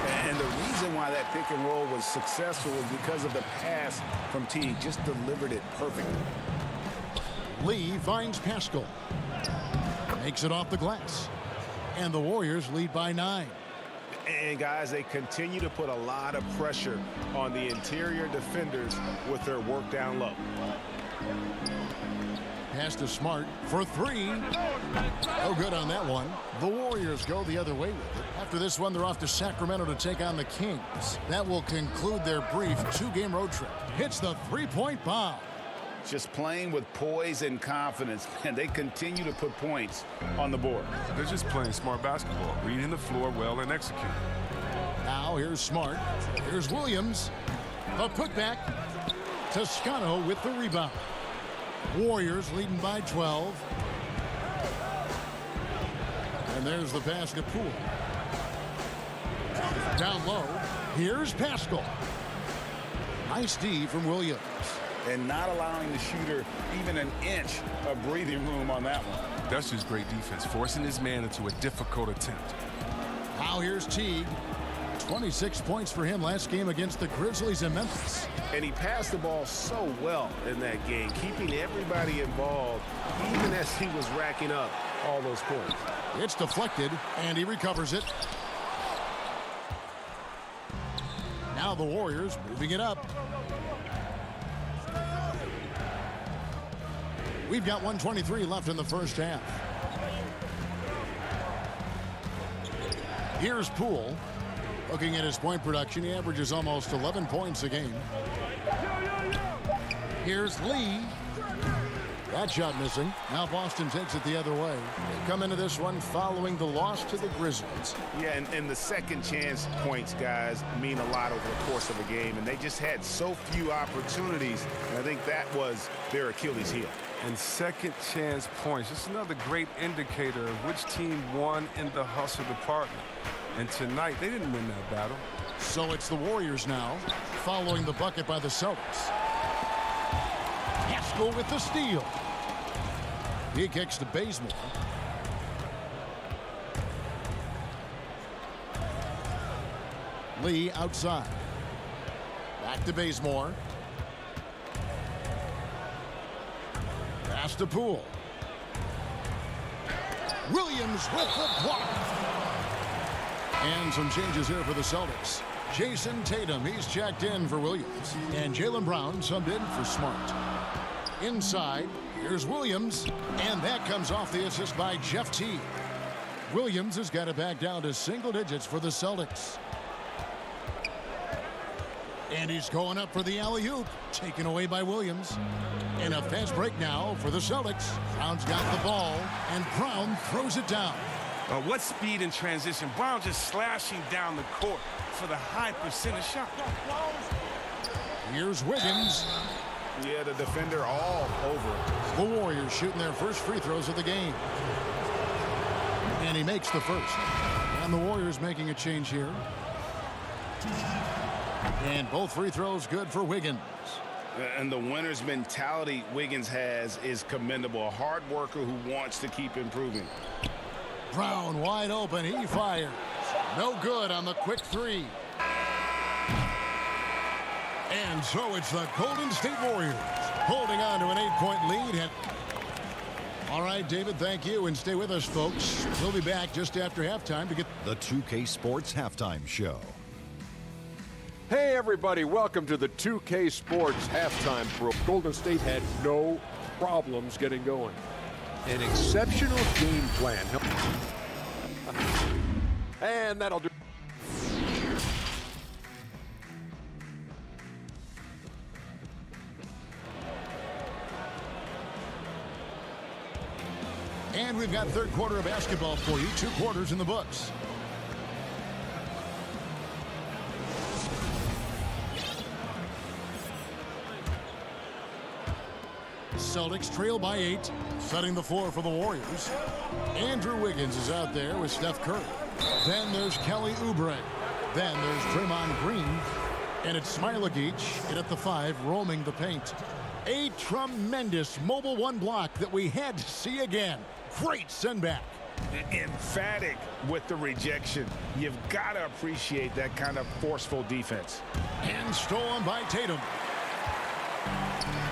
And the reason why that pick and roll was successful was because of the pass from Teague. Just delivered it perfectly. Lee finds Pascal. Makes it off the glass. And the Warriors lead by 9. And guys, they continue to put a lot of pressure on the interior defenders with their work down low. Pass to Smart for three. No good on that one. The Warriors go the other way with it. After this one, they're off to Sacramento to take on the Kings. That will conclude their brief 2-game road trip. Hits the three-point bomb. Just playing with poise and confidence, and they continue to put points on the board. They're just playing smart basketball, reading the floor well and executing. Now here's Smart. Here's Williams. A putback. Toscano with the rebound. Warriors leading by 12. And there's the pass to Poole. Down low. Here's Pascal. Nice D from Williams. And not allowing the shooter even an inch of breathing room on that one. That's just great defense, forcing his man into a difficult attempt. Now here's Teague. 26 points for him last game against the Grizzlies in Memphis. And he passed the ball so well in that game, keeping everybody involved, even as he was racking up all those points. It's deflected, and he recovers it. Now the Warriors moving it up. We've got 1:23 left in the first half. Here's Poole. Looking at his point production, he averages almost 11 points a game. Here's Lee. That shot missing. Now Boston takes it the other way. They come into this one following the loss to the Grizzlies. Yeah, and the second chance points, guys, mean a lot over the course of a game, and they just had so few opportunities, and I think that was their Achilles heel. And second chance points, just another great indicator of which team won in the hustle department. And tonight, they didn't win that battle. So it's the Warriors now, following the bucket by the Celtics. Pascal with the steal. He kicks to Bazemore. Lee outside. Back to Bazemore. Pass to Poole. Williams with the block. And some changes here for the Celtics. Jason Tatum, he's checked in for Williams. And Jaylen Brown subbed in for Smart. Inside, here's Williams. And that comes off the assist by Jeff Teague. Williams has got it back down to single digits for the Celtics. And he's going up for the alley-oop. Taken away by Williams. And a fast break now for the Celtics. Brown's got the ball. And Brown throws it down. What speed in transition. Brown just slashing down the court for the high percentage shot. Here's Wiggins. Yeah, the defender all over. The Warriors shooting their first free throws of the game. And he makes the first. And the Warriors making a change here. And both free throws good for Wiggins. And the winner's mentality Wiggins has is commendable. A hard worker who wants to keep improving. Brown wide open. He fires. No good on the quick three. And so it's the Golden State Warriors holding on to an 8-point lead. All right, David, thank you. And stay with us, folks. We'll be back just after halftime to get the 2K Sports Halftime Show. Hey, everybody. Welcome to the 2K Sports Halftime Show. Golden State had no problems getting going. An exceptional game plan. And that'll do. And we've got third quarter of basketball for you. 2 quarters in the books. Celtics trail by 8, setting the floor for the Warriors. Andrew Wiggins is out there with Steph Curry. Then there's Kelly Oubre. Then there's Draymond Green. And it's Smilagic in at the 5, roaming the paint. A tremendous mobile 1 block that we had to see again. Great send back. Emphatic with the rejection. You've got to appreciate that kind of forceful defense. And stolen by Tatum.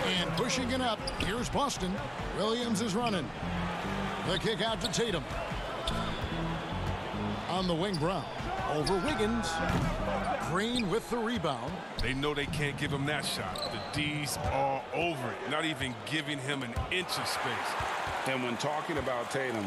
And pushing it up, here's Boston. Williams is running. The kick out to Tatum. On the wing, Brown. Over Wiggins. Green with the rebound. They know they can't give him that shot. The D's all over it, not even giving him an inch of space. And when talking about Tatum,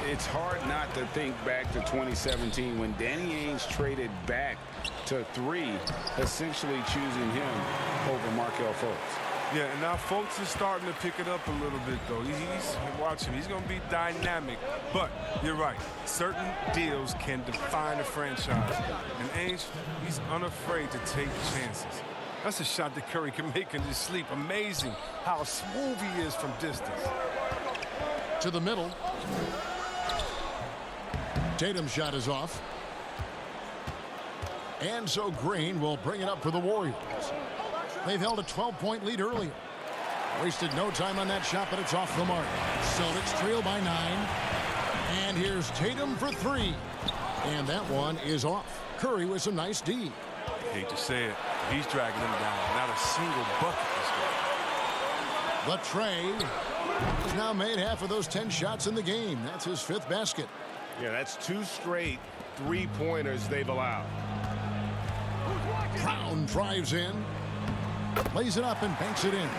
it's hard not to think back to 2017 when Danny Ainge traded back to 3, essentially choosing him over Markelle Fultz. Yeah, and now Fultz is starting to pick it up a little bit, though. Watch him. He's going to be dynamic. But you're right. Certain deals can define a franchise. And Ainge, he's unafraid to take chances. That's a shot that Curry can make in his sleep. Amazing how smooth he is from distance. To the middle. Tatum's shot is off. And so Green will bring it up for the Warriors. They've held a 12-point lead earlier. Wasted no time on that shot, but it's off the mark. Celtics trail by 9. And here's Tatum for 3. And that one is off. Curry with some nice D. Hate to say it, he's dragging him down. Not a single bucket this game. The tray. He's now made half of those 10 shots in the game. That's his 5th basket. Yeah, that's 2 straight 3-pointers they've allowed. Brown drives in. Lays it up and banks it in.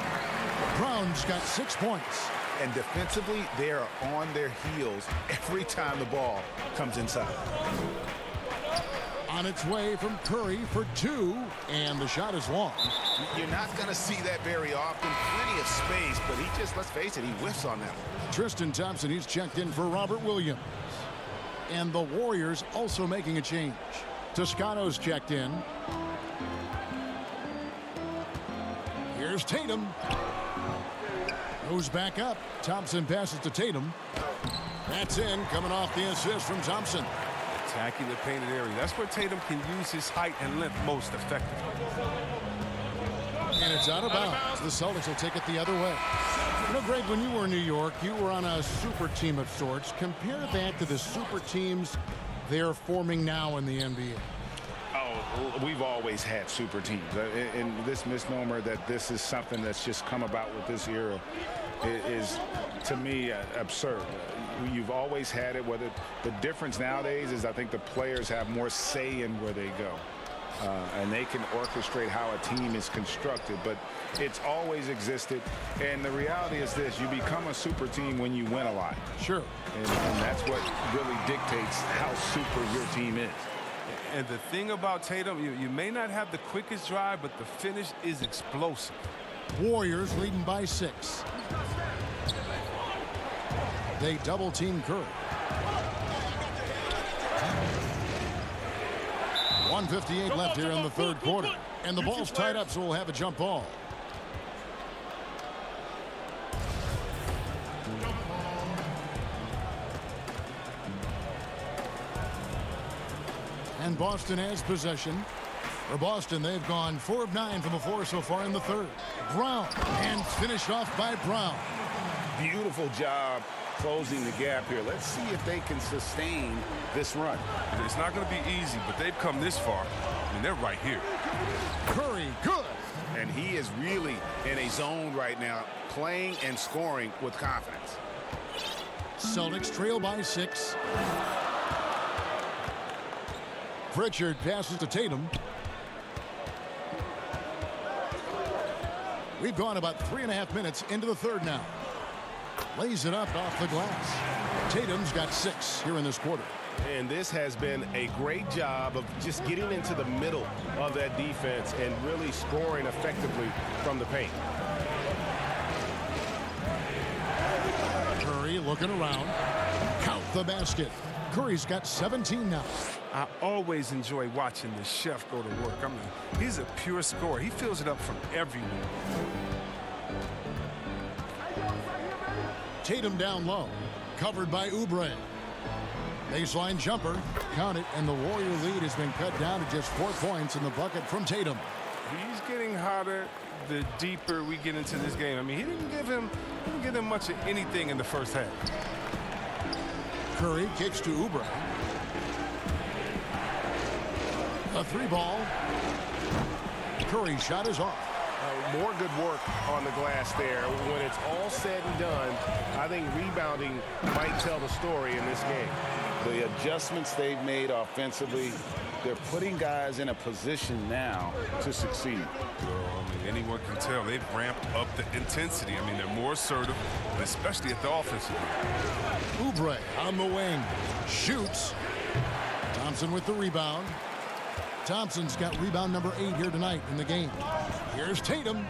Brown's got 6 points. And defensively, they are on their heels every time the ball comes inside. On its way from Curry for 2, and the shot is long. You're not going to see that very often. Plenty of space, but he just, let's face it, he whiffs on that one. Tristan Thompson, he's checked in for Robert Williams. And the Warriors also making a change. Toscano's checked in. Here's Tatum. Goes back up. Thompson passes to Tatum. That's in, coming off the assist from Thompson. Attacking the painted area. That's where Tatum can use his height and length most effectively. And it's out of bounds. The Celtics will take it the other way. You know, Greg, when you were in New York, you were on a super team of sorts. Compare that to the super teams they're forming now in the NBA. Oh, we've always had super teams. And this misnomer that this is something that's just come about with this era is, to me, absurd. You've always had it. Whether the difference nowadays is I think the players have more say in where they go. And they can orchestrate how a team is constructed. But it's always existed. And the reality is this. You become a super team when you win a lot. Sure. And that's what really dictates how super your team is. And the thing about Tatum, you may not have the quickest drive, but the finish is explosive. Warriors leading by 6. They double team Curry. 1:58 left here in the 3rd quarter. And the ball's tied up, so we'll have a jump ball. And Boston has possession. For Boston, they've gone 4 of 9 from the floor so far in the 3rd. Brown, and finished off by Brown. Beautiful job closing the gap here. Let's see if they can sustain this run. It's not going to be easy, but they've come this far. I mean, they're right here. Curry, good. And he is really in a zone right now, playing and scoring with confidence. Celtics trail by 6. Pritchard passes to Tatum. We've gone about 3.5 minutes into the 3rd now. Lays it up off the glass. Tatum's got 6 here in this quarter. And this has been a great job of just getting into the middle of that defense and really scoring effectively from the paint. Curry looking around. Count the basket. Curry's got 17 now. I always enjoy watching the chef go to work. I mean, he's a pure scorer. He fills it up from everywhere. Tatum down low. Covered by Oubre. Baseline jumper. Count it, and the Warrior lead has been cut down to just 4 points in the bucket from Tatum. He's getting hotter the deeper we get into this game. I mean, he didn't give him much of anything in the first half. Curry kicks to Oubre. A 3-ball. Curry's shot is off. More good work on the glass there. When it's all said and done, I think rebounding might tell the story in this game. The adjustments they've made offensively, they're putting guys in a position now to succeed. Well, I mean, anyone can tell they've ramped up the intensity. I mean, they're more assertive, especially at the offensive end. Oubre on the wing. Shoots. Thompson with the rebound. Thompson's got rebound number 8 here tonight in the game. Here's Tatum.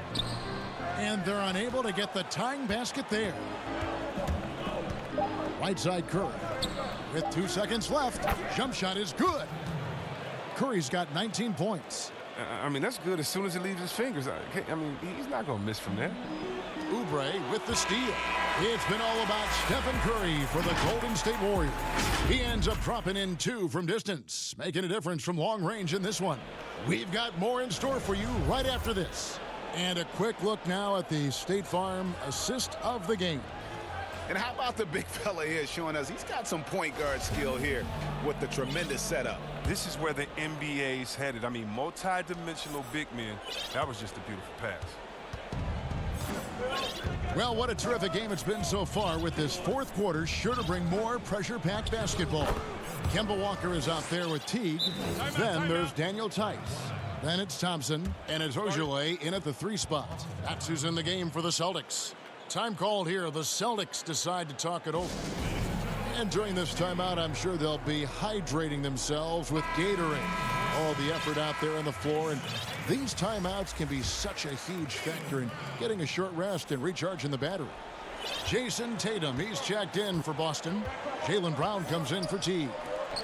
And they're unable to get the tying basket there. Right side Curry. With 2 seconds left. Jump shot is good. Curry's got 19 points. I mean, that's good as soon as it leaves his fingers. I mean, he's not going to miss from there. Oubre with the steal. It's been all about Stephen Curry for the Golden State Warriors. He ends up dropping in 2 from distance, making a difference from long range in this one. We've got more in store for you right after this. And a quick look now at the State Farm assist of the game. And how about the big fella here showing us he's got some point guard skill here with the tremendous setup. This is where the NBA's headed. I mean, multi-dimensional big men. That was just a beautiful pass. Well, what a terrific game it's been so far, with this fourth quarter sure to bring more pressure-packed basketball. Kemba Walker is out there with Teague. Then there's Daniel Tice. Then it's Thompson, and it's Ojale in at the 3 spot. That's who's in the game for the Celtics. Time called here. The Celtics decide to talk it over. And during this timeout, I'm sure they'll be hydrating themselves with Gatorade. All the effort out there on the floor, and these timeouts can be such a huge factor in getting a short rest and recharging the battery. Jason Tatum, he's checked in for Boston. Jaylen Brown comes in for Teague.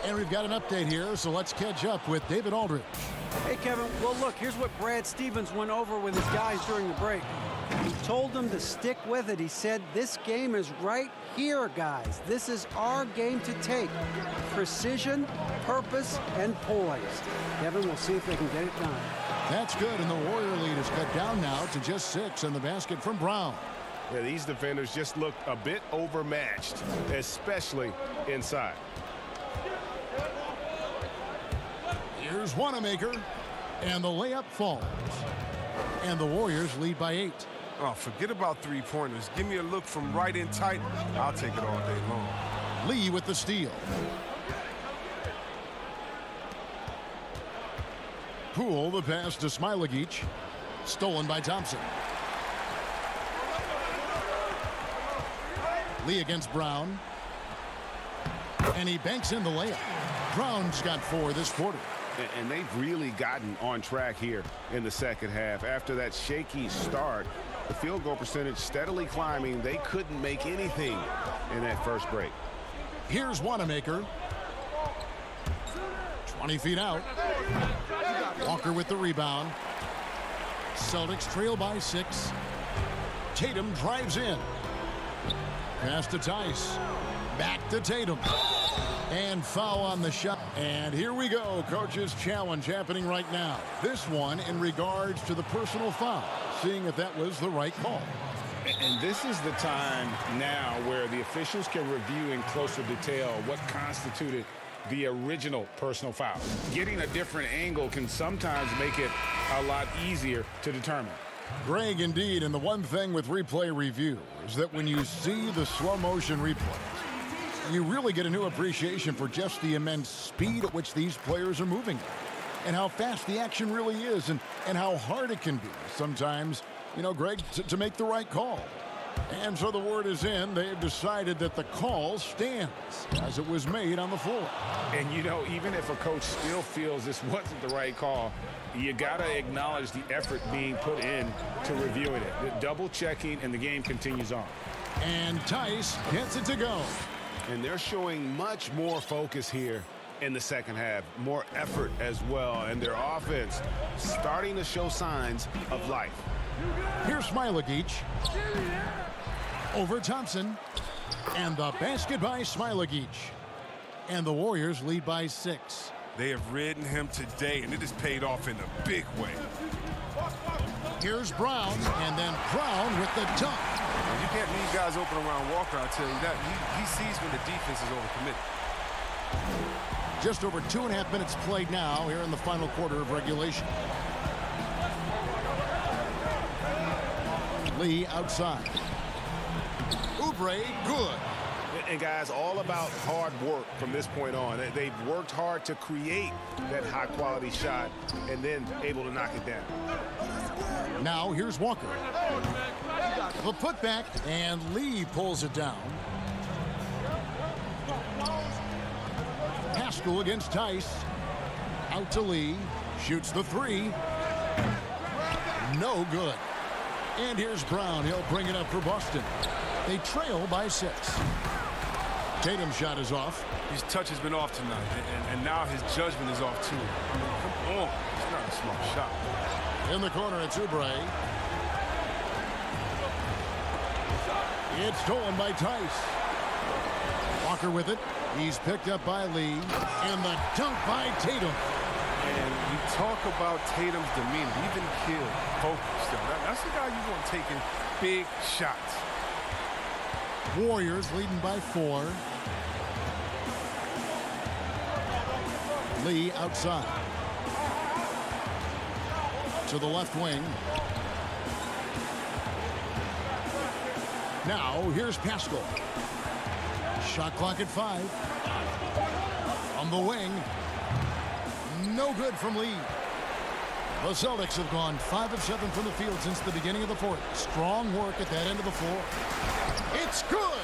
And we've got an update here, so let's catch up with David Aldridge. Hey, Kevin. Well, look, here's what Brad Stevens went over with his guys during the break. He told them to stick with it. He said, this game is right here, guys. This is our game to take. Precision, purpose, and poise. Kevin, we'll see if they can get it done. That's good, and the Warrior lead is cut down now to just 6 in the basket from Brown. Yeah, these defenders just looked a bit overmatched, especially inside. Here's Wanamaker, and the layup falls. And the Warriors lead by 8. Oh, forget about three-pointers. Give me a look from right in tight. I'll take it all day long. Lee with the steal. Poole, the pass to Smailagic. Stolen by Thompson. Lee against Brown. And he banks in the layup. Brown's got 4 this quarter. And they've really gotten on track here in the second half. After that shaky start, the field goal percentage steadily climbing. They couldn't make anything in that first break. Here's Wanamaker. 20 feet out. Walker with the rebound. Celtics trail by 6. Tatum drives in. Pass to Tice. Back to Tatum. And foul on the shot. And here we go. Coach's challenge happening right now. This one in regards to the personal foul. Seeing if that was the right call. And this is the time now where the officials can review in closer detail what constituted the original personal foul. Getting a different angle can sometimes make it a lot easier to determine. Greg, indeed, and the one thing with replay review is that when you see the slow motion replay, you really get a new appreciation for just the immense speed at which these players are moving and how fast the action really is and how hard it can be sometimes, you know, Greg, to make the right call. And so the word is in. They've decided that the call stands as it was made on the floor. And, you know, even if a coach still feels this wasn't the right call, you got to acknowledge the effort being put in to reviewing it. The double checking, and the game continues on. And Tice gets it to go. And they're showing much more focus here in the second half. More effort as well. And their offense starting to show signs of life. Here's Smailagic. Over Thompson. And the basket by Smailagic. And the Warriors lead by 6. They have ridden him today, and it has paid off in a big way. Here's Brown, and then Brown with the dunk. You can't leave guys open around Walker, I'll tell you that. He sees when the defense is overcommitted. Just over 2.5 minutes played now here in the final quarter of regulation. Lee outside. Oubre, good. And guys, all about hard work from this point on. They've worked hard to create that high-quality shot and then able to knock it down. Now here's Walker. The putback, and Lee pulls it down. Haskell against Tice. Out to Lee. Shoots the 3. No good. And here's Brown. He'll bring it up for Boston. They trail by 6. Tatum's shot is off. His touch has been off tonight, and now his judgment is off too. I mean, come on, it's not a smart shot. In the corner, it's Oubre. It's stolen by Tice. Walker with it. He's picked up by Lee. And the dunk by Tatum. And you talk about Tatum's demeanor, even kill, focus. That's the guy you want taking big shots. Warriors leading by 4. Lee outside. To the left wing. Now here's Pascal. Shot clock at 5. On the wing. No good from Lee. The Celtics have gone 5 of 7 from the field since the beginning of the fourth. Strong work at that end of the floor. It's good!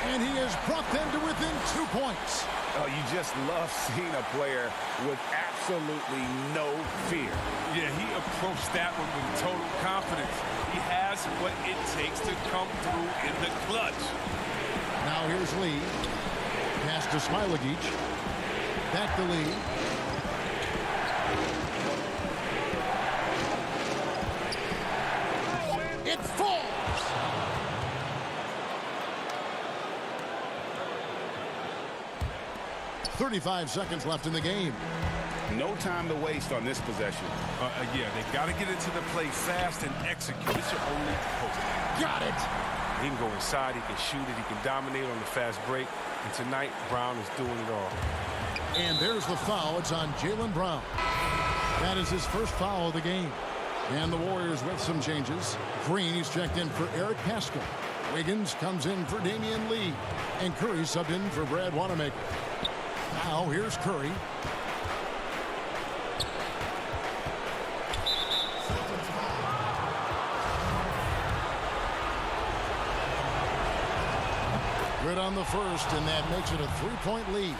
And he has brought them to within 2 points. Oh, you just love seeing a player with absolutely no fear. Yeah, he approached that one with total confidence. He has what it takes to come through in the clutch. Now here's Lee. Pass to Smilagic. Back to Lee. It falls! .35 seconds left in the game. No time to waste on this possession. Yeah, they got to get into the play fast and execute. It's your only hope. Got it! He can go inside, he can shoot it, he can dominate on the fast break. And tonight, Brown is doing it all. And there's the foul. It's on Jaylen Brown. That is his first foul of the game. And the Warriors with some changes. Green is checked in for Eric Pascal. Wiggins comes in for Damian Lee. And Curry subbed in for Brad Wanamaker. Now here's Curry. Good on the first, and that makes it a 3-point lead.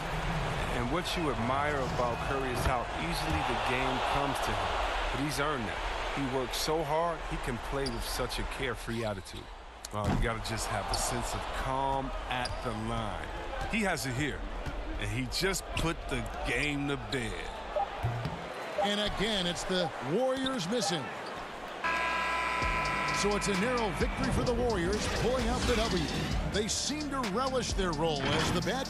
And what you admire about Curry is how easily the game comes to him. But he's earned that. He works so hard, he can play with such a carefree attitude. You got to just have a sense of calm at the line. He has it here, and he just put the game to bed. And again, it's the Warriors missing. So it's a narrow victory for the Warriors, pulling out the W. They seem to relish their role as the bad.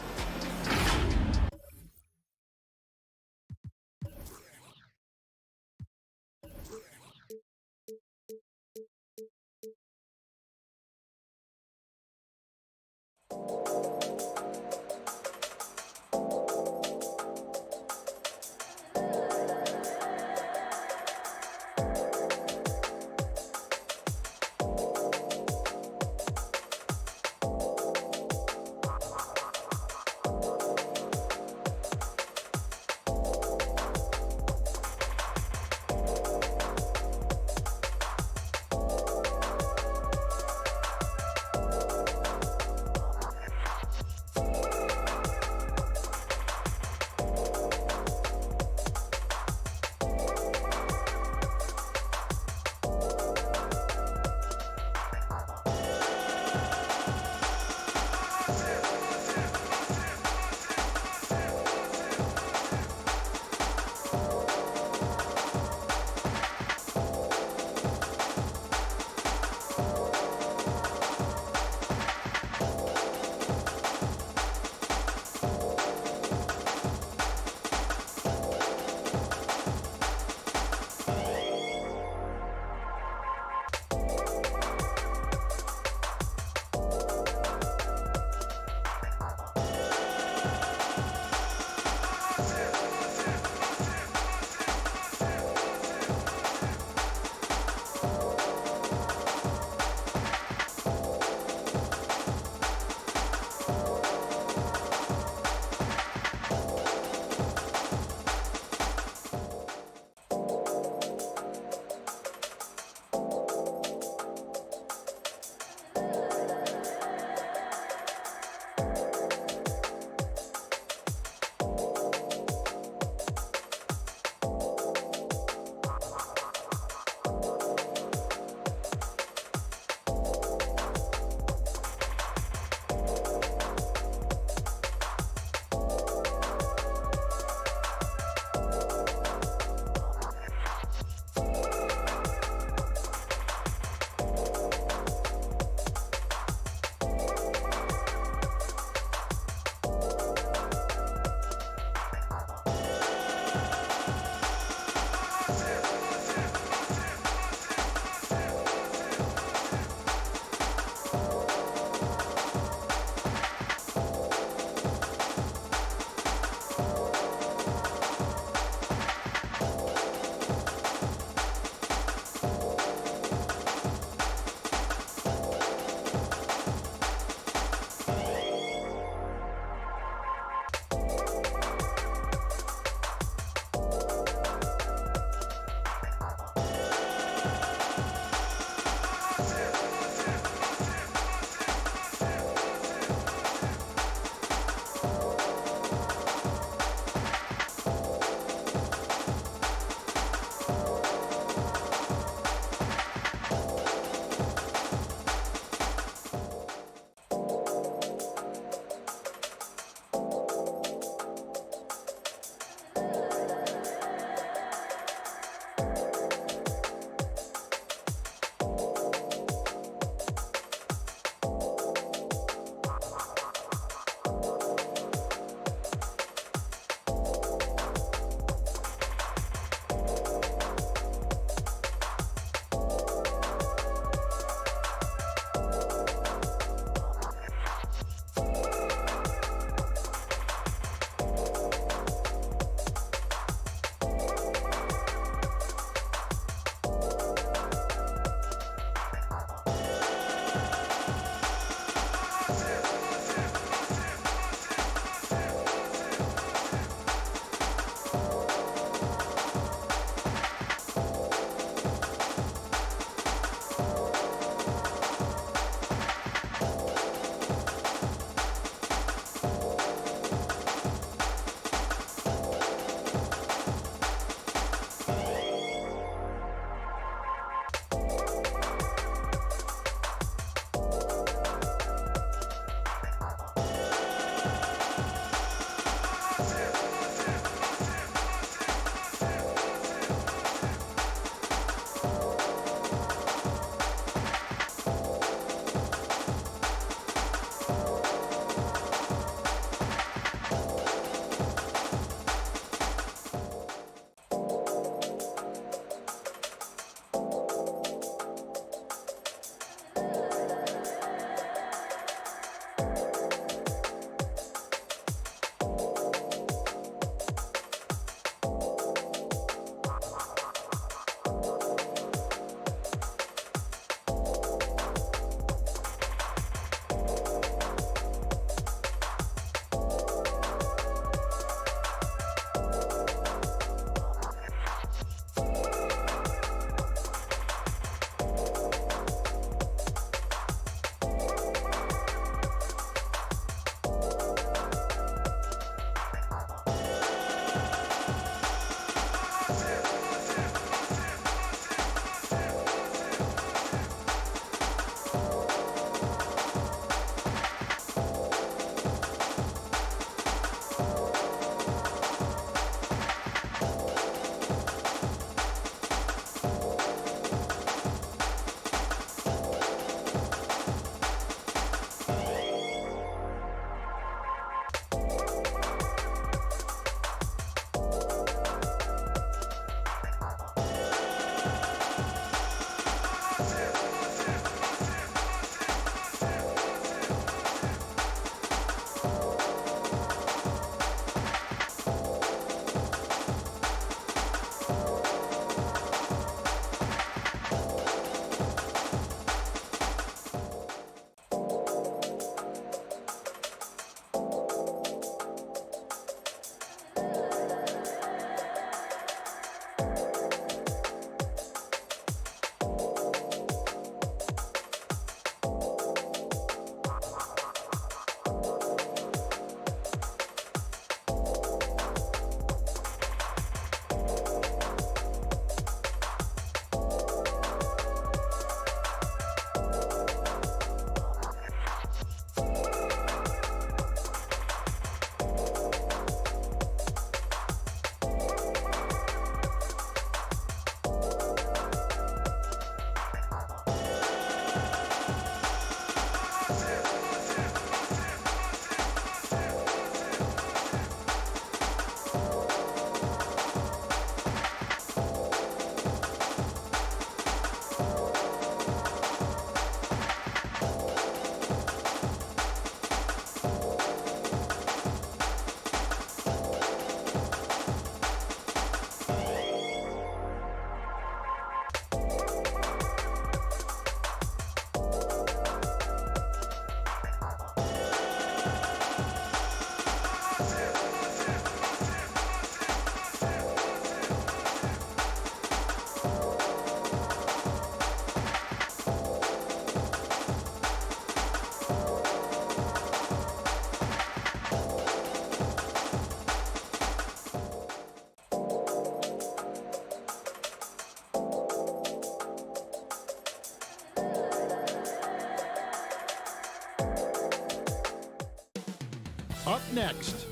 Up next,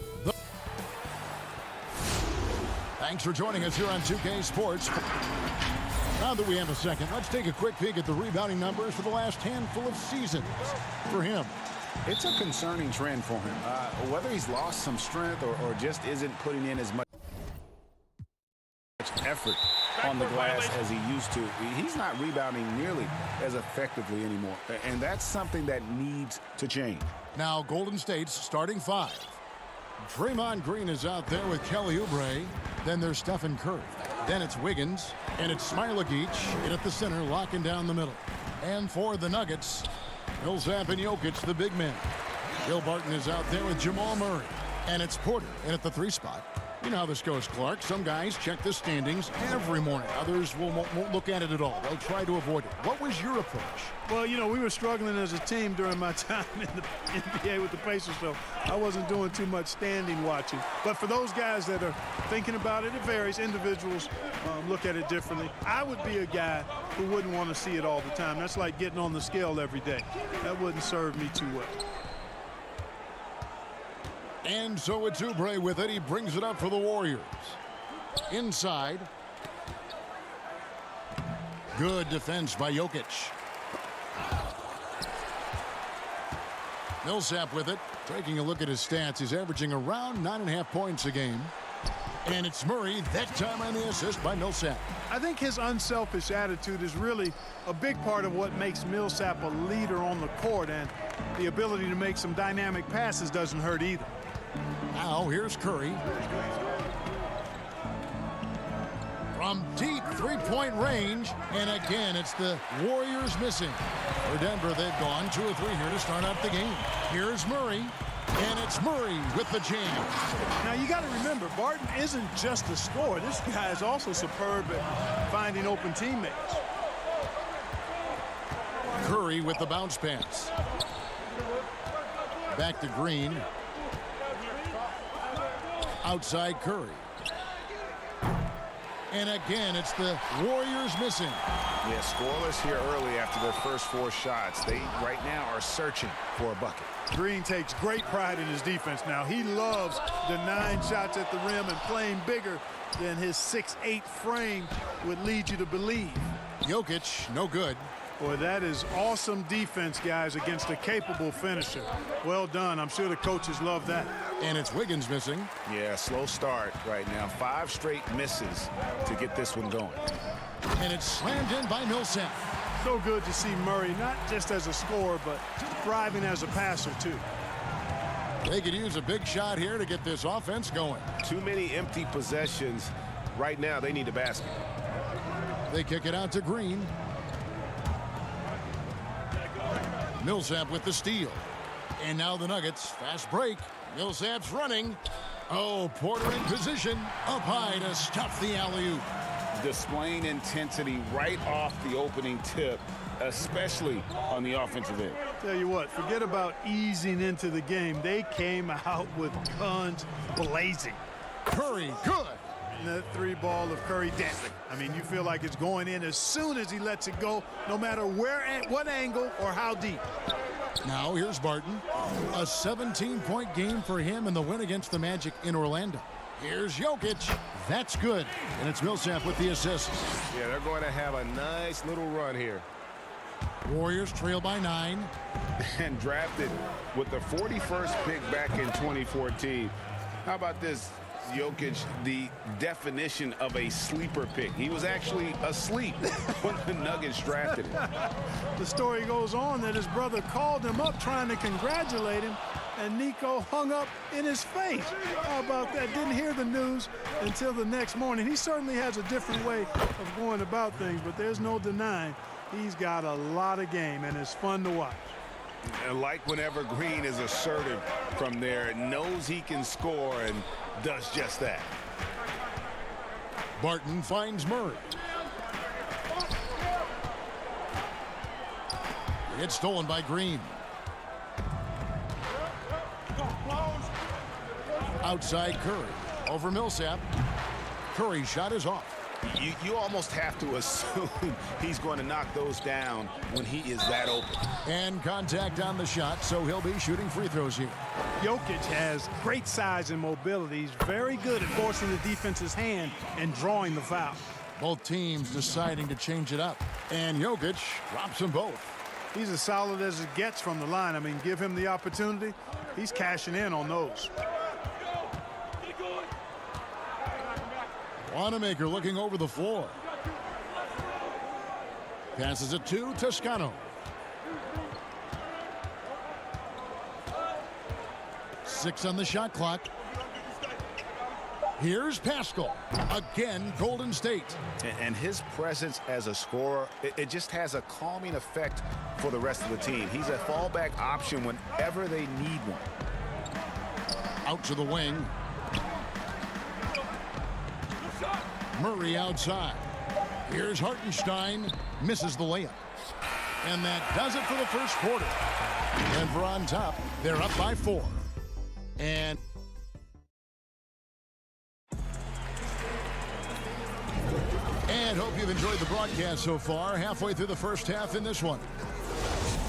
thanks for joining us here on 2K Sports. Now that we have a second, let's take a quick peek at the rebounding numbers for the last handful of seasons for him. It's a concerning trend for him. Whether he's lost some strength or just isn't putting in as much effort on the glass as he used to, he's not rebounding nearly as effectively anymore. And that's something that needs to change. Now Golden State's starting five. Draymond Green is out there with Kelly Oubre. Then there's Stephen Curry. Then it's Wiggins. And it's Smailagic in at the center, locking down the middle. And for the Nuggets, Millsap and Jokic, the big men. Will Barton is out there with Jamal Murray. And it's Porter in at the 3 spot. You know how this goes, Clark. Some guys check the standings every morning. Others won't look at it at all. They'll try to avoid it. What was your approach? Well, you know, we were struggling as a team during my time in the NBA with the Pacers, so I wasn't doing too much standing watching. But for those guys that are thinking about it, it varies. Individuals look at it differently. I would be a guy who wouldn't want to see it all the time. That's like getting on the scale every day. That wouldn't serve me too well. And so it's Oubre with it. He brings it up for the Warriors. Inside. Good defense by Jokic. Millsap with it. Taking a look at his stats, he's averaging around 9.5 points a game. And it's Murray, that time on the assist by Millsap. I think his unselfish attitude is really a big part of what makes Millsap a leader on the court, and the ability to make some dynamic passes doesn't hurt either. Now here's Curry. From deep three-point range, and again it's the Warriors missing. For Denver, they've gone 2 or 3 here to start out the game. Here's Murray, and it's Murray with the jam. Now you got to remember, Barton isn't just a scorer. This guy is also superb at finding open teammates. Curry with the bounce pass. Back to Green. Outside Curry. And again, it's the Warriors missing. Yeah, scoreless here early after their first 4 shots. They right now are searching for a bucket. Green takes great pride in his defense now. He loves denying shots at the rim and playing bigger than his 6'8" frame would lead you to believe. Jokic, no good. Boy, that is awesome defense, guys, against a capable finisher. Well done. I'm sure the coaches love that. And it's Wiggins missing. Yeah, slow start right now. 5 straight misses to get this one going. And it's slammed in by Millsap. So good to see Murray, not just as a scorer, but thriving as a passer, too. They could use a big shot here to get this offense going. Too many empty possessions. Right now, they need a basket. They kick it out to Green. Millsap with the steal. And now the Nuggets. Fast break. Millsap's running. Oh, Porter in position. Up high to stuff the alley-oop. Displaying intensity right off the opening tip, especially on the offensive end. Tell you what, forget about easing into the game. They came out with guns blazing. Curry, good. And that 3 ball of Curry deadly. I mean, you feel like it's going in as soon as he lets it go, no matter where, what angle, or how deep. Now here's Barton. A 17-point game for him in the win against the Magic in Orlando. Here's Jokic. That's good. And it's Millsap with the assist. Yeah, they're going to have a nice little run here. Warriors trail by 9. And drafted with the 41st pick back in 2014. How about this? Jokic, the definition of a sleeper pick. He was actually asleep when the Nuggets drafted him. The story goes on that his brother called him up trying to congratulate him, and Nico hung up in his face. How about that? Didn't hear the news until the next morning. He certainly has a different way of going about things, but there's no denying he's got a lot of game, and it's fun to watch. And like whenever Green is assertive from there, knows he can score and does just that. Barton finds Murray. It's stolen by Green. Outside Curry. Over Millsap. Curry's shot is off. You almost have to assume he's going to knock those down when he is that open. And contact on the shot, so he'll be shooting free throws here. Jokic has great size and mobility. He's very good at forcing the defense's hand and drawing the foul. Both teams deciding to change it up. And Jokic drops them both. He's as solid as it gets from the line. I mean, give him the opportunity. He's cashing in on those. Wanamaker looking over the floor. Passes it to Toscano. Six on the shot clock. Here's Pascal. Again, Golden State. And his presence as a scorer, it just has a calming effect for the rest of the team. He's a fallback option whenever they need one. Out to the wing. Murray outside. Here's Hartenstein. Misses the layup. And that does it for the first quarter. Denver on top. They're up by 4. And hope you've enjoyed the broadcast so far. Halfway through the first half in this one.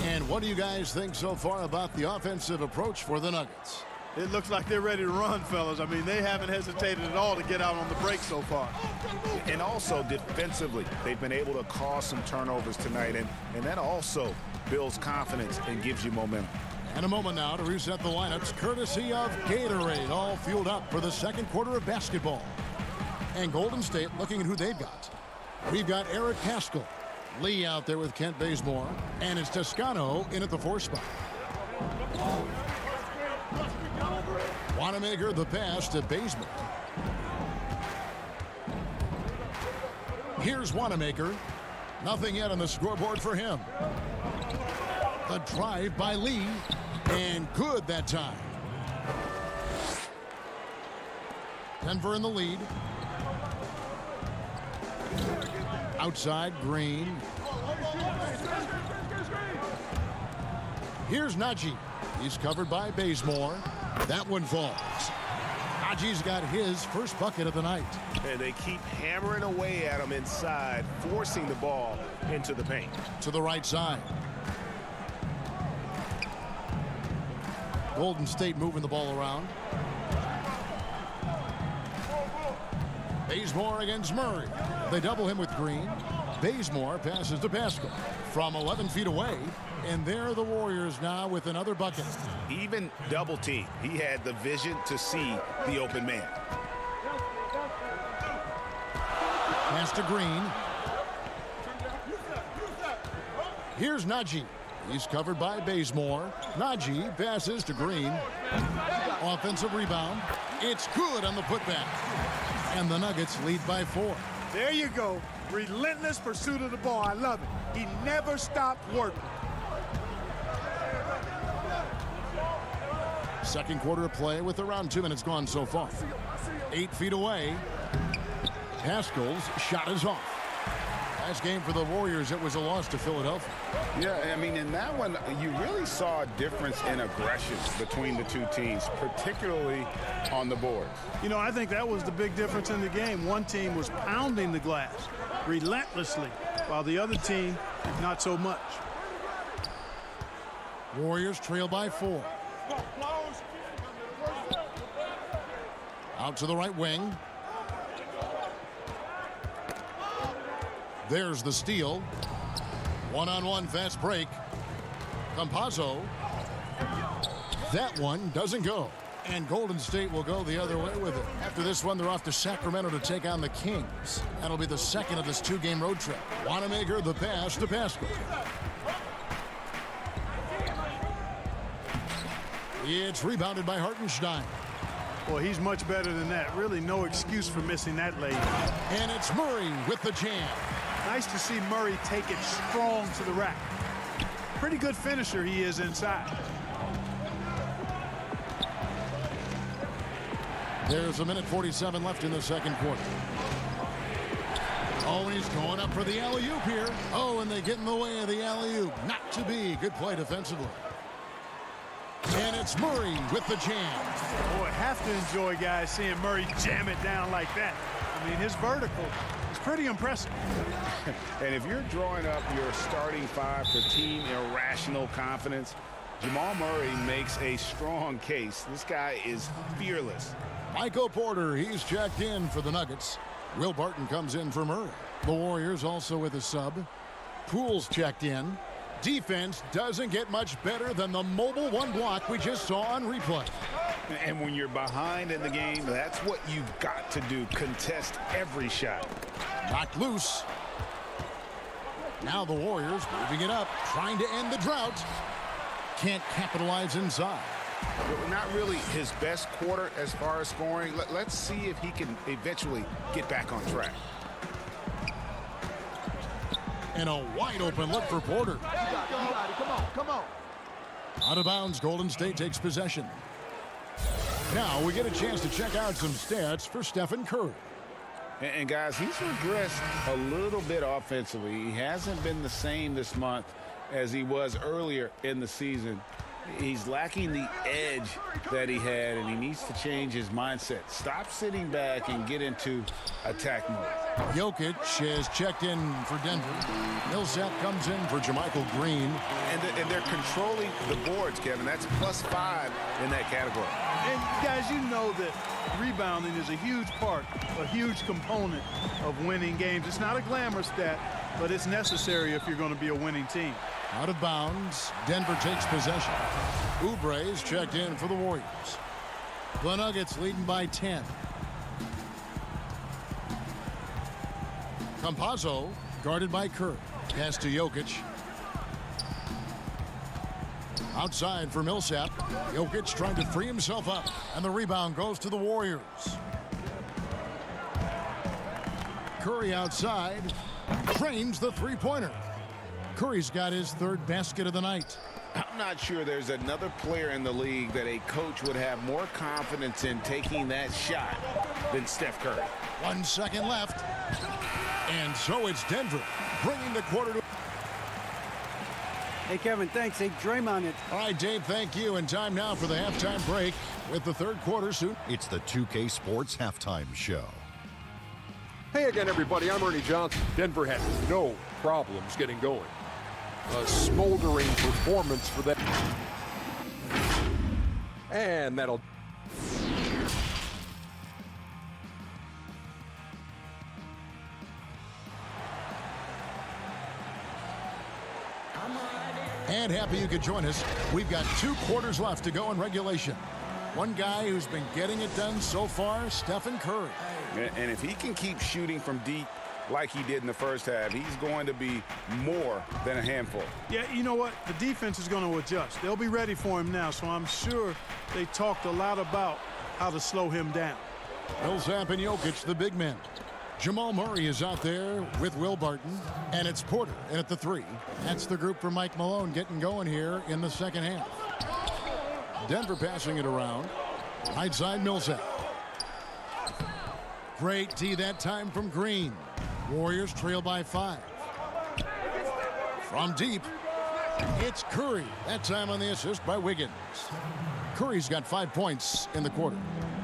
And what do you guys think so far about the offensive approach for the Nuggets? It looks like they're ready to run, fellas. I mean, they haven't hesitated at all to get out on the break so far. And also defensively, they've been able to cause some turnovers tonight, and that also builds confidence and gives you momentum. And a moment now to reset the lineups, courtesy of Gatorade, all fueled up for the second quarter of basketball. And Golden State looking at who they've got. We've got Eric Pascal, Lee out there with Kent Bazemore, and it's Toscano in at the 4 spot. Wanamaker the pass to Bazemore. Here's Wanamaker. Nothing yet on the scoreboard for him. The drive by Lee, and good that time. Denver in the lead. Outside, Green. Here's Najee. He's covered by Bazemore. That one falls. Najee's got his first bucket of the night. And they keep hammering away at him inside, forcing the ball into the paint. To the right side. Golden State moving the ball around. Bazemore against Murray. They double him with Green. Bazemore passes to Pascal from 11 feet away. And there are the Warriors now with another bucket. Even double team. He had the vision to see the open man. Pass to Green. Here's Najee. He's covered by Bazemore. Najee passes to Green. Offensive rebound. It's good on the putback. And the Nuggets lead by 4. There you go. Relentless pursuit of the ball. I love it. He never stopped working. Second quarter of play with around 2 minutes gone so far. 8 feet away. Pascal's shot is off. Last game for the Warriors, it was a loss to Philadelphia. Yeah, I mean, in that one, you really saw a difference in aggression between the two teams, particularly on the boards. You know, I think that was the big difference in the game. One team was pounding the glass relentlessly, while the other team, not so much. Warriors trail by 4. Out to the right wing. There's the steal. One-on-one fast break. Campazzo. That one doesn't go. And Golden State will go the other way with it. After this one, they're off to Sacramento to take on the Kings. That'll be the second of this 2-game road trip. Wanamaker the pass to Pascal. It's rebounded by Hartenstein. Well, he's much better than that. Really no excuse for missing that late. And it's Murray with the jam. Nice to see Murray take it strong to the rack. Pretty good finisher he is inside. There's a minute 47 left in the second quarter. Oh, and he's going up for the alley-oop here. Oh, and they get in the way of the alley-oop. Not to be. Good play defensively. And it's Murray with the jam. Boy, have to enjoy, guys, seeing Murray jam it down like that. I mean, his vertical is pretty impressive. And if you're drawing up your starting five for team irrational confidence, Jamal Murray makes a strong case. This guy is fearless. Michael Porter, he's checked in for the Nuggets. Will Barton comes in for Murray. The Warriors also with a sub. Poole's checked in. Defense doesn't get much better than the mobile one block we just saw on replay. And when you're behind in the game, that's what you've got to do. Contest every shot. Knocked loose. Now the Warriors moving it up, trying to end the drought. Can't capitalize inside. Not really his best quarter as far as scoring. Let's see if he can eventually get back on track. And a wide open look for Porter. You got it. Come on, come on. Out of bounds, Golden State takes possession. Now we get a chance to check out some stats for Stephen Curry. And guys, he's regressed a little bit offensively. He hasn't been the same this month as he was earlier in the season. He's lacking the edge that he had, and he needs to change his mindset. Stop sitting back and get into attack mode. Jokic has checked in for Denver. Millsap comes in for Jermichael Green. And they're controlling the boards, Kevin. That's +5 in that category. And guys, you know that rebounding is a huge part, a huge component of winning games. It's not a glamour stat, but it's necessary if you're going to be a winning team. Out of bounds, Denver takes possession. Oubre's checked in for the Warriors. The Nuggets leading by 10. Campazzo guarded by Curry. Pass to Jokic. Outside for Millsap. Jokic trying to free himself up. And the rebound goes to the Warriors. Curry outside. Drains the three-pointer. Curry's got his third basket of the night. I'm not sure there's another player in the league that a coach would have more confidence in taking that shot than Steph Curry. 1 second left. And so it's Denver bringing the quarter to... Hey, Kevin, thanks. Hey, Draymond. All right, Dave, thank you. And time now for the halftime break with the third quarter soon. It's the 2K Sports Halftime Show. Hey again, everybody. I'm Ernie Johnson. Denver had no problems getting going. A smoldering performance for them. And that'll... And happy you could join us. We've got 2 quarters left to go in regulation. One guy who's been getting it done so far, Stephen Curry. And if he can keep shooting from deep like he did in the first half, he's going to be more than a handful. Yeah, you know what? The defense is going to adjust. They'll be ready for him now, so I'm sure they talked a lot about how to slow him down. Millsap and Jokic, the big men. Jamal Murray is out there with Will Barton, and it's Porter in at the 3. That's the group for Mike Malone getting going here in the second half. Denver passing it around. Right side Millsap. Great D that time from Green. Warriors trail by 5. From deep, it's Curry. That time on the assist by Wiggins. Curry's got 5 points in the quarter.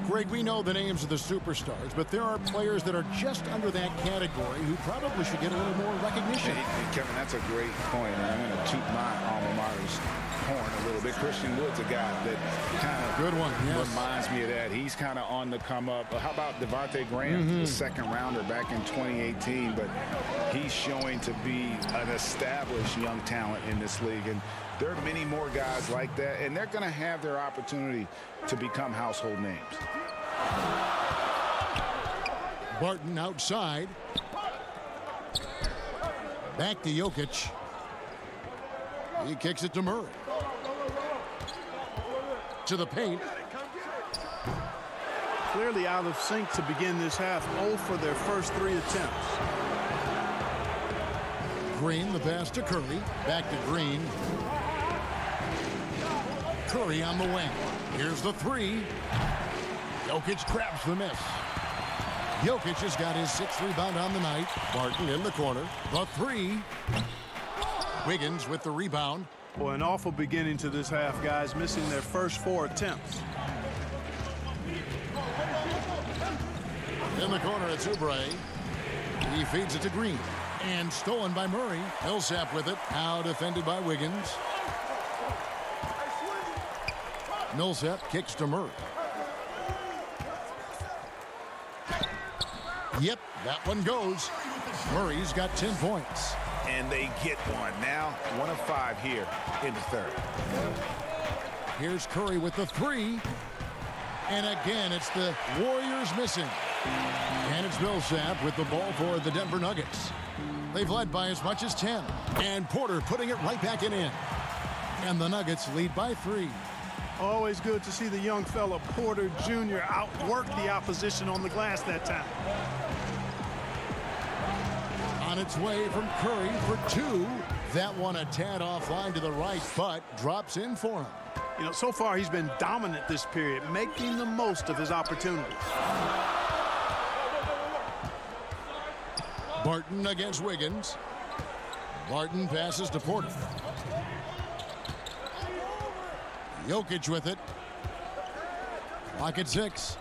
Greg, we know the names of the superstars, but there are players that are just under that category who probably should get a little more recognition. Hey, Kevin, that's a great point, and I'm going to toot my alma mater's horn a little bit. Christian Wood's a guy that kind of good one, yes. Reminds me of that. He's kind of on the come up. How about Devontae Graham, the second rounder back in 2018, but he's showing to be an established young talent in this league, and there are many more guys like that, and they're going to have their opportunity to become household names. Barton outside. Back to Jokic. He kicks it to Murray. To the paint. Clearly out of sync to begin this half. 0 for their first 3 attempts. Green, the pass to Curry. Back to Green. Curry on the wing. Here's the 3. Jokic grabs the miss. Jokic has got his 6th rebound on the night. Barton in the corner. The 3. Wiggins with the rebound. Boy, an awful beginning to this half, guys, missing their first 4 attempts. In the corner, it's Oubre. He feeds it to Green. And stolen by Murray. Millsap with it. Now defended by Wiggins. Millsap kicks to Murray. Yep, that one goes. Murray's got 10 points. And they get one. Now 1 of 5 here in the third. Here's Curry with the 3. And again, it's the Warriors missing. And it's Millsap with the ball for the Denver Nuggets. They've led by as much as 10. And Porter putting it right back in. And the Nuggets lead by 3. Always good to see the young fella Porter Jr. outwork the opposition on the glass that time. On its way from Curry for 2. That one a tad offline to the right, but drops in for him. You know, so far he's been dominant this period, making the most of his opportunities. Barton against Wiggins. Barton passes to Porter. Jokic with it. Clock at 6.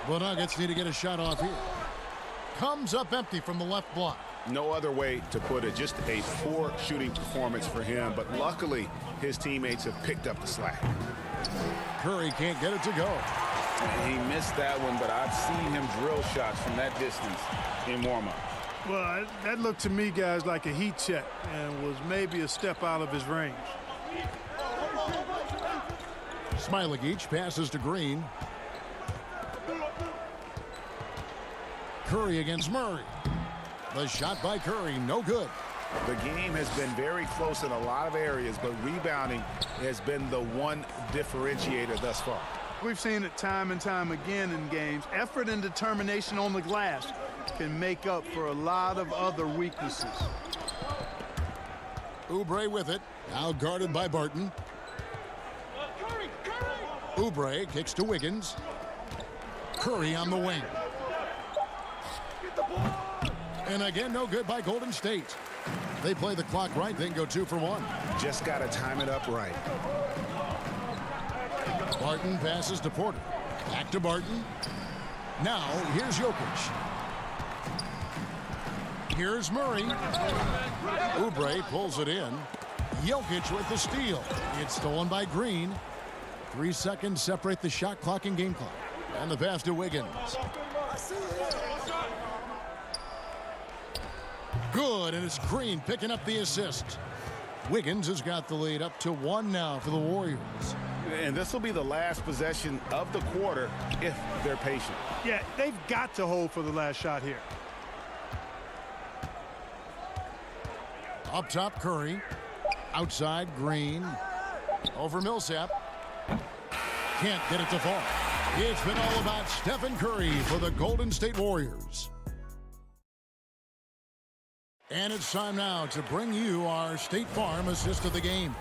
The Nuggets need to get a shot off here. Comes up empty from the left block. No other way to put it. Just a poor shooting performance for him. But luckily, his teammates have picked up the slack. Curry can't get it to go. He missed that one, but I've seen him drill shots from that distance in warm-up. Well, that looked to me, guys, like a heat check and was maybe a step out of his range. Smailagic passes to Green. Curry against Murray. The shot by Curry, no good. The game has been very close in a lot of areas, but rebounding has been the one differentiator thus far. We've seen it time and time again in games. Effort and determination on the glass can make up for a lot of other weaknesses. Oubre with it, now guarded by Barton. Oubre kicks to Wiggins. Curry on the wing. And again, no good by Golden State. They play the clock right, then go 2 for 1. Just got to time it up right. Barton passes to Porter. Back to Barton. Now, here's Jokic. Here's Murray. Oubre pulls it in. Jokic with the steal. It's stolen by Green. 3 seconds separate the shot clock and game clock. And the pass to Wiggins. Good, and it's Green picking up the assist. Wiggins has got the lead up to 1 now for the Warriors. And this will be the last possession of the quarter if they're patient. Yeah, they've got to hold for the last shot here. Up top, Curry. Outside, Green. Over Millsap. Can't get it to fall. It's been all about Stephen Curry for the Golden State Warriors. And it's time now to bring you our State Farm assist of the game.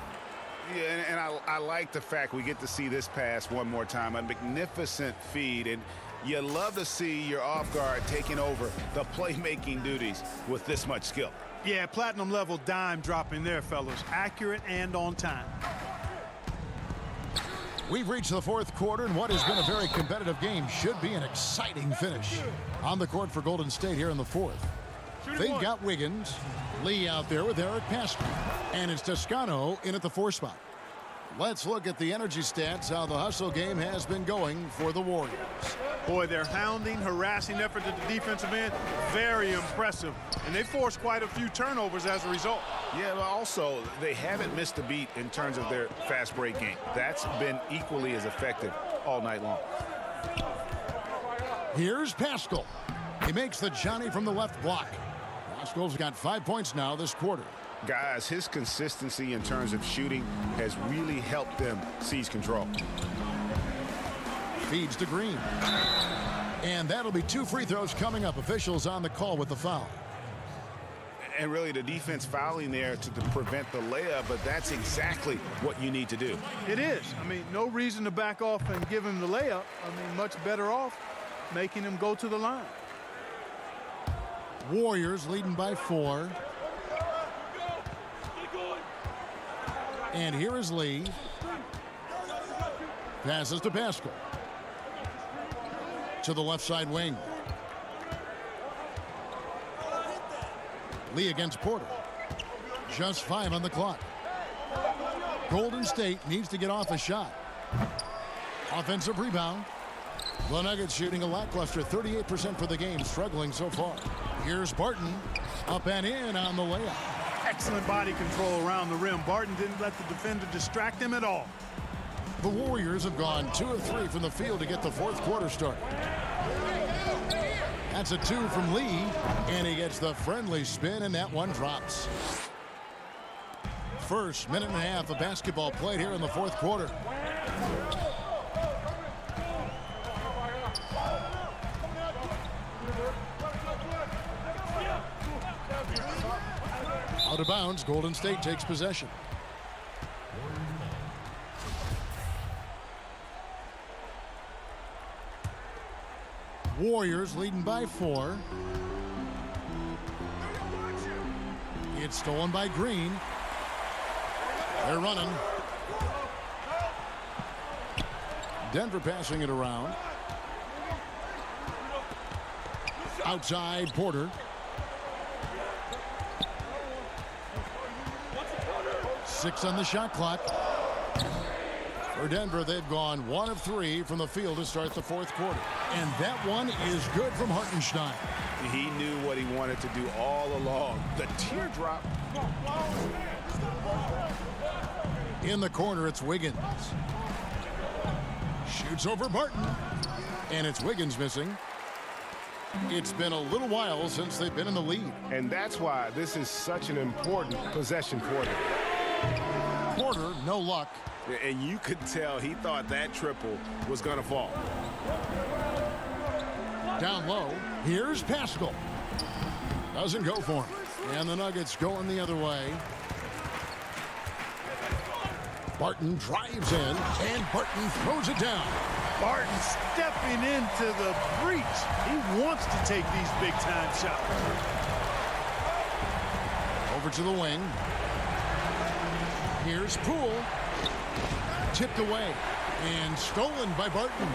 Yeah, and I like the fact we get to see this pass one more time. A magnificent feed, and you love to see your off guard taking over the playmaking duties with this much skill. Yeah, platinum level dime dropping there, fellas. Accurate and on time. We've reached the 4th quarter, and what has been a very competitive game should be an exciting finish. On the court for Golden State here in the 4th. They've got Wiggins, Lee out there with Eric Pastor, and it's Toscano in at the 4 spot. Let's look at the energy stats, how the hustle game has been going for the Warriors. Boy, their hounding, harassing effort at the defensive end, very impressive. And they forced quite a few turnovers as a result. Yeah, but also, they haven't missed a beat in terms of their fast break game. That's been equally as effective all night long. Here's Pascal. He makes the Johnny from the left block. Pascal's got 5 points now this quarter. Guys, his consistency in terms of shooting has really helped them seize control. Feeds to Green. And that'll be 2 free throws coming up. Officials on the call with the foul. And really the defense fouling there to prevent the layup, but that's exactly what you need to do. It is. I mean, no reason to back off and give him the layup. I mean, much better off making him go to the line. Warriors leading by 4. And here is Lee. Passes to Pascal. To the left side wing. Lee against Porter. Just 5 on the clock. Golden State needs to get off a shot. Offensive rebound. The Nuggets shooting a lackluster 38% for the game, struggling so far. Here's Barton. Up and in on the layup. Excellent body control around the rim. Barton didn't let the defender distract him at all. The Warriors have gone 2 of 3 from the field to get the fourth quarter started. That's a 2 from Lee, and he gets the friendly spin, and that one drops. First minute and a half of basketball played here in the fourth quarter. Out of bounds, Golden State takes possession. Warriors leading by 4. It's stolen by Green. They're running. Denver passing it around. Outside, Porter. 6 on the shot clock. For Denver, they've gone 1 of 3 from the field to start the fourth quarter. And that one is good from Hartenstein. He knew what he wanted to do all along. The teardrop. In the corner, it's Wiggins. Shoots over Barton. And it's Wiggins missing. It's been a little while since they've been in the lead. And that's why this is such an important possession for them. Porter, no luck. And you could tell he thought that triple was going to fall. Down low, here's Pascal. Doesn't go for him. And the Nuggets going the other way. Barton drives in, and Barton throws it down. Barton stepping into the breach. He wants to take these big-time shots. Over to the wing. Here's Poole. Tipped away and stolen by Barton.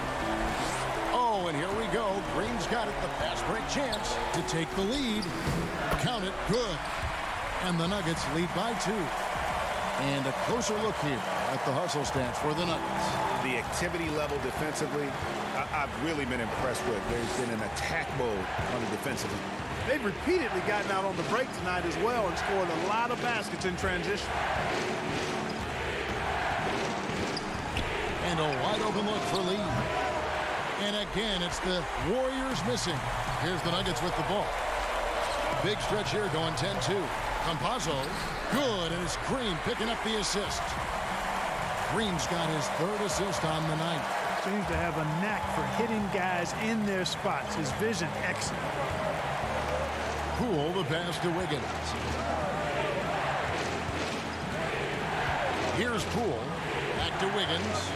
Oh, and here we go. Green's got it. The fast break chance to take the lead. Count it. Good. And the Nuggets lead by 2. And a closer look here at the hustle stats for the Nuggets. The activity level defensively, I've really been impressed with. There's been an attack mode on the defensive end. They've repeatedly gotten out on the break tonight as well and scored a lot of baskets in transition. And a wide open look for Lee. And again, it's the Warriors missing. Here's the Nuggets with the ball. Big stretch here going 10-2. Campazzo, good, and it's Green picking up the assist. Green's got his 3rd assist on the night. Seems to have a knack for hitting guys in their spots. His vision excellent. Poole, the pass to Wiggins. Here's Poole. Back to Wiggins.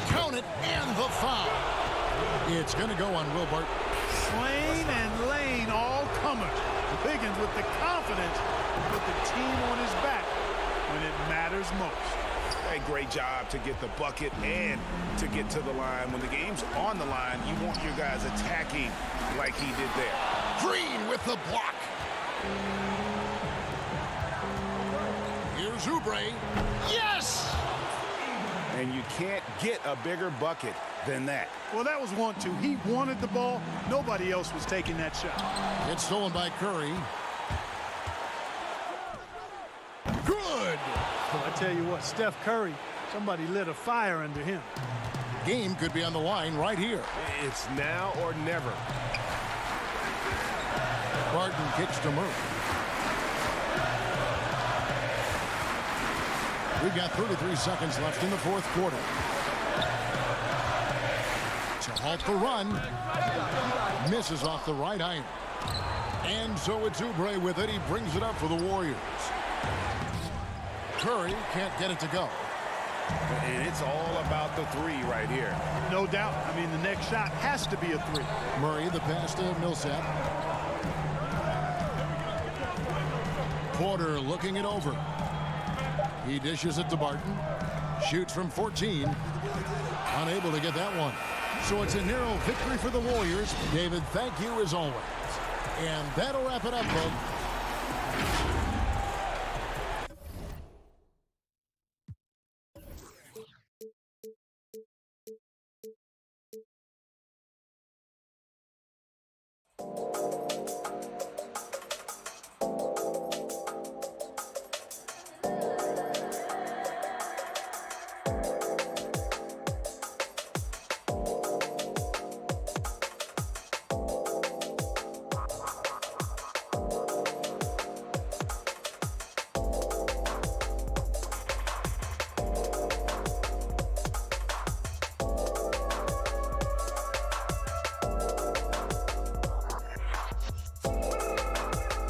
Count it, and the foul. It's going to go on Will Barton. Slane and Lane all comers. Wiggins with the confidence to put the team on his back when it matters most. A great job to get the bucket and to get to the line. When the game's on the line, you want your guys attacking like he did there. Green with the block. Here's Oubre. Yes! And you can't get a bigger bucket than that. Well, that was 1-2. He wanted the ball. Nobody else was taking that shot. It's stolen by Curry. Good! Well, I tell you what, Steph Curry, somebody lit a fire under him. Game could be on the line right here. It's now or never. Barton kicks to Murray. We've got 33 seconds left in the fourth quarter. To halt the run. Misses off the right iron. And so it's Oubre with it. He brings it up for the Warriors. Curry can't get it to go. And it's all about the 3 right here. No doubt. I mean, the next shot has to be a 3. Murray, the pass to Millsap. Porter looking it over. He dishes it to Barton. Shoots from 14. Unable to get that one. So it's a narrow victory for the Warriors. David, thank you as always. And that'll wrap it up, folks.